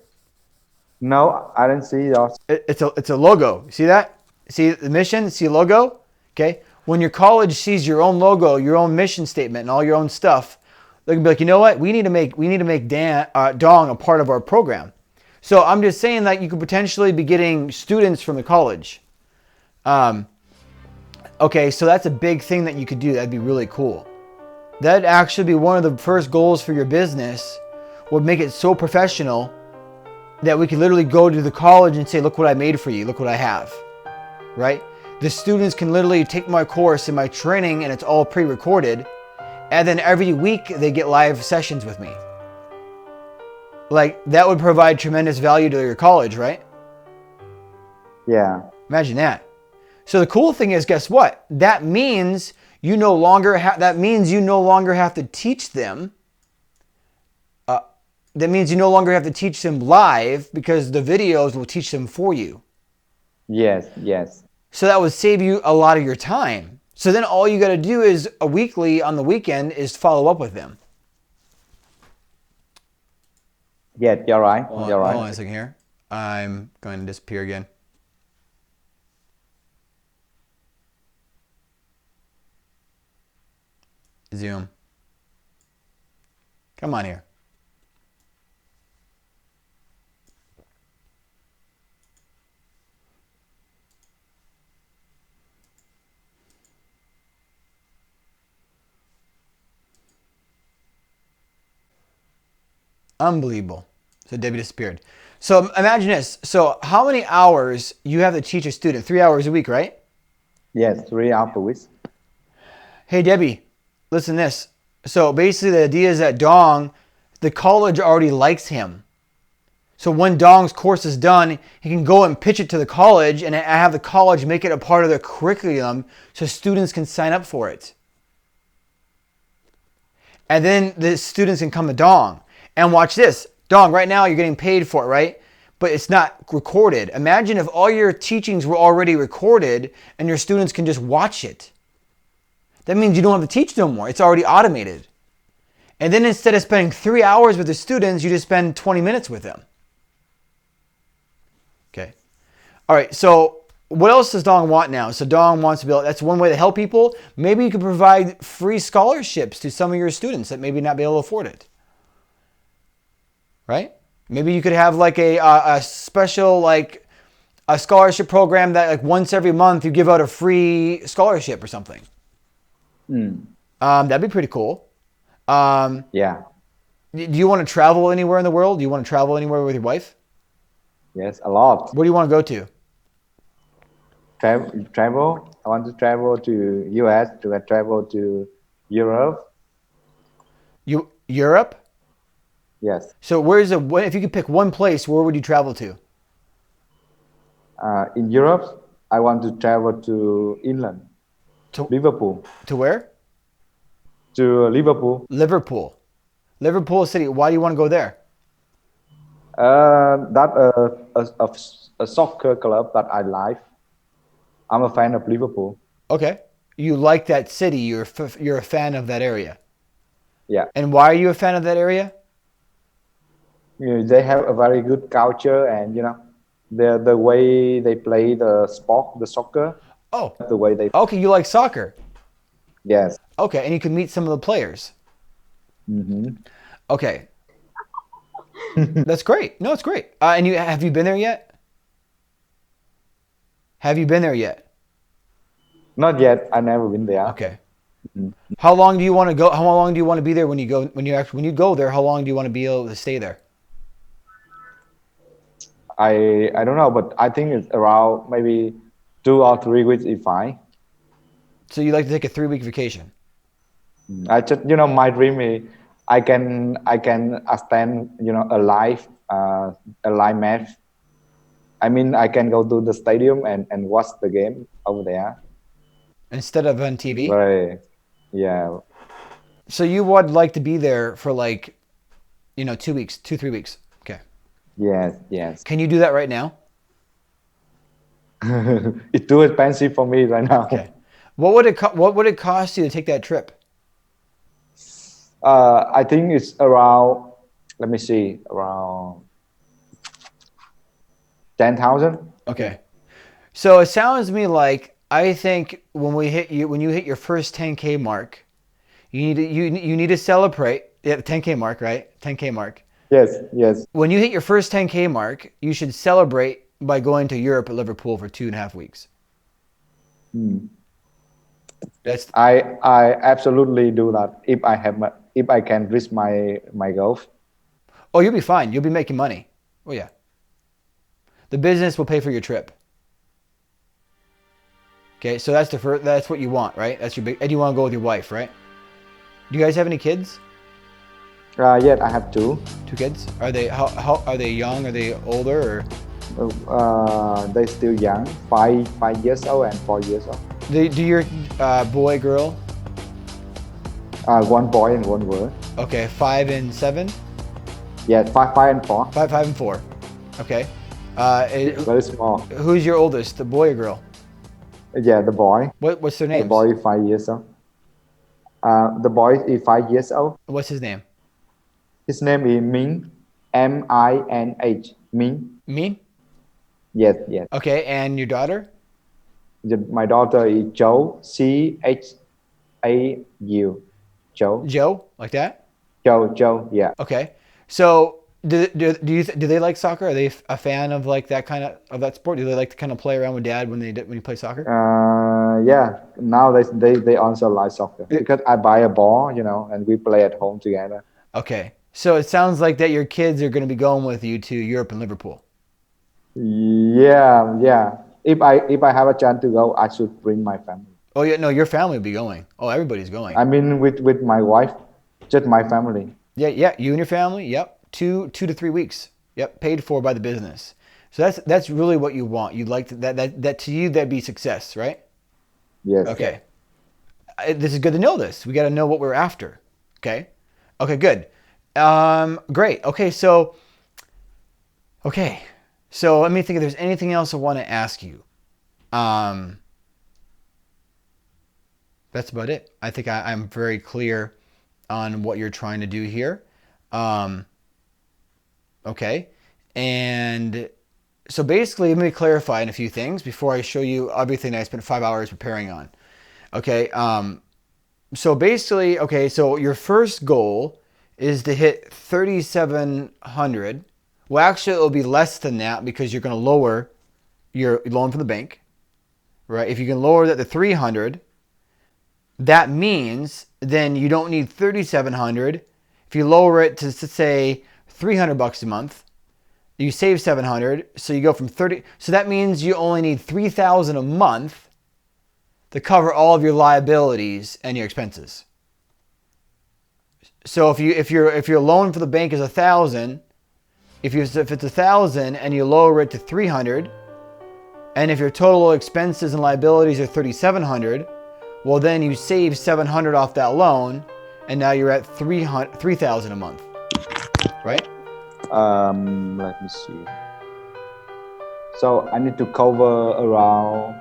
B: No, I didn't see yours.
A: It's a logo. You see that? See the mission? See logo? Okay. When your college sees your own logo, your own mission statement, and all your own stuff, they're gonna be like, you know what? We need to make Dong a part of our program. So I'm just saying that you could potentially be getting students from the college. Okay, so that's a big thing that you could do. That'd be really cool. That'd actually be one of the first goals for your business. Would make it so professional that we could literally go to the college and say, look what I made for you, look what I have, right? The students can literally take my course and my training and it's all pre-recorded, and then every week they get live sessions with me. Like, that would provide tremendous value to your college, right?
B: Yeah.
A: Imagine that. So the cool thing is, guess what? That means you no longer have to teach them. That means you no longer have to teach them live, because the videos will teach them for you.
B: Yes.
A: So that would save you a lot of your time. So then all you got to do is a weekly on the weekend is follow up with them.
B: Yes, you're right.
A: Hold on a second here. I'm going to disappear again. Zoom. Come on here. Unbelievable. So Debbie disappeared. So imagine this. So how many hours you have to teach a student? 3 hours a week, right?
B: Yes, 3 hours a week.
A: Hey, Debbie, listen to this. So basically the idea is that Dong, the college already likes him. So when Dong's course is done, he can go and pitch it to the college and have the college make it a part of their curriculum so students can sign up for it. And then the students can come to Dong. And watch this. Dong, right now you're getting paid for it, right? But it's not recorded. Imagine if all your teachings were already recorded and your students can just watch it. That means you don't have to teach no more. It's already automated. And then instead of spending 3 hours with the students, you just spend 20 minutes with them. Okay. All right. So what else does Dong want now? So Dong wants to be able, that's one way to help people. Maybe you could provide free scholarships to some of your students that maybe not be able to afford it. Right? Maybe you could have like a special, like a scholarship program that like once every month you give out a free scholarship or something. That'd be pretty cool.
B: Yeah.
A: Do you want to travel anywhere in the world? Do you want to travel anywhere with your wife?
B: Yes, a lot.
A: Where do you want to go to?
B: Travel. I want to travel to US, to travel to Europe.
A: Europe?
B: Yes.
A: So if you could pick one place, where would you travel to?
B: In Europe, I want to travel to England, Liverpool.
A: To where?
B: To Liverpool.
A: Liverpool City. Why do you want to go there?
B: That's a soccer club that I like. I'm a fan of Liverpool.
A: Okay. You like that city. You're a fan of that area.
B: Yeah.
A: And why are you a fan of that area?
B: They have a very good culture, and the way they play the soccer.
A: Oh,
B: the way they.
A: Okay, you like soccer.
B: Yes.
A: Okay, and you can meet some of the players. Okay, that's great. No, it's great. And have you been there yet?
B: Not yet. I never been there.
A: Okay. How long do you want to go? How long do you want to be there when you go? When you go there, how long do you want to be able to stay there?
B: I don't know, but I think it's around maybe 2 or 3 weeks if I.
A: So you like to take a 3-week vacation?
B: I just my dream is I can attend a live match. I mean I can go to the stadium and watch the game over there.
A: Instead of on TV?
B: Very yeah.
A: So you would like to be there for like, 2 weeks, 3 weeks. Okay.
B: Yes.
A: Can you do that right now?
B: It's too expensive for me right now.
A: Okay. What would it cost you to take that trip?
B: I think it's around. Let me see, around 10,000.
A: Okay. So it sounds to me like I think when you hit your first 10K mark, you need to celebrate. Yeah, the 10K mark, right? 10K mark.
B: Yes.
A: When you hit your first 10K mark, you should celebrate by going to Europe at Liverpool for 2.5 weeks. That's
B: I absolutely do that if I can reach my goals.
A: Oh, you'll be fine. You'll be making money. Oh yeah. The business will pay for your trip. Okay, so that's what you want, right? That's your big, and you want to go with your wife, right? Do you guys have any kids?
B: Yes, I have two.
A: 2 kids? Are they how are they young? Are they older or
B: They still young, 5 years old and 4 years old.
A: do your boy girl?
B: One boy and one girl.
A: Okay, 5 and 7?
B: Yeah, five and four.
A: 5 and 4. Okay.
B: Very small.
A: Who's your oldest, the boy or girl?
B: Yeah, the boy.
A: What's their
B: The
A: names?
B: boy is 5 years old. The boy is 5 years old.
A: What's his name?
B: His name is Minh, Minh. Minh.
A: Me?
B: Yes.
A: Okay, and your daughter?
B: My daughter is Châu, Chau. Châu.
A: Joe, like that?
B: Châu. Yeah.
A: Okay. So do they like soccer? Are they a fan of like that kind of that sport? Do they like to kind of play around with dad when you play soccer?
B: Yeah. Now they also like soccer because I buy a ball, and we play at home together.
A: Okay. So it sounds like that your kids are going to be going with you to Europe and Liverpool.
B: Yeah. If I have a chance to go, I should bring my family.
A: Oh yeah, no, your family will be going. Oh, everybody's going.
B: I mean, with my wife, just my family.
A: Yeah, you and your family. Yep, 2 to 3 weeks. Yep, paid for by the business. So that's really what you want. You'd like that to you that'd be success, right?
B: Yes.
A: Okay. This is good to know this. We got to know what we're after. Okay, good. Great. Okay, so let me think if there's anything else I want to ask you. That's about it. I think I'm very clear on what you're trying to do here. Okay. And so basically, let me clarify in a few things before I show you everything I spent 5 hours preparing on. Okay. So basically, so your first goal is to hit 3,700. Well, actually, it'll be less than that because you're going to lower your loan from the bank, right? If you can lower that to 300, that means then you don't need 3,700. If you lower it to say $300 a month, you save 700. So you go from 30. So that means you only need 3,000 a month to cover all of your liabilities and your expenses. So if your loan for the bank is 1,000, if it's 1,000 and you lower it to 300, and if your total expenses and liabilities are 3,700, well then you save 700 off that loan, and now you're at 3,000 a month, right?
B: Let me see. So I need to cover around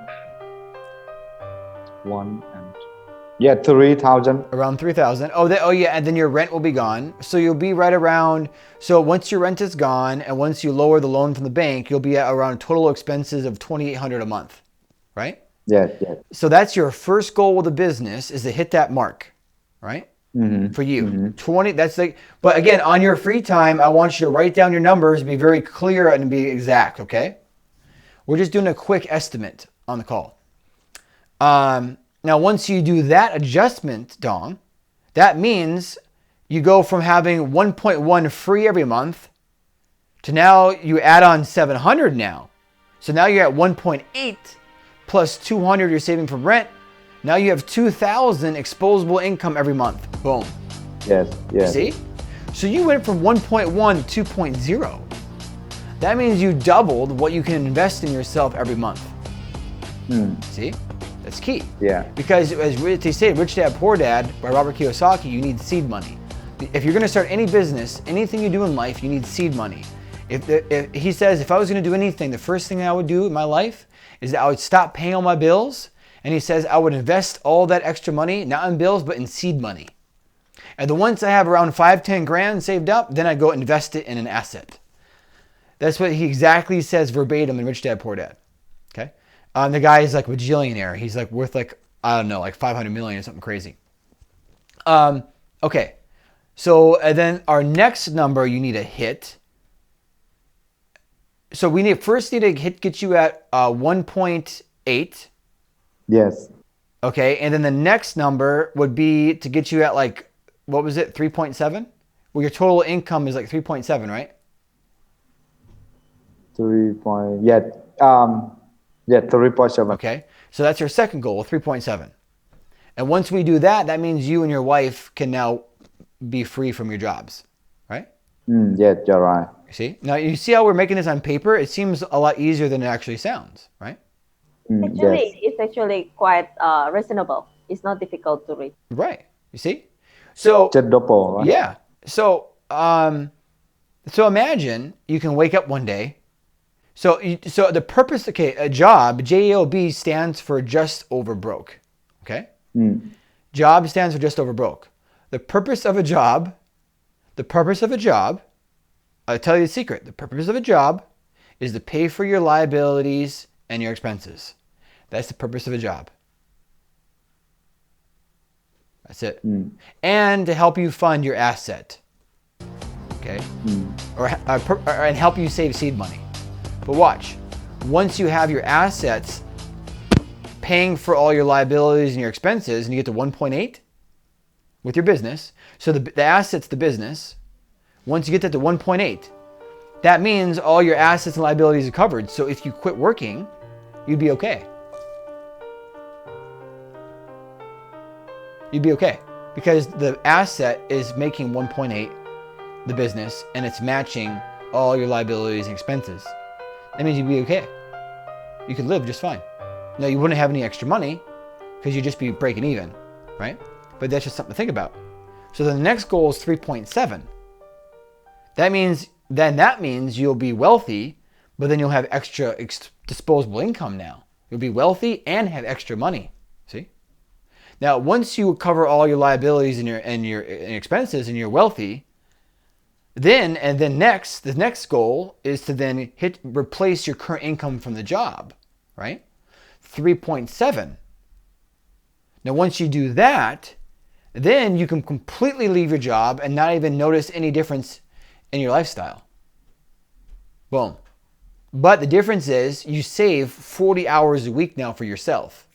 B: 3,000.
A: Around 3,000. Oh yeah, and then your rent will be gone. So you'll be right around. So once your rent is gone, and once you lower the loan from the bank, you'll be at around total expenses of 2,800 a month, right?
B: Yes.
A: So that's your first goal with the business, is to hit that mark, right?
B: Mm-hmm.
A: For you,
B: Mm-hmm.
A: 20. That's like. But again, on your free time, I want you to write down your numbers, be very clear and be exact. Okay? We're just doing a quick estimate on the call. Now, once you do that adjustment, Dong, that means you go from having 1.1 free every month to now you add on 700 now. So now you're at 1.8 plus 200 you're saving from rent. Now you have 2,000 exposable income every month. Boom.
B: Yes. Yes.
A: See? So you went from 1.1 to 2.0. That means you doubled what you can invest in yourself every month. See? That's key.
B: Yeah.
A: Because as they say, Rich Dad, Poor Dad by Robert Kiyosaki, you need seed money. If you're going to start any business, anything you do in life, you need seed money. If he says, if I was going to do anything, the first thing I would do in my life is that I would stop paying all my bills. And he says, I would invest all that extra money, not in bills, but in seed money. And then once I have around 5-10 grand saved up, then I go invest it in an asset. That's what he exactly says verbatim in Rich Dad, Poor Dad. Okay. The guy is like a bajillionaire. He's like worth like, I don't know, like 500 million or something crazy. Okay. So and then our next number you need to hit. So we need to get you at 1.8.
B: Yes.
A: Okay. And then the next number would be to get you at like, what was it? 3.7? Well, your total income is like 3.7, right?
B: 3.7.
A: Okay. So that's your second goal, 3.7. And once we do that, that means you and your wife can now be free from your jobs, right?
B: Yes, you're right.
A: You see? Now, you see how we're making this on paper? It seems a lot easier than it actually sounds, right?
C: Actually, it's actually quite reasonable. It's not difficult to read.
A: Right. You see? So,
B: Just double, right?
A: yeah. So, so imagine you can wake up one day. So the purpose, okay, a job, JOB stands for just over broke. Okay? Job stands for just over broke. The purpose of a job, I'll tell you the secret. The purpose of a job is to pay for your liabilities and your expenses. That's the purpose of a job. That's it. And to help you fund your asset. Okay? And help you save seed money. But watch. Once you have your assets paying for all your liabilities and your expenses, and you get to 1.8 with your business, so the asset's the business. Once you get that to 1.8, that means all your assets and liabilities are covered. So if you quit working, you'd be okay. You'd be okay. Because the asset is making 1.8, the business, and it's matching all your liabilities and expenses. That means you'd be okay. You could live just fine. Now, you wouldn't have any extra money because you'd just be breaking even, right? But that's just something to think about. So the next goal is 3.7. That means you'll be wealthy, but then you'll have extra disposable income now. You'll be wealthy and have extra money. See? Now, once you cover all your liabilities and your expenses and you're wealthy, the next goal is to then replace your current income from the job, right? 3.7. Now, once you do that, then you can completely leave your job and not even notice any difference in your lifestyle. Boom. But the difference is you save 40 hours a week now for yourself.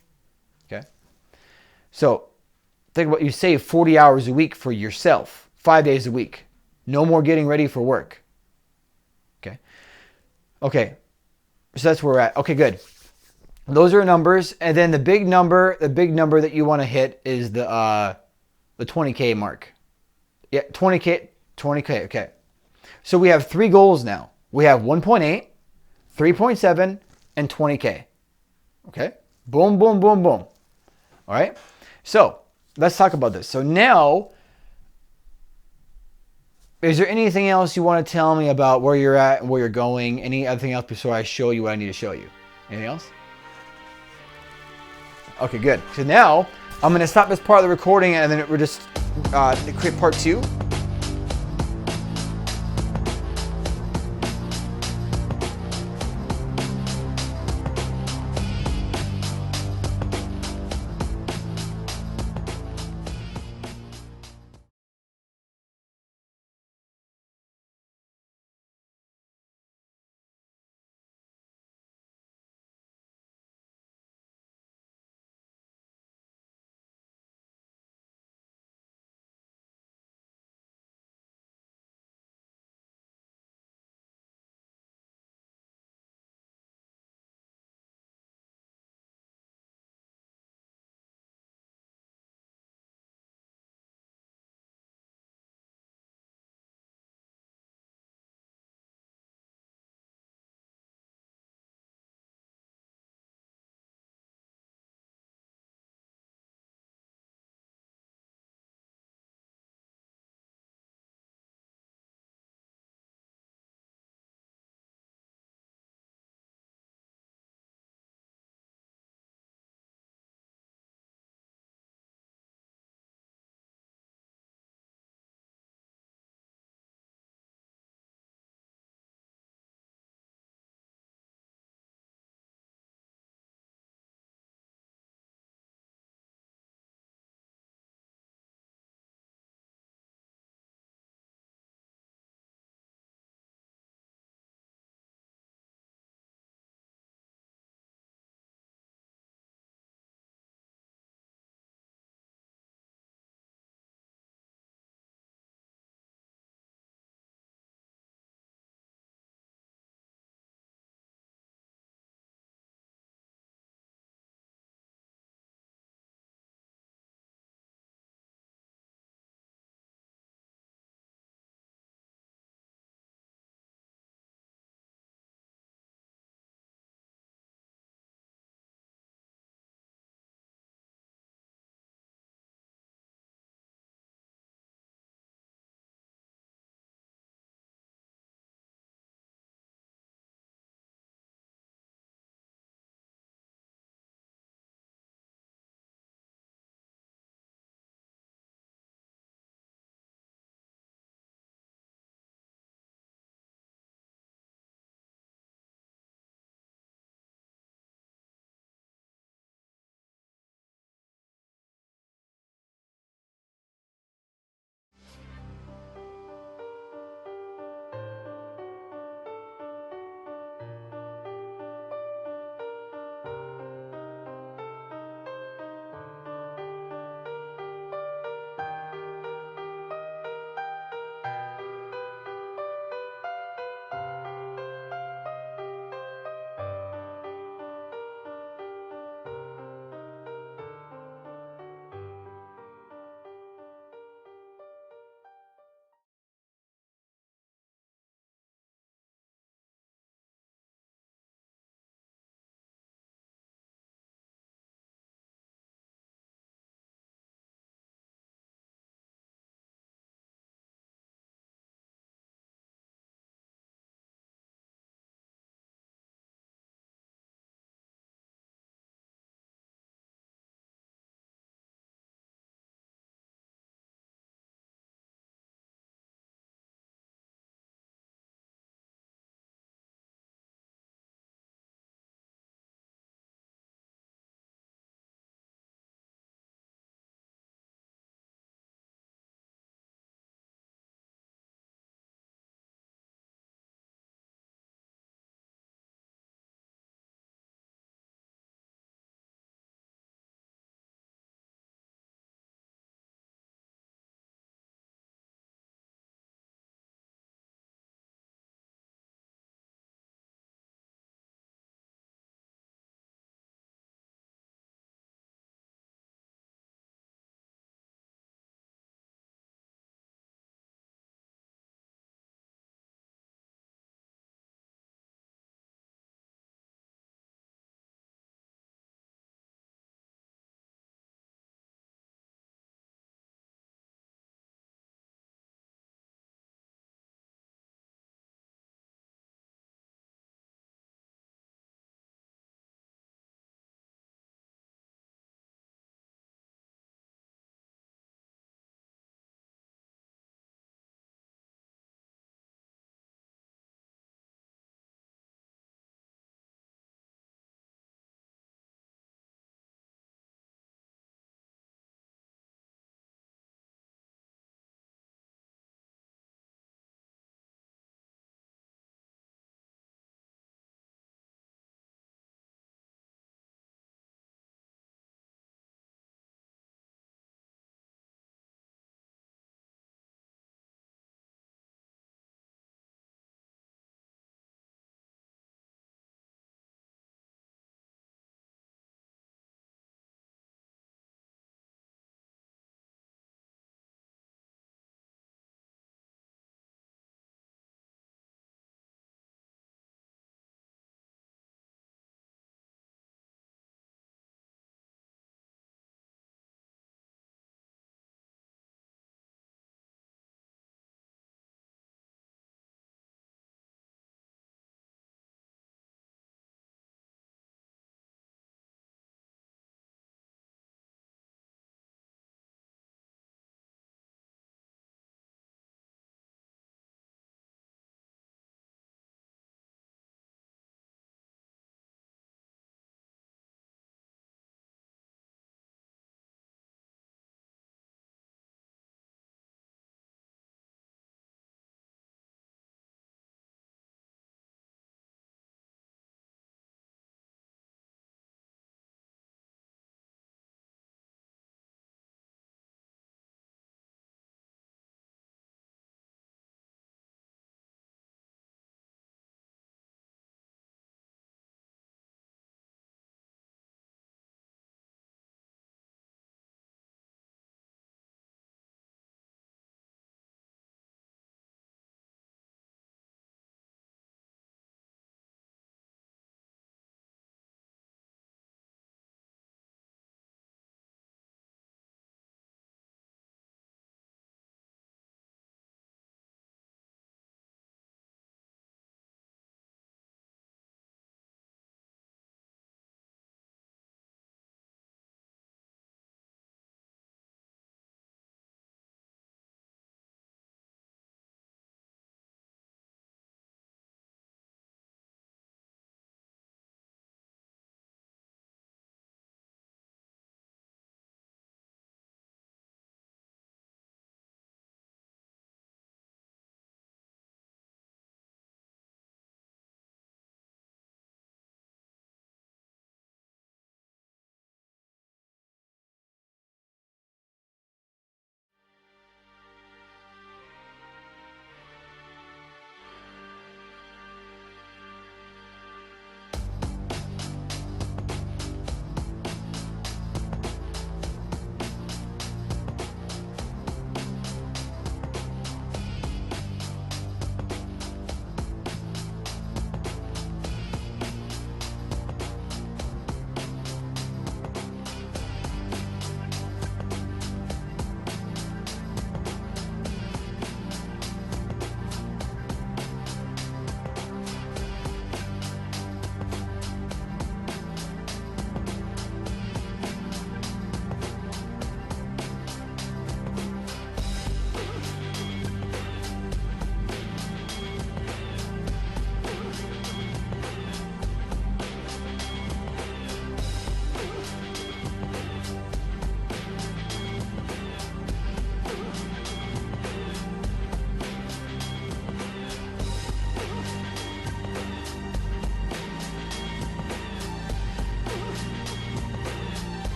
A: Okay? So, think about you save 40 hours a week for yourself, 5 days a week. No more getting ready for work. Okay. So that's where we're at. Okay, good. Those are numbers. And then the big number that you want to hit is the 20K mark. Yeah, 20K. Okay. So we have 3 goals now. We have 1.8, 3.7, and 20K. Okay? Boom, boom, boom, boom. All right? So let's talk about this. So now, is there anything else you want to tell me about where you're at and where you're going? Anything else before I show you what I need to show you? Anything else? Okay, good. So now I'm going to stop this part of the recording and then we're just create part 2.